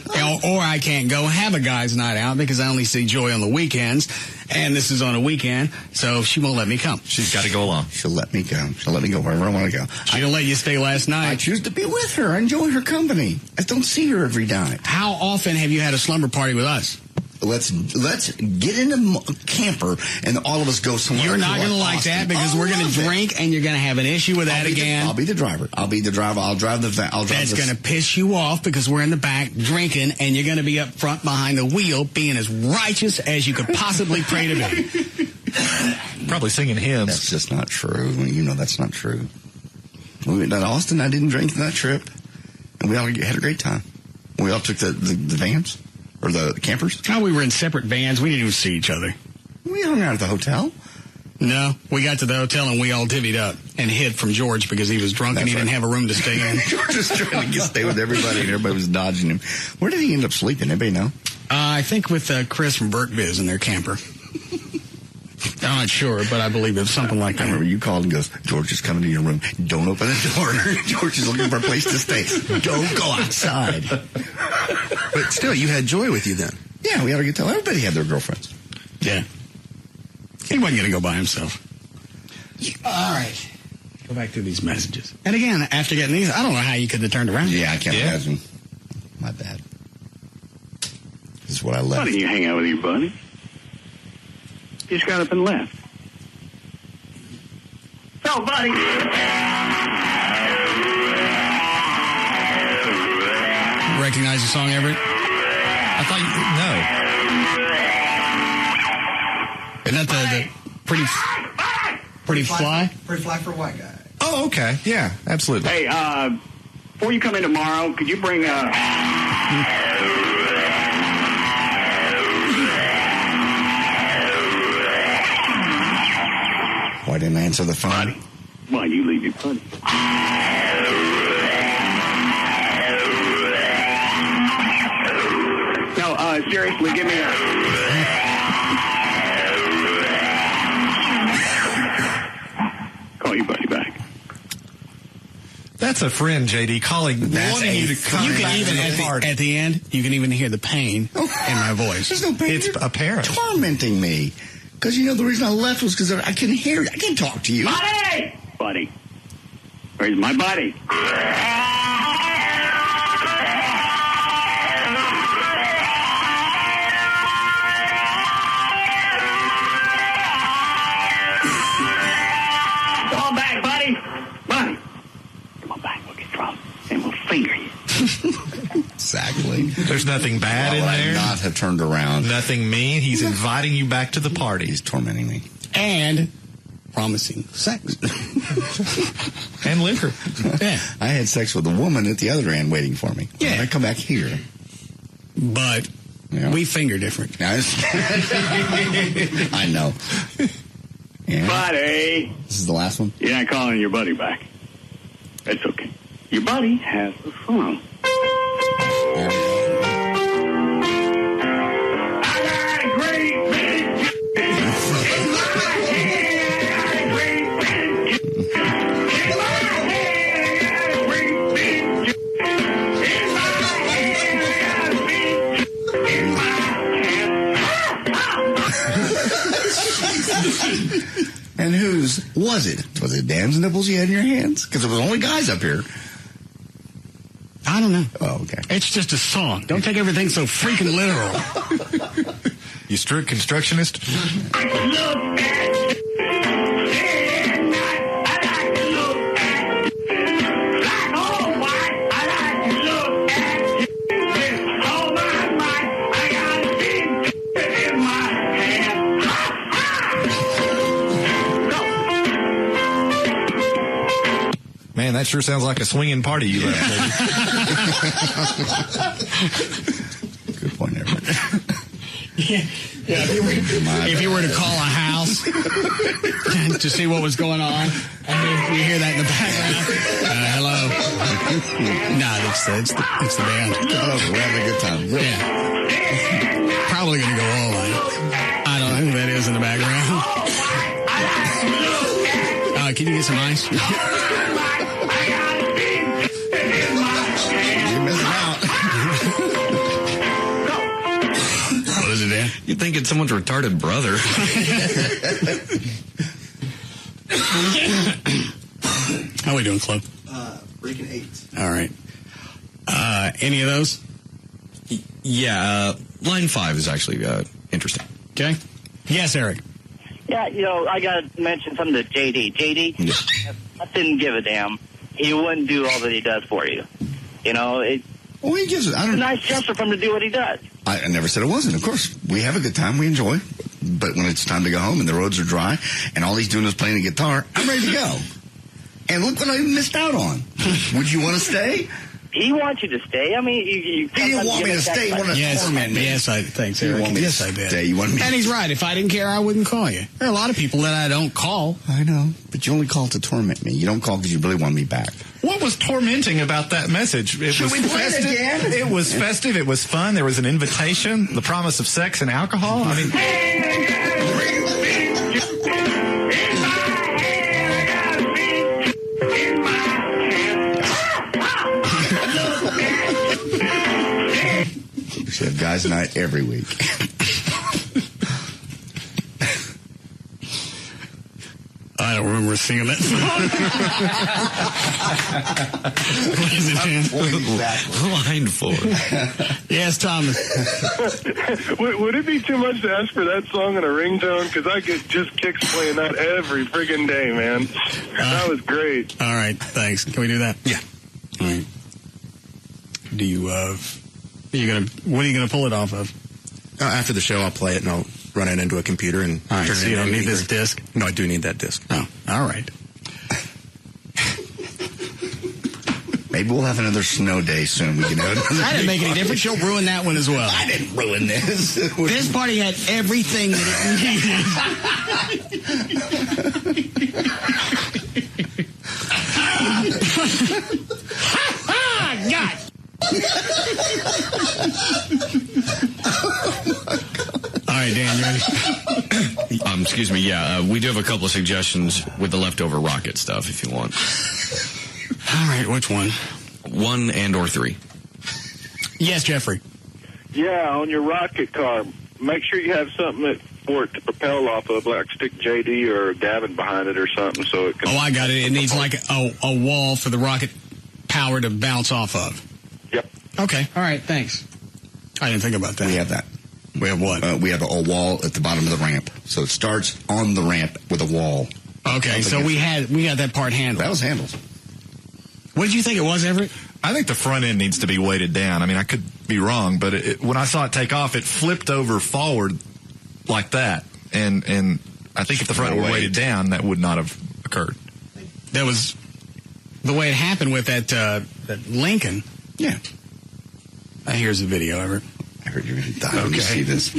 Or I can't go have a guy's night out because I only see Joy on the weekends, and this is on a weekend, so she won't let me come. She's got to go along. She'll let me go. She'll let me go wherever I want to go. She didn't let you stay last night. I choose to be with her. I enjoy her company. I don't see her every night. How often have you had a slumber party with us? Let's get in a camper and all of us go somewhere. You're not going to like that because we're going to drink and you're going to have an issue with that again. I'll be the driver. I'll drive the van. That's going to piss you off because we're in the back drinking and you're going to be up front behind the wheel being as righteous as you could possibly pray to be. Probably singing hymns. That's just not true. You know that's not true. We went down to Austin. I didn't drink that trip. And we all had a great time. We all took the vans. Or the campers? No, we were in separate vans. We didn't even see each other. We hung out at the hotel. No, we got to the hotel and we all divvied up and hid from George because he was drunk and he didn't have a room to stay in. George was trying to stay with everybody and everybody was dodging him. Where did he end up sleeping? Anybody know? I think with Chris from Burke Biz in their camper. I'm not sure, but I believe it's something like that. I remember you called and goes, George is coming to your room. Don't open the door. George is looking for a place to stay. Don't go outside. But still, you had Joy with you then. Yeah, we had a good time. Everybody had their girlfriends. Yeah. He wasn't going to go by himself. All right. Go back to these messages. And again, after getting these, I don't know how you could have turned around. Yeah, I can't imagine. My bad. This is what I left. Why didn't you hang out with your buddy? You just got up and left. So, buddy. Recognize the song, Everett? I thought no. Isn't that the pretty fly? Pretty fly for a white guy. Oh, okay. Yeah, absolutely. Hey, before you come in tomorrow, could you bring Why didn't I answer the phone? Why you leave your buddy? No, seriously, give me call your buddy back. That's a friend, JD, calling, wanting you to come You can back even, to the party. at the end, you can even hear the pain in my voice. There's no pain. It's apparent. Tormenting me. Because, the reason I left was because I couldn't hear you. I can't talk to you. Buddy! Buddy. Where's my buddy? Come on back, buddy. Buddy. Come on back. We'll get drunk and we'll finger you. Exactly. There's nothing bad in there. Not have turned around. Nothing mean. He's inviting you back to the party. He's tormenting me. And promising sex. And liquor. Yeah. I had sex with a woman at the other end waiting for me. Yeah. I come back here. But we finger different. I know. Yeah. Buddy. This is the last one? You're not calling your buddy back. That's okay. Your buddy has a phone. And whose was it? Was it Dan's nipples you had in your hands? Because it was only guys up here. I don't know. Oh, okay. It's just a song. Don't take everything so freaking literal. You strict constructionist? Man, that sure sounds like a swinging party you left. Good point, Everett. Yeah, if you were to call a house to see what was going on, and you hear that in the background, hello. No, it's the band. Oh, we're having a good time. Yeah. Probably going to go all night. I don't know who that is in the background. Oh, can you get some ice? You're missing out. What is it, Dan? You think it's someone's retarded brother. How we doing, Club? Breaking 8. All right. Any of those? Yeah, line 5 is actually interesting. Okay. Yes, Eric. Yeah, I got to mention something to JD. JD, I didn't give a damn. He wouldn't do all that he does for you. He gives it. It's a nice gesture for him to do what he does. I never said it wasn't. Of course, we have a good time. We enjoy. But when it's time to go home and the roads are dry and all he's doing is playing a guitar, I'm ready to go. And look what I missed out on. Would you want to stay? He wants you to stay. I mean, you didn't want me to stay. You want to torment me. Yes, thanks, Eric. You want me yes, to I did. stay. You want me and he's right. If I didn't care, I wouldn't call you. There are a lot of people that I don't call. I know, but you only call to torment me. You don't call because you really want me back. What was tormenting about that message? Should we play it again? It was festive. It was fun. There was an invitation. The promise of sex and alcohol. I mean... We should have guys' night every week. I don't remember singing that song. Line 4. Yes, Thomas. Would it be too much to ask for that song in a ringtone? Because I get just kicks playing that every friggin' day, man. That was great. All right, thanks. Can we do that? Yeah. All right. Do you, what are you gonna pull it off of? After the show, I'll play it and I'll run it into a computer and all right, turn so it you into don't need MP3. this disc? No, I do need that disc. Oh, all right. Maybe we'll have another snow day soon. We can have another I didn't make any difference. You'll ruin that one as well. I didn't ruin this. This party had everything that it needed. God. All right, Dan, you ready? Excuse me, we do have a couple of suggestions with the leftover rocket stuff if you want. All right, which one? 1 and or 3. Yes, Jeffrey. Yeah, on your rocket car, make sure you have something for it to propel off of, like stick JD or Gavin behind it or something so it can... Oh, I got it. It needs like a wall for the rocket power to bounce off of. Yep. Okay. All right, thanks. I didn't think about that. We have that. We have what? We have a wall at the bottom of the ramp. So it starts on the ramp with a wall. Okay, so we got that part handled. That was handled. What did you think it was, Everett? I think the front end needs to be weighted down. I mean, I could be wrong, but when I saw it take off, it flipped over forward like that. And I think if the front were weighted down, that would not have occurred. That was the way it happened with that Lincoln. Yeah. Here's the video, Everett. I heard you're going to die when you see this.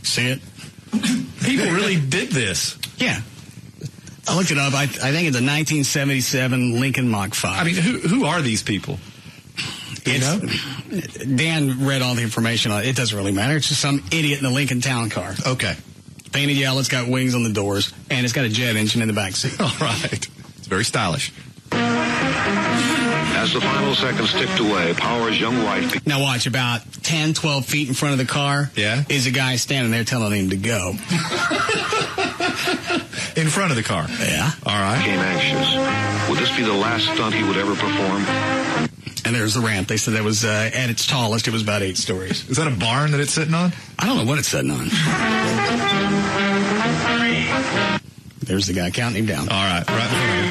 See it? People really did this. Yeah. I looked it up. I think it's a 1977 Lincoln Mach 5. I mean, who are these people? Dan read all the information on it. It doesn't really matter. It's just some idiot in a Lincoln Town Car. Okay. Painted yellow. It's got wings on the doors, and it's got a jet engine in the back seat. All right. It's very stylish. As the final seconds ticked away, Power's young wife... Now watch, about 10, 12 feet in front of the car is a guy standing there telling him to go. In front of the car? Yeah. All right. Became anxious. Would this be the last stunt he would ever perform? And there's the ramp. They said that was, at its tallest, it was about 8 stories. Is that a barn that it's sitting on? I don't know what it's sitting on. There's the guy counting him down. All right. Right in front of you.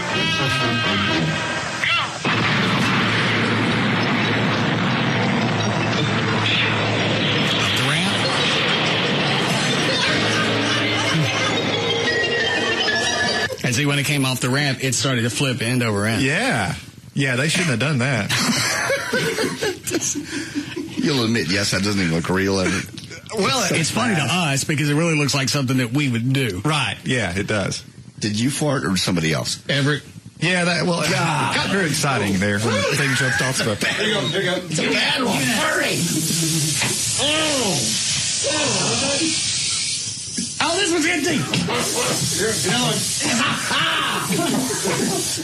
And see, when it came off the ramp, it started to flip end over end. Yeah. Yeah, they shouldn't have done that. You'll admit, yes, that doesn't even look real, ever. Well, it's funny to us because it really looks like something that we would do. Right. Yeah, it does. Did you fart or somebody else? Everett? Yeah, it got very exciting there when the thing jumped off. There you go. It's a bad one. Hurry. Oh, this one's empty.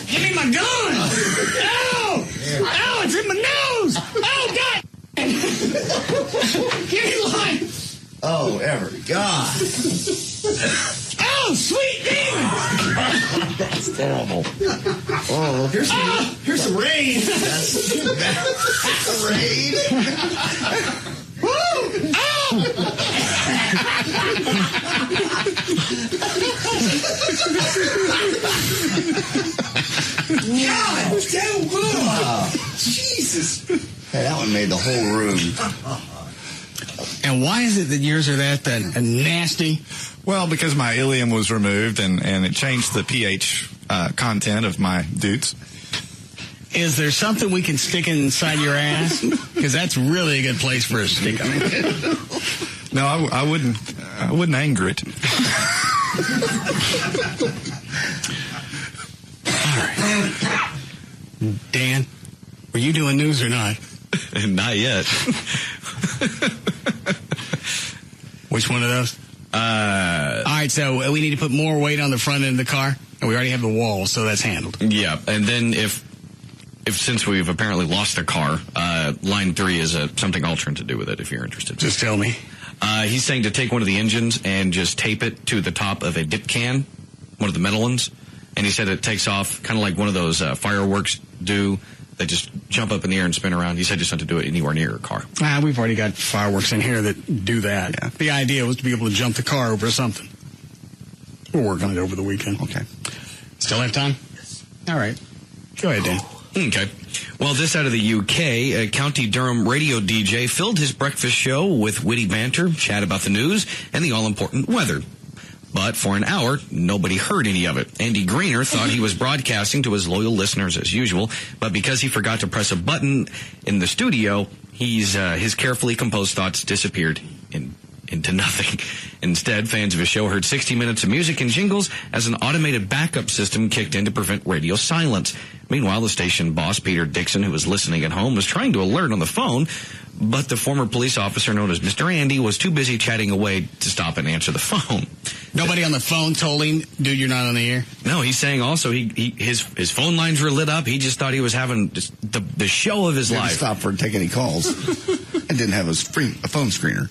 Give me my gun. Oh, it's in my nose. Oh, God. Give me the light. Oh, God. Oh, sweet demon. That's terrible. Oh, here's some rain. That's rain. Woo! Oh! God, it's so good. Jesus. Hey, that one made the whole room. And why is it that yours are that nasty? Well, because my ileum was removed and it changed the pH content of my dudes. Is there something we can stick inside your ass? Because that's really a good place for a stick on it. No, I wouldn't anger it. All right. Dan, were you doing news or not? Not yet. Which one of those? All right, so we need to put more weight on the front end of the car, and we already have the wall, so that's handled. Yeah, and then if since we've apparently lost a car, line 3 is something I'll turn to do with it if you're interested. Just tell me. He's saying to take one of the engines and just tape it to the top of a dip can, one of the metal ones, and he said it takes off kind of like one of those fireworks do. They just jump up in the air and spin around. He said just not to do it anywhere near a car. We've already got fireworks in here that do that. Yeah. The idea was to be able to jump the car over something. We'll work on it over the weekend. Okay. Still have time? Yes. All right. Go ahead, Dan. Okay. Well, this out of the UK, County Durham radio DJ filled his breakfast show with witty banter, chat about the news, and the all-important weather. But for an hour, nobody heard any of it. Andy Greener thought he was broadcasting to his loyal listeners as usual, but because he forgot to press a button in the studio, his carefully composed thoughts disappeared into nothing. Instead, fans of his show heard 60 minutes of music and jingles as an automated backup system kicked in to prevent radio silence. Meanwhile, the station boss, Peter Dixon, who was listening at home, was trying to alert on the phone, but the former police officer known as Mr. Andy was too busy chatting away to stop and answer the phone. Nobody on the phone told him, dude, you're not on the air? No, he's saying also his phone lines were lit up. He just thought he was having just the show of his life. He stopped for to take any calls and didn't have a phone screener.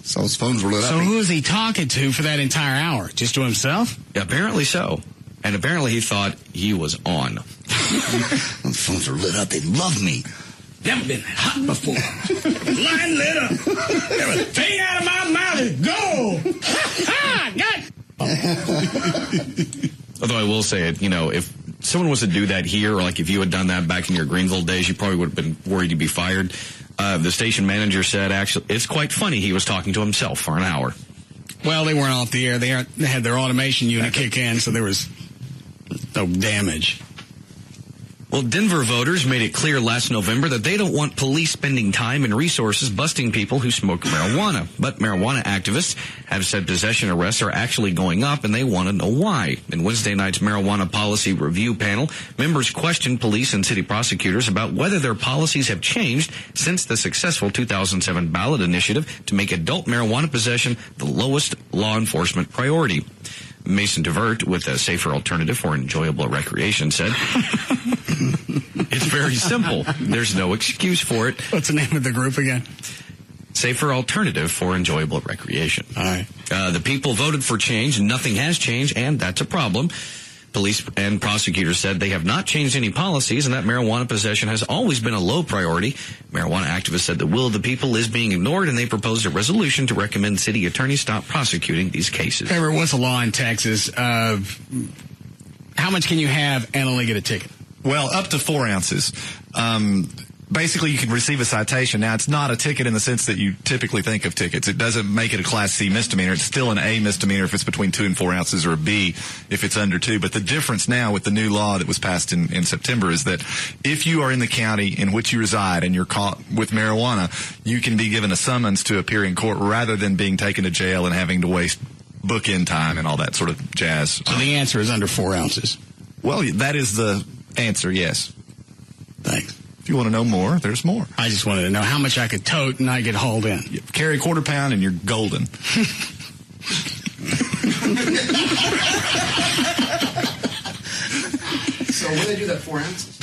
So his phones were lit up. So who was he talking to for that entire hour? Just to himself? Apparently so. And apparently he thought he was on. The phones are lit up. They love me. Never been that hot before. Line lit up. Everything out of my mouth is gold. Ha! Although I will say it, if someone was to do that here, or like if you had done that back in your Greenville days, you probably would have been worried you'd be fired. The station manager said, actually, it's quite funny he was talking to himself for an hour. Well, they weren't off the air. They had their automation unit kick in, so there was no damage. Well, Denver voters made it clear last November that they don't want police spending time and resources busting people who smoke marijuana. But marijuana activists have said possession arrests are actually going up, and they want to know why. In Wednesday night's marijuana policy review panel, members questioned police and city prosecutors about whether their policies have changed since the successful 2007 ballot initiative to make adult marijuana possession the lowest law enforcement priority. Mason DeVert, with a safer alternative for enjoyable recreation, said, it's very simple. There's no excuse for it. What's the name of the group again? Safer alternative for enjoyable recreation. All right. The people voted for change. Nothing has changed, and that's a problem. Police and prosecutors said they have not changed any policies and that marijuana possession has always been a low priority. Marijuana activists said the will of the people is being ignored, and they proposed a resolution to recommend city attorneys stop prosecuting these cases. Trevor, what's the law in Texas? How much can you have and only get a ticket? Well, up to 4 ounces. Basically, you can receive a citation. Now, it's not a ticket in the sense that you typically think of tickets. It doesn't make it a Class C misdemeanor. It's still an A misdemeanor if it's between 2 and 4 ounces, or a B if it's under 2. But the difference now with the new law that was passed in September is that if you are in the county in which you reside and you're caught with marijuana, you can be given a summons to appear in court rather than being taken to jail and having to waste book-in time and all that sort of jazz. So the answer is under 4 ounces. Well, that is the answer, yes. Thanks. If you want to know more, there's more. I just wanted to know how much I could tote and not get hauled in. You carry a quarter pound and you're golden. So what do they do that 4 ounces?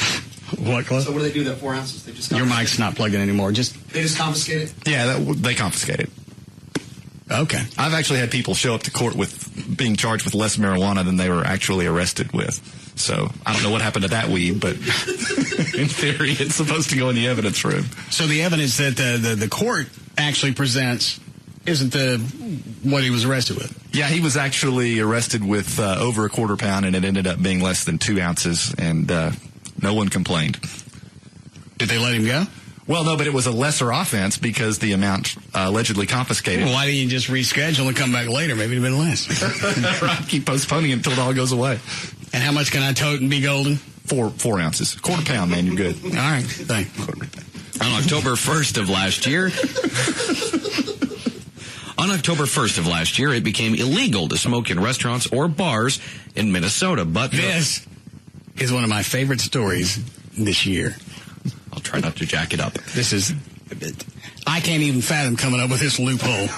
What, Cliff? So what do they do that 4 ounces? They just Your mic's not plugged in anymore. They just confiscate it? Yeah, they confiscate it. Okay. I've actually had people show up to court with being charged with less marijuana than they were actually arrested with. So I don't know what happened to that weed, but in theory, it's supposed to go in the evidence room. So the evidence that the court actually presents isn't what he was arrested with? Yeah, he was actually arrested with over a quarter pound, and it ended up being less than 2 ounces, and no one complained. Did they let him go? Well, no, but it was a lesser offense because the amount allegedly confiscated. Well, why didn't you just reschedule and come back later? Maybe it'd have been less. Right, keep postponing it until it all goes away. And how much can I tote and be golden? 4 ounces. Quarter pound, man, you're good. All right, thanks. On October 1st of last year, it became illegal to smoke in restaurants or bars in Minnesota. But this is one of my favorite stories this year. I'll try not to jack it up. I can't even fathom coming up with this loophole.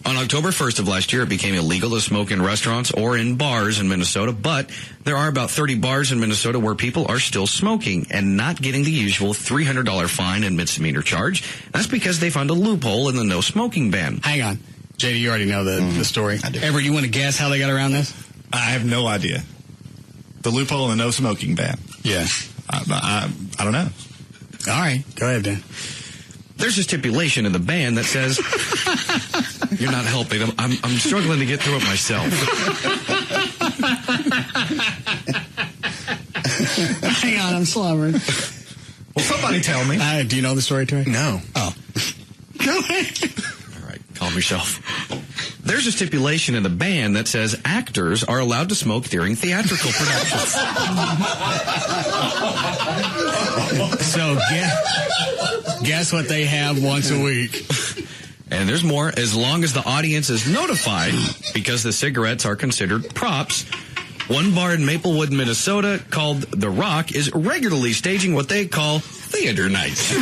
On October 1st of last year, it became illegal to smoke in restaurants or in bars in Minnesota, but there are about 30 bars in Minnesota where people are still smoking and not getting the usual $300 fine and misdemeanor charge. That's because they found a loophole in the no smoking ban. Hang on. JD, you already know the story. I do. Everett, you want to guess how they got around this? I have no idea. The loophole in the no smoking ban. Yeah. I don't know. All right. Go ahead, Dan. There's a stipulation in the ban that says, you're not helping. I'm struggling to get through it myself. Hang on, I'm slobbering. Well, somebody tell me. Do you know the story, Trey? No. Oh. Go ahead. All right, calm yourself. There's a stipulation in the ban that says actors are allowed to smoke during theatrical productions. So guess what they have once a week. And there's more. As long as the audience is notified, because the cigarettes are considered props, one bar in Maplewood, Minnesota, called The Rock, is regularly staging what they call theater nights.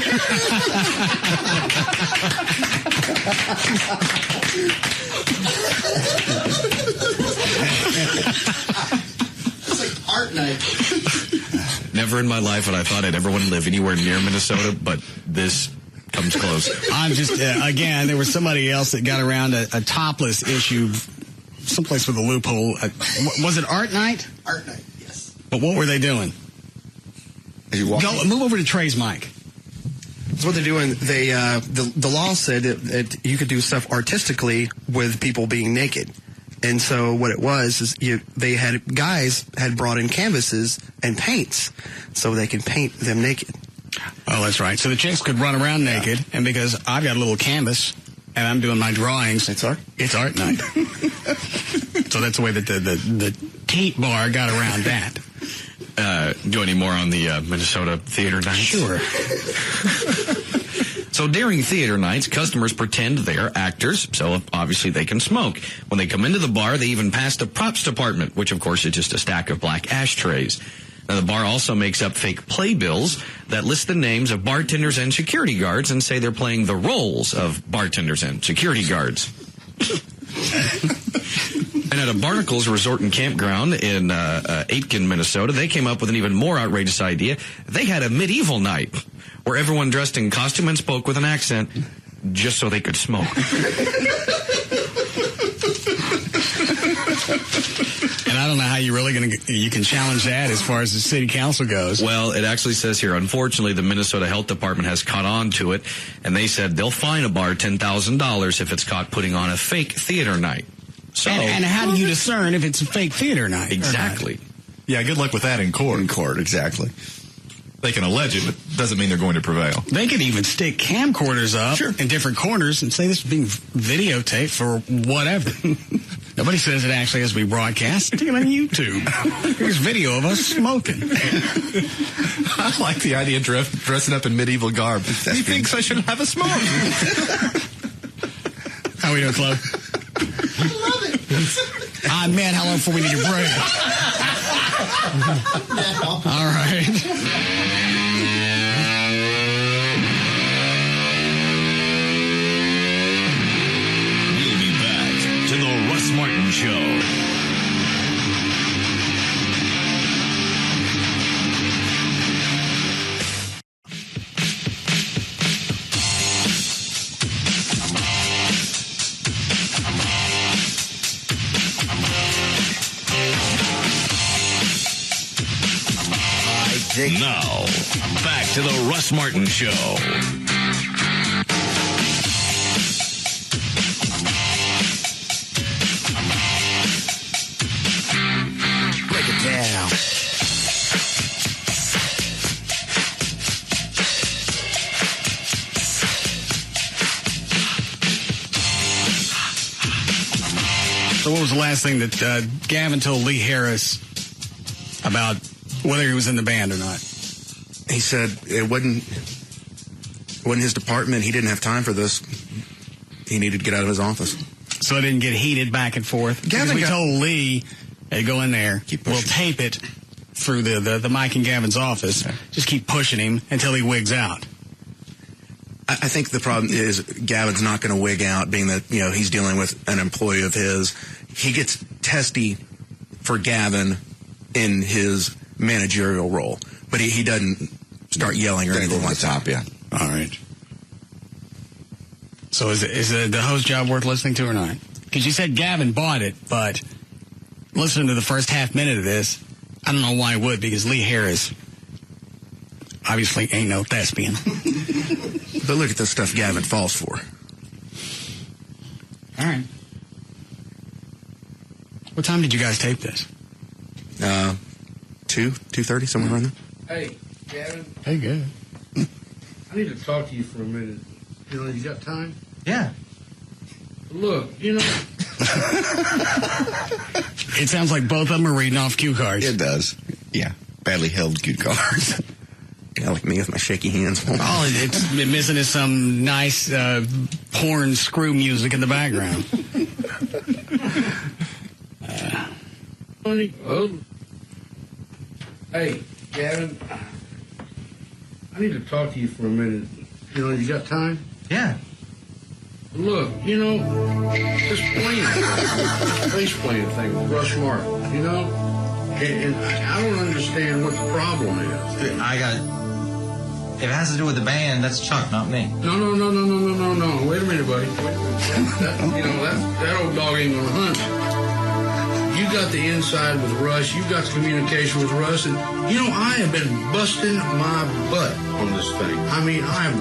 It's like art night. Never in my life would I thought I'd ever want to live anywhere near Minnesota, but this comes close. I'm just, again, there was somebody else that got around a topless issue someplace with a loophole. Was it art night? Art night, yes. But what were they doing? Move over to Trey's mic. That's what they're doing. They the law said that you could do stuff artistically with people being naked. And so what it was is guys had brought in canvases and paints so they could paint them naked. Oh, that's right. So the chicks could run around naked, and because I've got a little canvas and I'm doing my drawings, it's art night. So that's the way that the Teat Bar got around that. Do any more on the Minnesota theater nights? Sure. So during theater nights, customers pretend they are actors, so obviously they can smoke. When they come into the bar, they even pass the props department, which of course is just a stack of black ashtrays. Now, the bar also makes up fake playbills that list the names of bartenders and security guards and say they're playing the roles of bartenders and security guards. And at a Barnacles Resort and Campground in Aitkin, Minnesota, they came up with an even more outrageous idea. They had a medieval night where everyone dressed in costume and spoke with an accent just so they could smoke. And I don't know how you can challenge that as far as the city council goes. Well, it actually says here, unfortunately, the Minnesota Health Department has caught on to it, and they said they'll fine a bar $10,000 if it's caught putting on a fake theater night. So, and how do you discern if it's a fake theater night? Exactly. Yeah, good luck with that in court. In court, exactly. They can allege it, but doesn't mean they're going to prevail. They could even stick camcorders up in different corners and say this is being videotaped for whatever. Nobody says it actually has to be broadcast. Stick it on YouTube. Here's video of us smoking. I like the idea of dressing up in medieval garb. He thinks I should have a smoke. How we doing, Chloe? I love it. Man, how long before we need a break? Now. All right. magic. Now, back to the Russ Martin Show. Break it down. So what was the last thing that Gavin told Lee Harris about whether he was in the band or not? He said it wasn't his department. He didn't have time for this. He needed to get out of his office. So it didn't get heated back and forth? Because we told Lee, hey, go in there. We'll tape it through the mic in Gavin's office. Okay. Just keep pushing him until he wigs out. I think the problem is Gavin's not going to wig out, being that, he's dealing with an employee of his. He gets testy for Gavin in his managerial role, but he doesn't start yelling or anything like that. Yeah. All right. So is the host job worth listening to or not? Because you said Gavin bought it, but listening to the first half minute of this, I don't know why I would, because Lee Harris obviously ain't no thespian. But look at the stuff Gavin falls for. All right. What time did you guys tape this? 2:30, somewhere around there. Hey, Gavin. Hey, good. I need to talk to you for a minute. You got time? Yeah. Look, It sounds like both of them are reading off cue cards. It does. Yeah. Badly held cue cards. Yeah, like me with my shaky hands. All it's missing is some nice porn screw music in the background. Hey, Gavin. I need to talk to you for a minute. You got time? Yeah. Look, this bass playing thing with Russ Martin, and I don't understand what the problem is. If it has to do with the band, that's Chuck, not me. No. Wait a minute, buddy. That old dog ain't gonna hunt. You got the inside with Russ. You got the communication with Russ, and I have been busting my butt on this thing. I mean, I have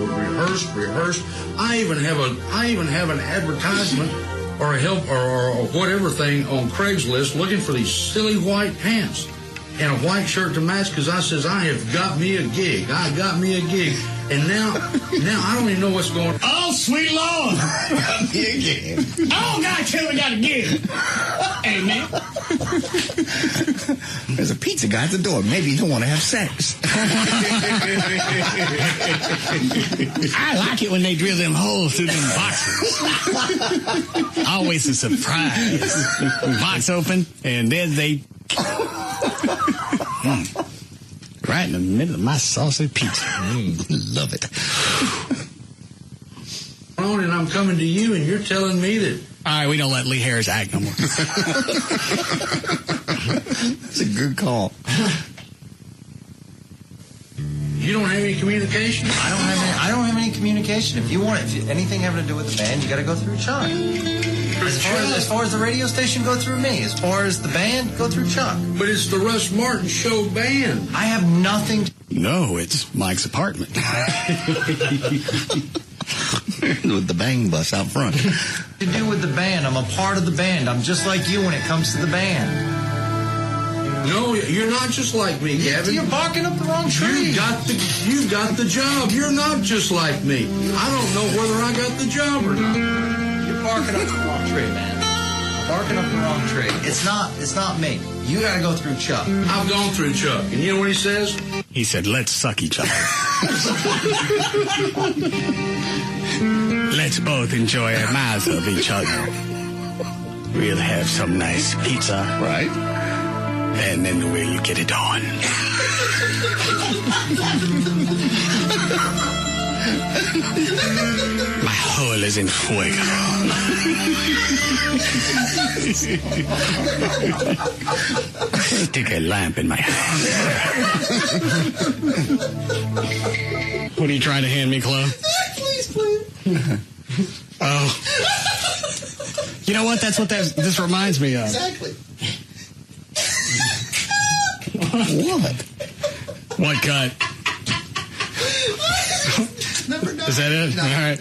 rehearsed. I even have an advertisement or a help or whatever thing on Craigslist looking for these silly white pants and a white shirt to match, because I says I have got me a gig. I got me a gig. And now I don't even know what's going on. Oh, sweet Lord. Got me a gig. Oh, God, tell me I got a gig. Hey, man. There's a pizza guy at the door. Maybe you don't want to have sex. I like it when they drill them holes through them boxes. Always a surprise. Box open, and then they... Right in the middle of my saucy pizza. Love it. And I'm coming to you, and you're telling me that... All right, we don't let Lee Harris act no more. That's a good call. You don't have any communication? I don't have any communication. If anything having to do with the band, you got to go through Chuck. As far as the radio station, go through me. As far as the band, go through Chuck. But it's the Russ Martin Show band. I have nothing to... No, it's Mike's apartment. With the bang bus out front. To do with the band. I'm a part of the band. I'm just like you when it comes to the band. No, you're not just like me, Gavin. You're barking up the wrong tree. You got the job. You're not just like me. I don't know whether I got the job or not. You're barking up the wrong tree, man. Barking up the wrong tree. It's not me. You got to go through Chuck. I've gone through Chuck. And you know what he says? He said, let's suck each other. Let's both enjoy a mouth of each other. We'll have some nice pizza. Right. And then we'll get it on. My hole is in fuego. Stick a lamp in my hand. What are you trying to hand me, Chloe? Please. Oh. You know what? That's what this reminds me of. Exactly. What? What cut? Is that it? No. All right.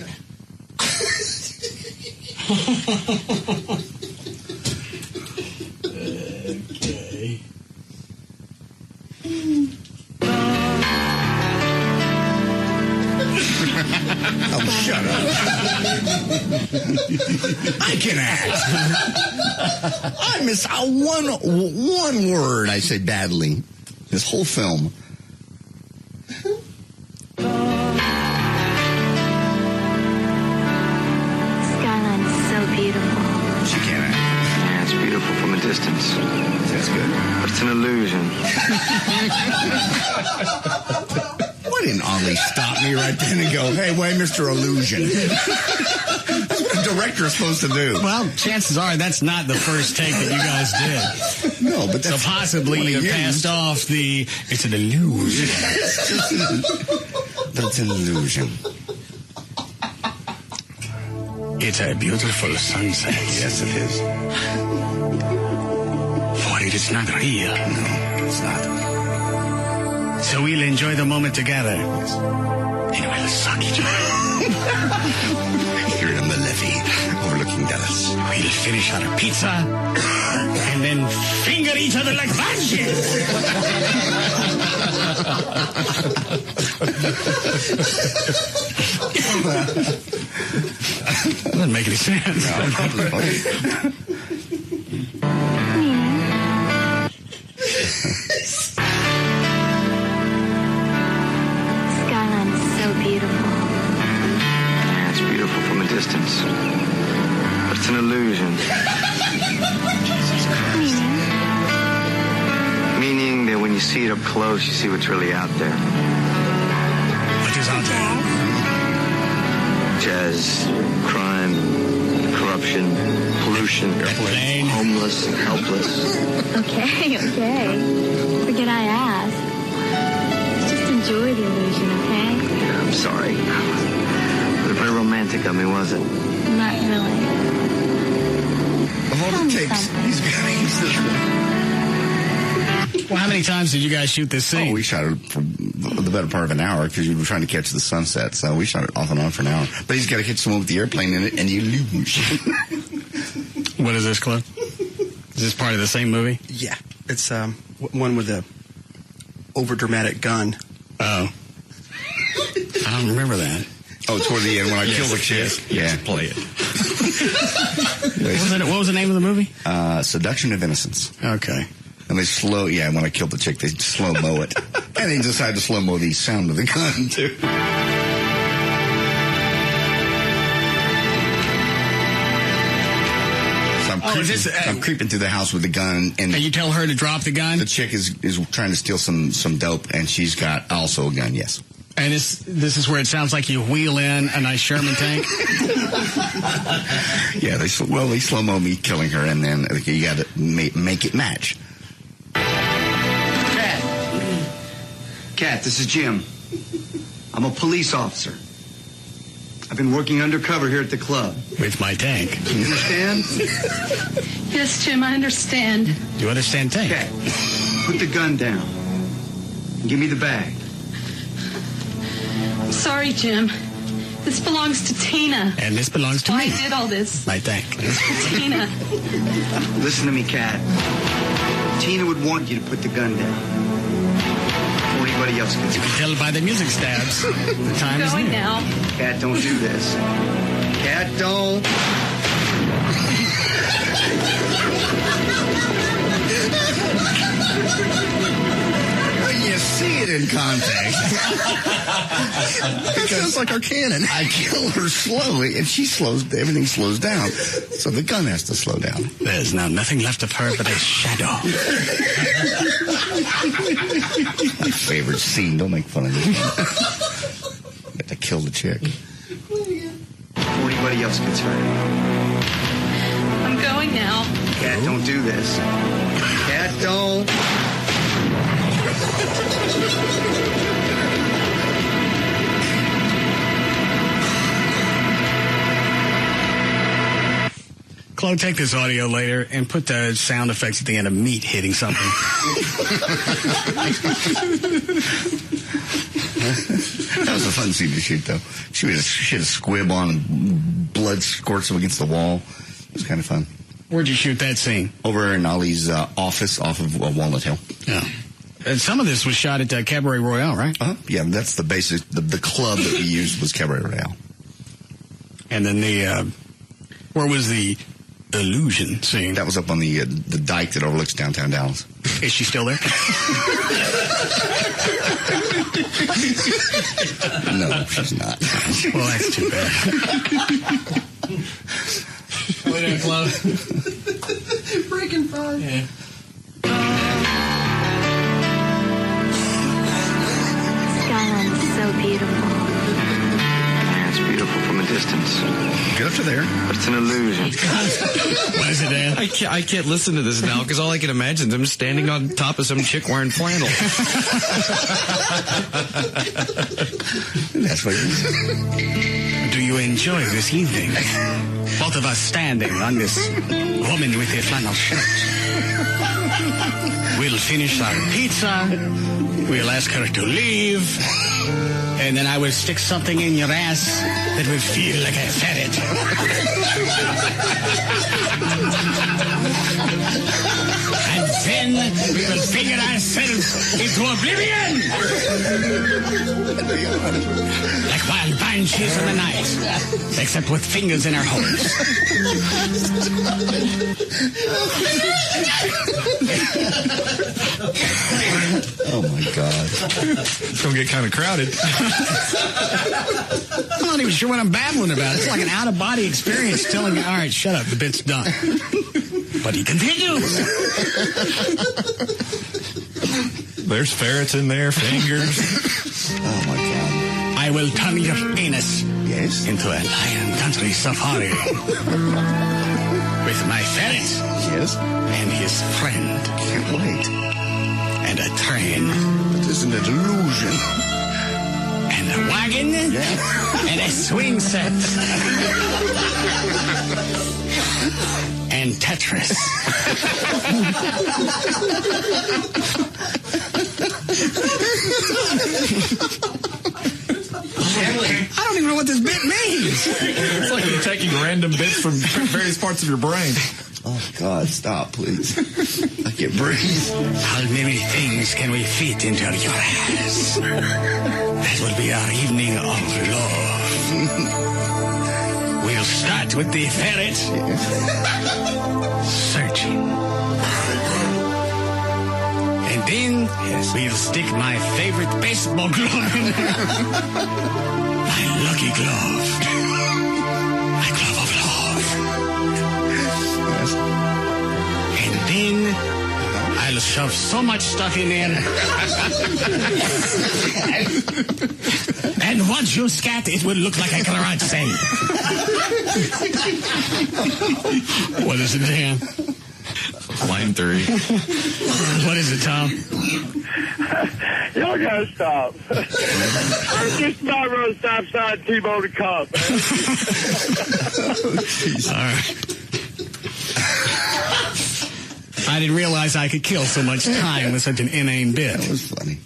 Okay. Oh, shut up. I can act. I miss one word I said badly. This whole film. Skyline is so beautiful. She can't act. Yeah, it's beautiful from a distance. That's good. But it's an illusion. Why didn't Ollie stop me right then and go, hey, wait, Mr. Illusion? That's what a director's supposed to do. Well, chances are that's not the first take that you guys did. No, but that's so possibly you passed off the, it's an illusion. But it's an illusion. It's a beautiful sunset. Yes, it is. For it is not real. No, it's not. So we'll enjoy the moment together. Yes. And we'll suck each other. Here in the levee, overlooking Dallas. We'll finish our pizza and then finger each other like virgins. That doesn't make any sense. Skyline is so beautiful. Yeah, it's beautiful from a distance. But it's an illusion. Meaning that when you see it up close, you see what's really out there. What is out there? Jazz, crime, corruption, pollution, homeless, helpless. Okay. Forget I asked. Just enjoy the illusion, okay? Yeah, I'm sorry. But very romantic of me, was it? Not really. Of all the takes, he's got to use this one. Well, how many times did you guys shoot this scene? Oh, we shot it for the better part of an hour because you were trying to catch the sunset. So we shot it off and on for an hour. But he's got to catch someone with the airplane in it and the illusion. What is this, Cliff? Is this part of the same movie? Yeah, it's one with a overdramatic gun. Oh, I don't remember that. Oh, toward the end when I killed the chick. Yeah, play it. What was the name of the movie? Seduction of Innocence. Okay. And they when I killed the chick, they slow-mo it. And they decided to slow-mo the sound of the gun, too. So I'm creeping through the house with the gun. And you tell her to drop the gun? The chick is trying to steal some dope, and she's got also a gun, yes. And this is where it sounds like you wheel in a nice Sherman tank? Yeah, they slow-mo me killing her, and then you got to make it match. Kat, this is Jim. I'm a police officer. I've been working undercover here at the club. With my tank. You understand? Yes, Jim, I understand. Do you understand tank? Kat, put the gun down. And give me the bag. I'm sorry, Jim. This belongs to Tina. And this belongs to me. me. I did all this. My tank. Tina. Listen to me, Kat. Tina would want you to put the gun down. Before anybody else gets You can tell by the music stabs. The time is Going near. now. Kat, don't do this. Kat, don't. When you see it in context. It sounds like our cannon. I kill her slowly, and everything slows down. So the gun has to slow down. There's now nothing left of her but a shadow. My favorite scene. Don't make fun of me. Got to kill the chick. Before anybody else gets hurt. I'm going now. Kat, don't do this. Kat, don't. Chloe, take this audio later and put the sound effects at the end of meat hitting something. That was a fun scene to shoot, though. She had a squib on and blood squirts against the wall. It was kind of fun. Where'd you shoot that scene? Over in Ollie's office off of Walnut Hill. Yeah. And some of this was shot at Cabaret Royale, right? Yeah, that's the basic. The club that we used was Cabaret Royale. And then where was the illusion scene? That was up on the dike that overlooks downtown Dallas. Is she still there? No, she's not. Well, that's too bad. Wait a minute, Breaking five. Yeah. Skyline is so beautiful. Yeah, it's beautiful from a distance. Get up to there. But it's an illusion. What is it, Dan? I can't listen to this now because all I can imagine is them standing on top of some chick wearing flannel. That's what it is. Do you enjoy this evening? Both of us standing on this woman with a flannel shirt. We'll finish our pizza. We'll ask her to leave. And then I will stick something in your ass that will feel like a ferret. And then we will finger ourselves into oblivion. Like wild banshees in the night, except with fingers in our holes. Oh my God. It's going to get kind of crowded. I'm not even sure what I'm babbling about. It's like an out-of-body experience telling me, all right, shut up, the bit's done. But he continues. There's ferrets in there, fingers. Oh my God. I will turn your anus into a lion country safari. With my ferret. Yes. And his friend. Can't wait. And a train. It isn't an illusion. And a wagon. Yeah. And a swing set. And Tetris. I don't even know what this bit means. It's like you're taking random bits from various parts of your brain. Oh, God, stop, please. I can't breathe. How many things can we fit into your ass? That will be our evening of love. We'll start with the ferret. Searching. And then we'll stick my favorite baseball glove in there. My lucky glove. My glove of love. And then I'll shove so much stuff in there. And once you scat, it will look like a garage sale. What is it, Dan? Line 3. What is it, Tom? Y'all gotta stop. I'm just about run stop sign T-bone a cop. All right. I didn't realize I could kill so much time with such an inane bit. That was funny.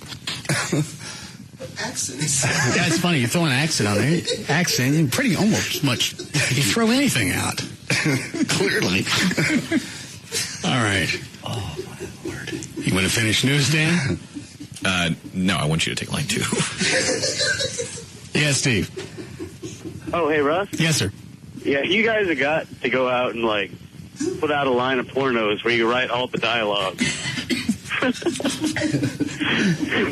Accents. That's funny. You throw an accent on there. Accent, and pretty almost much. You throw anything out. Clearly. All right. Oh, my Lord. You want to finish news, Dan? No, I want you to take line 2. Yes, Steve. Oh, hey, Russ? Yes, sir. Yeah, you guys have got to go out and, like, put out a line of pornos where you write all the dialogue. I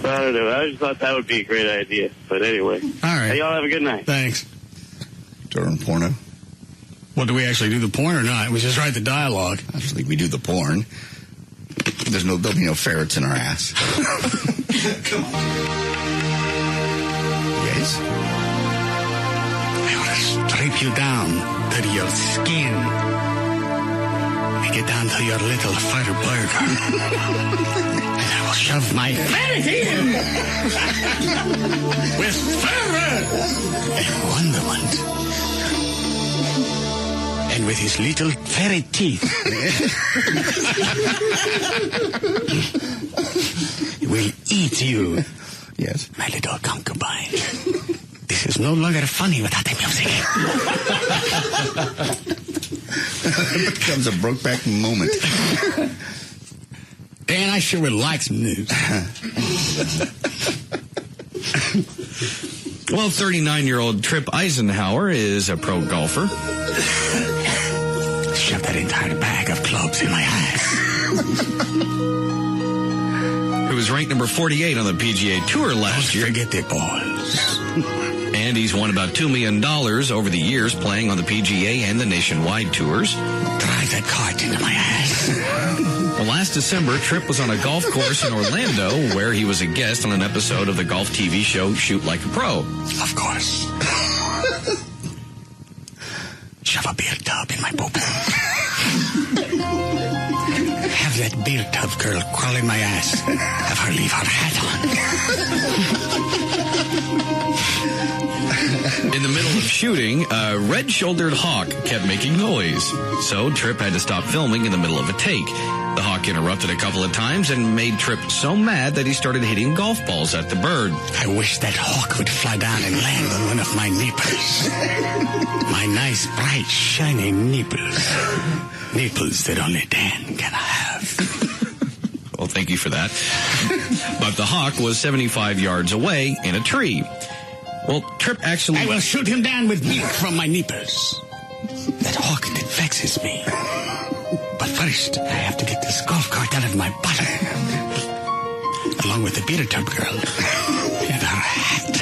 don't know. I just thought that would be a great idea. But anyway. All right. Hey, y'all have a good night. Thanks. During porno. Well, do we actually do the porn or not? We just write the dialogue. I just think we do the porn. There'll be no ferrets in our ass. Come on. Yes. I want to strip you down to your skin. And get down to your little fighter burger. And I will shove my ferret in. With fervor and wonderment. And And with his little fairy teeth, he will eat you. Yes. My little concubine. This is no longer funny without the music. It becomes a Brokeback moment. Dan, I sure would like some news. Well, 39-year-old Tripp Eisenhower is a pro golfer. Shove that entire bag of clubs in my ass. Who was ranked number 48 on the PGA Tour last year. Forget the balls. And he's won about $2 million over the years playing on the PGA and the nationwide tours. Drive that cart into my ass. Well, last December, Tripp was on a golf course in Orlando where he was a guest on an episode of the golf TV show Shoot Like a Pro. Of course. Shove a beer tub in my poop. Have that beer tub girl crawl in my ass. Have her leave her hat on. In the middle of shooting, a red-shouldered hawk kept making noise. So Tripp had to stop filming in the middle of a take. The hawk interrupted a couple of times and made Tripp so mad that he started hitting golf balls at the bird. I wish that hawk would fly down and land on one of my nipples. My nice, bright, shiny nipples. Nipples that only Dan can have. Well, thank you for that. But the hawk was 75 yards away in a tree. Well, Tripp actually... I will shoot him down with milk from my nipples. That hawk that vexes me. But first, I have to get this golf cart out of my butter. Along with the beer tub girl. And her hat.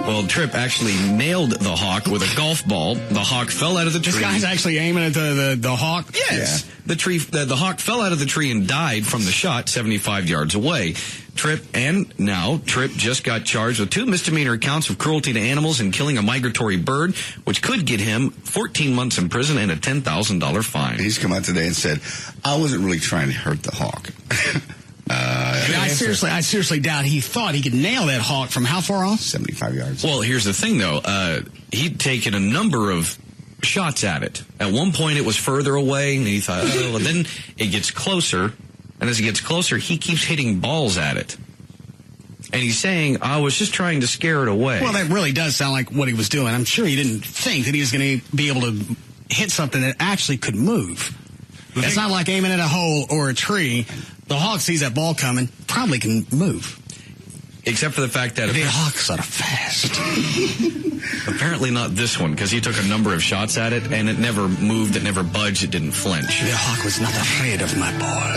Well, Tripp actually nailed the hawk with a golf ball. The hawk fell out of the tree. This guy's actually aiming at the hawk? Yes. Yeah. The hawk fell out of the tree and died from the shot 75 yards away. Tripp just got charged with 2 misdemeanor counts of cruelty to animals and killing a migratory bird, which could get him 14 months in prison and a $10,000 fine. He's come out today and said, I wasn't really trying to hurt the hawk. I seriously doubt he thought he could nail that hawk from how far off? 75 yards. Well, here's the thing, though. He'd taken a number of shots at it. At one point, it was further away, and he thought, oh, well, then it gets closer. And as it gets closer, he keeps hitting balls at it. And he's saying, I was just trying to scare it away. Well, that really does sound like what he was doing. I'm sure he didn't think that he was going to be able to hit something that actually could move. It's not like aiming at a hole or a tree. The hawk sees that ball coming, probably can move. Except for the fact that... The hawks are fast. Apparently not this one, because he took a number of shots at it, and it never moved, it never budged, it didn't flinch. The hawk was not afraid of my ball.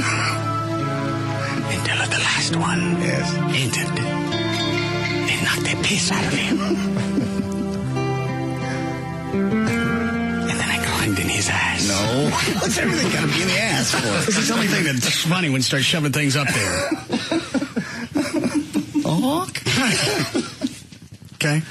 Until the last one entered and knocked the piss out of him. And then I climbed in his ass. No. What's everything got to be in the ass for? This is the only thing that's funny when you start shoving things up there. A hawk? Okay.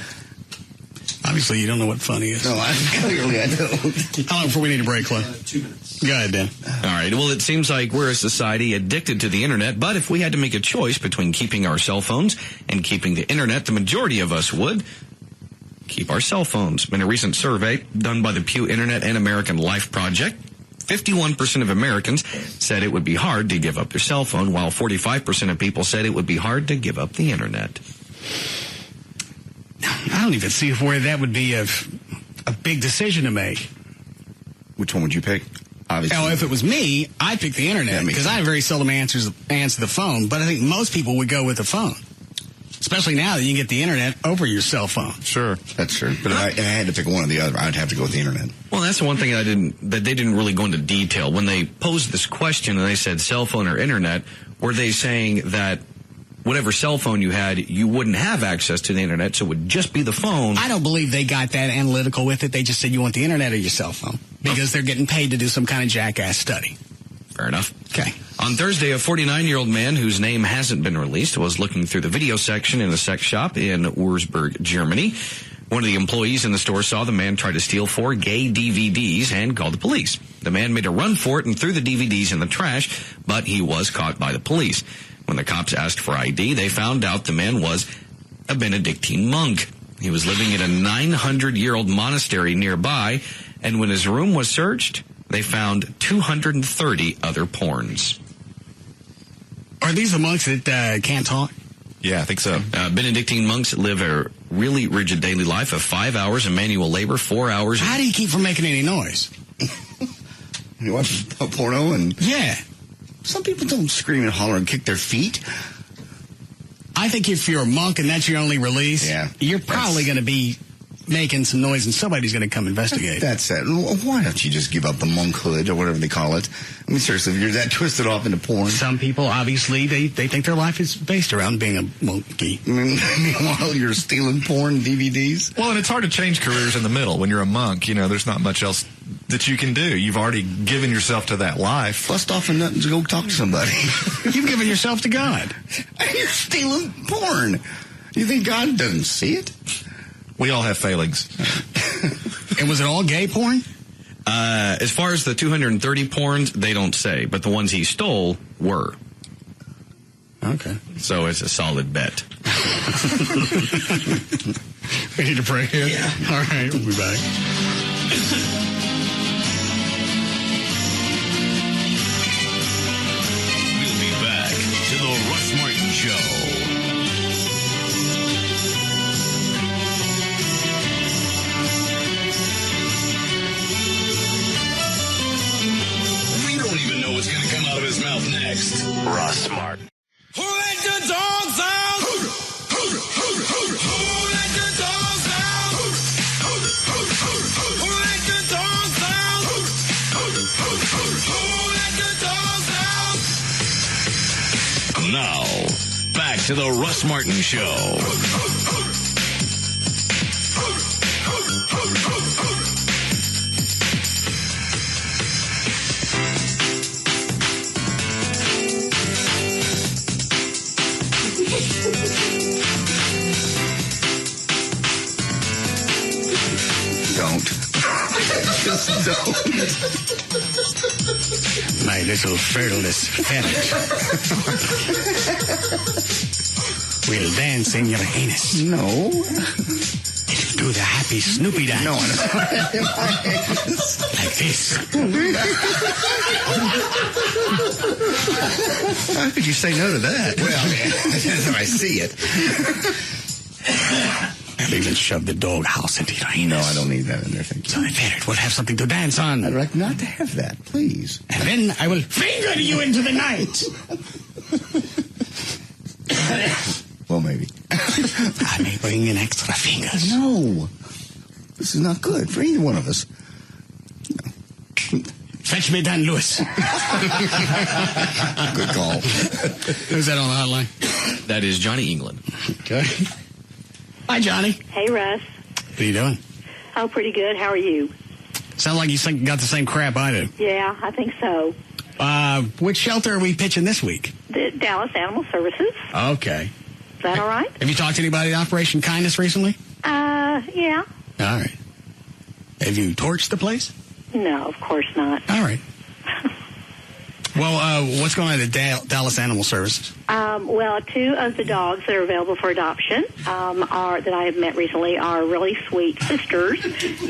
Obviously, you don't know what funny is. No, clearly I don't. How long before we need a break, Clay? 2 minutes. Go ahead, Dan. All right. Well, it seems like we're a society addicted to the internet, but if we had to make a choice between keeping our cell phones and keeping the internet, the majority of us would keep our cell phones. In a recent survey done by the Pew Internet and American Life Project, 51% of Americans said it would be hard to give up their cell phone, while 45% of people said it would be hard to give up the internet. I don't even see where that would be a big decision to make. Which one would you pick? Obviously. Now, if it was me, I'd pick the internet because I very seldom answer the phone. But I think most people would go with the phone, especially now that you can get the internet over your cell phone. Sure, that's true. But if I had to pick one or the other, I'd have to go with the internet. Well, that's the one thing that they didn't really go into detail when they posed this question and they said cell phone or internet. Were they saying that whatever cell phone you had, you wouldn't have access to the internet, so it would just be the phone? I don't believe they got that analytical with it. They just said you want the internet or your cell phone because they're getting paid to do some kind of jackass study. Fair enough. Okay. On Thursday, a 49-year-old man whose name hasn't been released was looking through the video section in a sex shop in Würzburg, Germany. One of the employees in the store saw the man try to steal 4 gay DVDs and called the police. The man made a run for it and threw the DVDs in the trash, but he was caught by the police. When the cops asked for ID, they found out the man was a Benedictine monk. He was living in a 900-year-old monastery nearby, and when his room was searched, they found 230 other porns. Are these the monks that can't talk? Yeah, I think so. Benedictine monks live a really rigid daily life of 5 hours of manual labor, 4 hours. How do you keep from making any noise? You watch a porno and... Yeah. Some people don't scream and holler and kick their feet. I think if you're a monk and that's your only release, you're probably going to be making some noise and somebody's going to come investigate. That's it. Why don't you just give up the monkhood or whatever they call it? I mean, seriously, if you're that twisted off into porn. Some people, obviously, they think their life is based around being a monkey. Meanwhile, you're stealing porn DVDs. Well, and it's hard to change careers in the middle. When you're a monk, there's not much else that you can do. You've already given yourself to that life. Bust off and nothing to go talk to somebody. You've given yourself to God. And you're stealing porn. You think God doesn't see it? We all have failings. And was it all gay porn? As far as the 230 porns, they don't say, but the ones he stole were. Okay. So it's a solid bet. We need to break it? Yeah. All right, we'll be back. We'll be back to the Russ Martin Show. What's going to come out of his mouth next? Russ Martin. Who let the dogs out? Who let the dogs out? Who let the dogs out? Who let the dogs out? Now, back to the Russ Martin Show. Don't. Just don't. My little fertilous ferret will dance in your anus. No. It'll do the happy Snoopy dance. No, like this. How could you say no to that? Well, I see it. I'll even shove the doghouse into your anus. No, I don't need that in there, thank you. So the ferret will have something to dance on. I'd like not to have that, please. And then I will finger you into the night. Well, maybe. I may bring in extra fingers. No. This is not good for either one of us. No. Fetch me Dan Lewis. Good call. Who's that on the hotline? That is Johnny England. Okay. Hi, Johnny. Hey, Russ. What are you doing? Oh, pretty good. How are you? Sound like you got the same crap I do. Yeah, I think so. Which shelter are we pitching this week? The Dallas Animal Services. Okay. Is that all right? Have you talked to anybody at Operation Kindness recently? Yeah. All right. Have you torched the place? No, of course not. All right. Well, what's going on at the Dallas Animal Services? Well, two of the dogs that are available for adoption that I have met recently are really sweet sisters.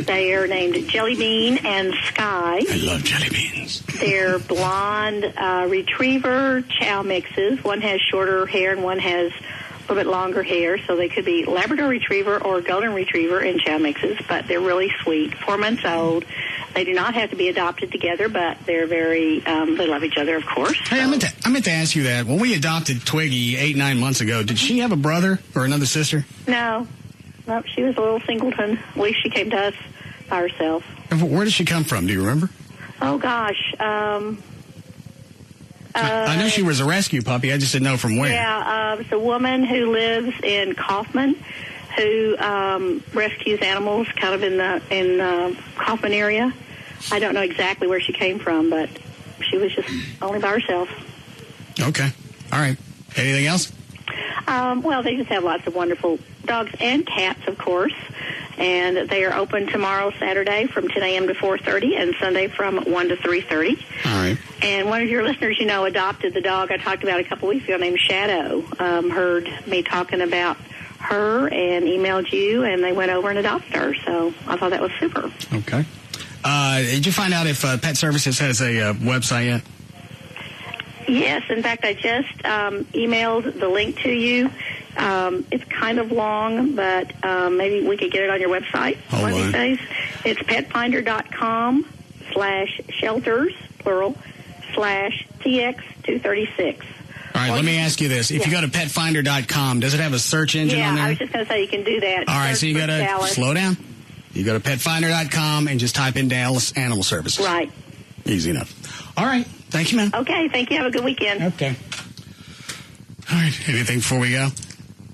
They are named Jelly Bean and Sky. I love jelly beans. They're blonde retriever chow mixes. One has shorter hair and one has a little bit longer hair, so they could be Labrador Retriever or Golden Retriever in chow mixes, but they're really sweet. 4 months old. They do not have to be adopted together, but they're very, they love each other, of course. Hey, I meant to ask you that. When we adopted Twiggy 8-9 months ago, did she have a brother or another sister? No, she was a little singleton. At least she came to us by herself. And where did she come from? Do you remember? Oh, gosh. I know she was a rescue puppy. I just didn't know from where. Yeah, it's a woman who lives in Kaufman who rescues animals kind of in the Kaufman area. I don't know exactly where she came from, but she was just only by herself. Okay. All right. Anything else? Well, they just have lots of wonderful dogs and cats, of course. And they are open tomorrow, Saturday, from 10 a.m. to 4:30, and Sunday from 1 to 3:30. All right. And one of your listeners, adopted the dog I talked about a couple weeks ago named Shadow. Heard me talking about her and emailed you, and they went over and adopted her. So I thought that was super. Okay. Did you find out if Pet Services has a website yet? Yes, in fact, I just emailed the link to you. It's kind of long, but maybe we could get it on your website one of these days. It's petfinder.com/shelters, plural, /TX236. All right, let me ask you this. If you go to petfinder.com, does it have a search engine on there? Yeah, I was just going to say you can do that. All right, so you got to slow down. You go to petfinder.com and just type in Dallas Animal Services. Right. Easy enough. All right. Thank you, man. Okay, thank you. Have a good weekend. Okay. All right. Anything before we go?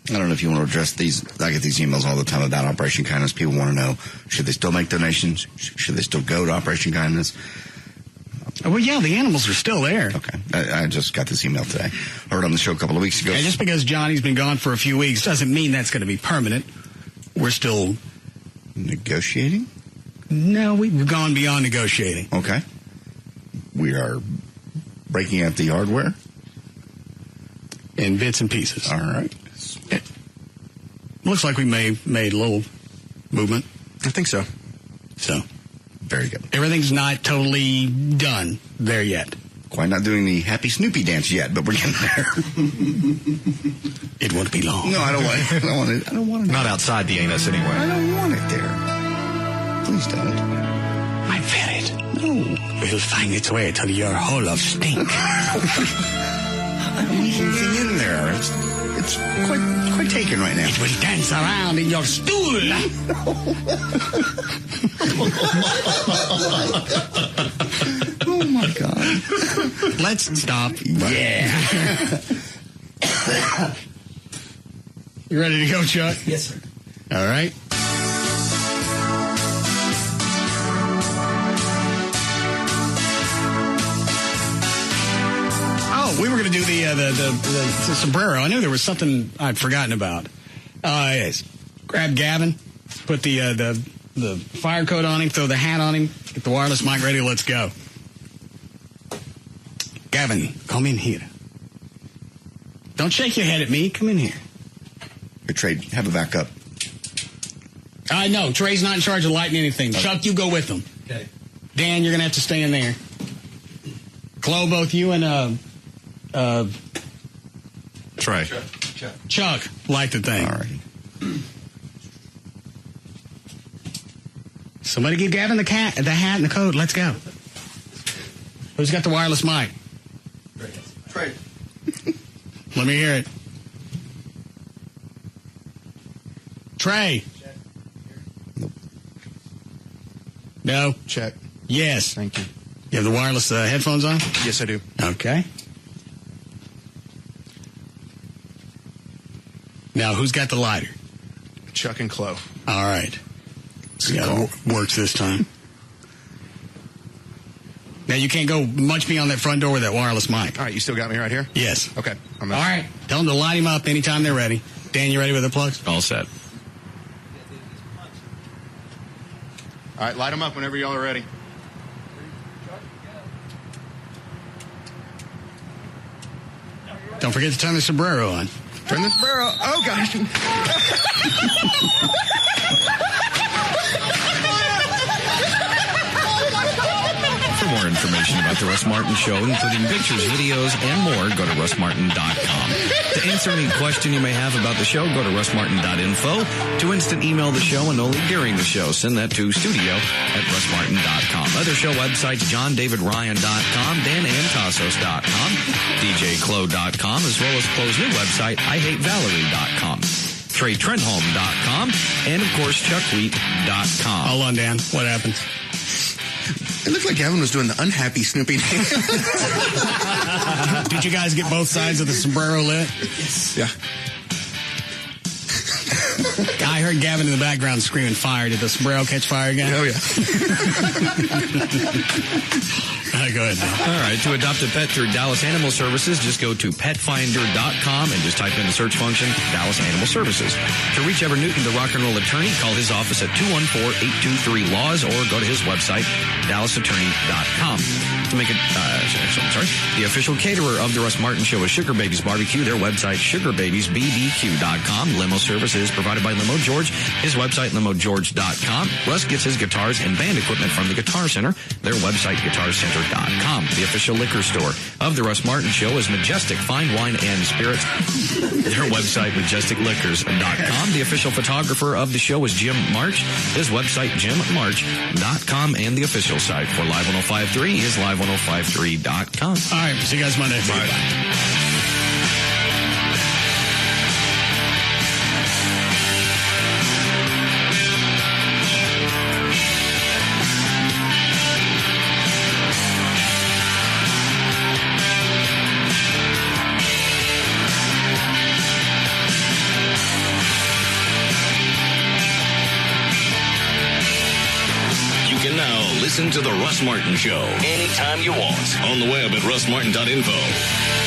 I don't know if you want to address these. I get these emails all the time about Operation Kindness. People want to know, should they still make donations? Should they still go to Operation Kindness? Well, yeah, the animals are still there. Okay. I just got this email today. I heard on the show a couple of weeks ago. Yeah, just because Johnny's been gone for a few weeks doesn't mean that's going to be permanent. We're still negotiating? No, we've gone beyond negotiating. Okay. We are breaking out the hardware? In bits and pieces. All right. It looks like we made a little movement. I think so. So. Very good. Everything's not totally done there yet. Quite not doing the Happy Snoopy dance yet, but we're getting there. It won't be long. No, I don't want it. I don't want it. Not outside the anus anyway. I don't want it there. Please don't. My ferret. No. It'll find its way to your hole of stink. I don't need anything in there. It's quite taken right now. It will dance around in your stool. Oh, my God. Let's stop. Yeah. You ready to go, Chuck? Yes, sir. All right. Oh, we were going to do the sombrero. I knew there was something I'd forgotten about. Yes. Grab Gavin, put the fire coat on him, throw the hat on him, get the wireless mic ready, let's go. Gavin, come in here. Don't shake your head at me. Come in here. Good trade. Have a backup. No, Trey's not in charge of lighting anything. Okay. Chuck, you go with them. Okay. Dan, you're going to have to stay in there. Chloe, both you and Trey. Chuck, light the thing. All right. Somebody give Gavin the hat and the coat. Let's go. Who's got the wireless mic? Trey. Let me hear it. Trey. Nope. No. Check. Yes. Thank you. You have the wireless headphones on? Yes, I do. Okay. Now, who's got the lighter? Chuck and Chloe. All right. See how it works this time. Now, you can't go much beyond that front door with that wireless mic. All right, you still got me right here? Yes. Okay. All right. Tell them to light him up anytime they're ready. Dan, you ready with the plugs? All set. All right, light them up whenever y'all are ready. Don't forget to turn the sombrero on. Turn the sombrero. Oh, gosh. For more information about the Russ Martin Show, including pictures, videos, and more, go to russmartin.com. To answer any question you may have about the show, go to russmartin.info. To instant email the show and only during the show, send that to studio@russmartin.com. Other show websites, johndavidryan.com, danantasos.com, djclo.com, as well as Chloe's new website, ihatevalerie.com. TreyTrentholm.com, and of course, ChuckWheat.com. Hold on, Dan. What happened? It looked like Gavin was doing the unhappy Snoopy dance. Did you guys get both sides of the sombrero lit? Yeah. I heard Gavin in the background screaming fire. Did the sombrero catch fire again? Oh, yeah. Go ahead, Dan. All right. To adopt a pet through Dallas Animal Services, just go to petfinder.com and just type in the search function, Dallas Animal Services. To reach Ever Newton, the rock and roll attorney, call his office at 214-823-LAWS or go to his website, dallasattorney.com. To make it, the official caterer of the Russ Martin Show is Sugar Babies Barbecue. Their website, sugarbabiesbbq.com. Limo service is provided by Limo George. His website, limogeorge.com. Russ gets his guitars and band equipment from the Guitar Center. Their website, guitarcenter.com. The official liquor store of the Russ Martin Show is Majestic Fine Wine and Spirits. Their website, majesticliquors.com. The official photographer of the show is Jim March. His website, jimmarch.com. And the official site for Live 105.3 is live1053.com. All right. See you guys Monday. Bye. Listen to The Russ Martin Show anytime you want on the web at russmartin.info.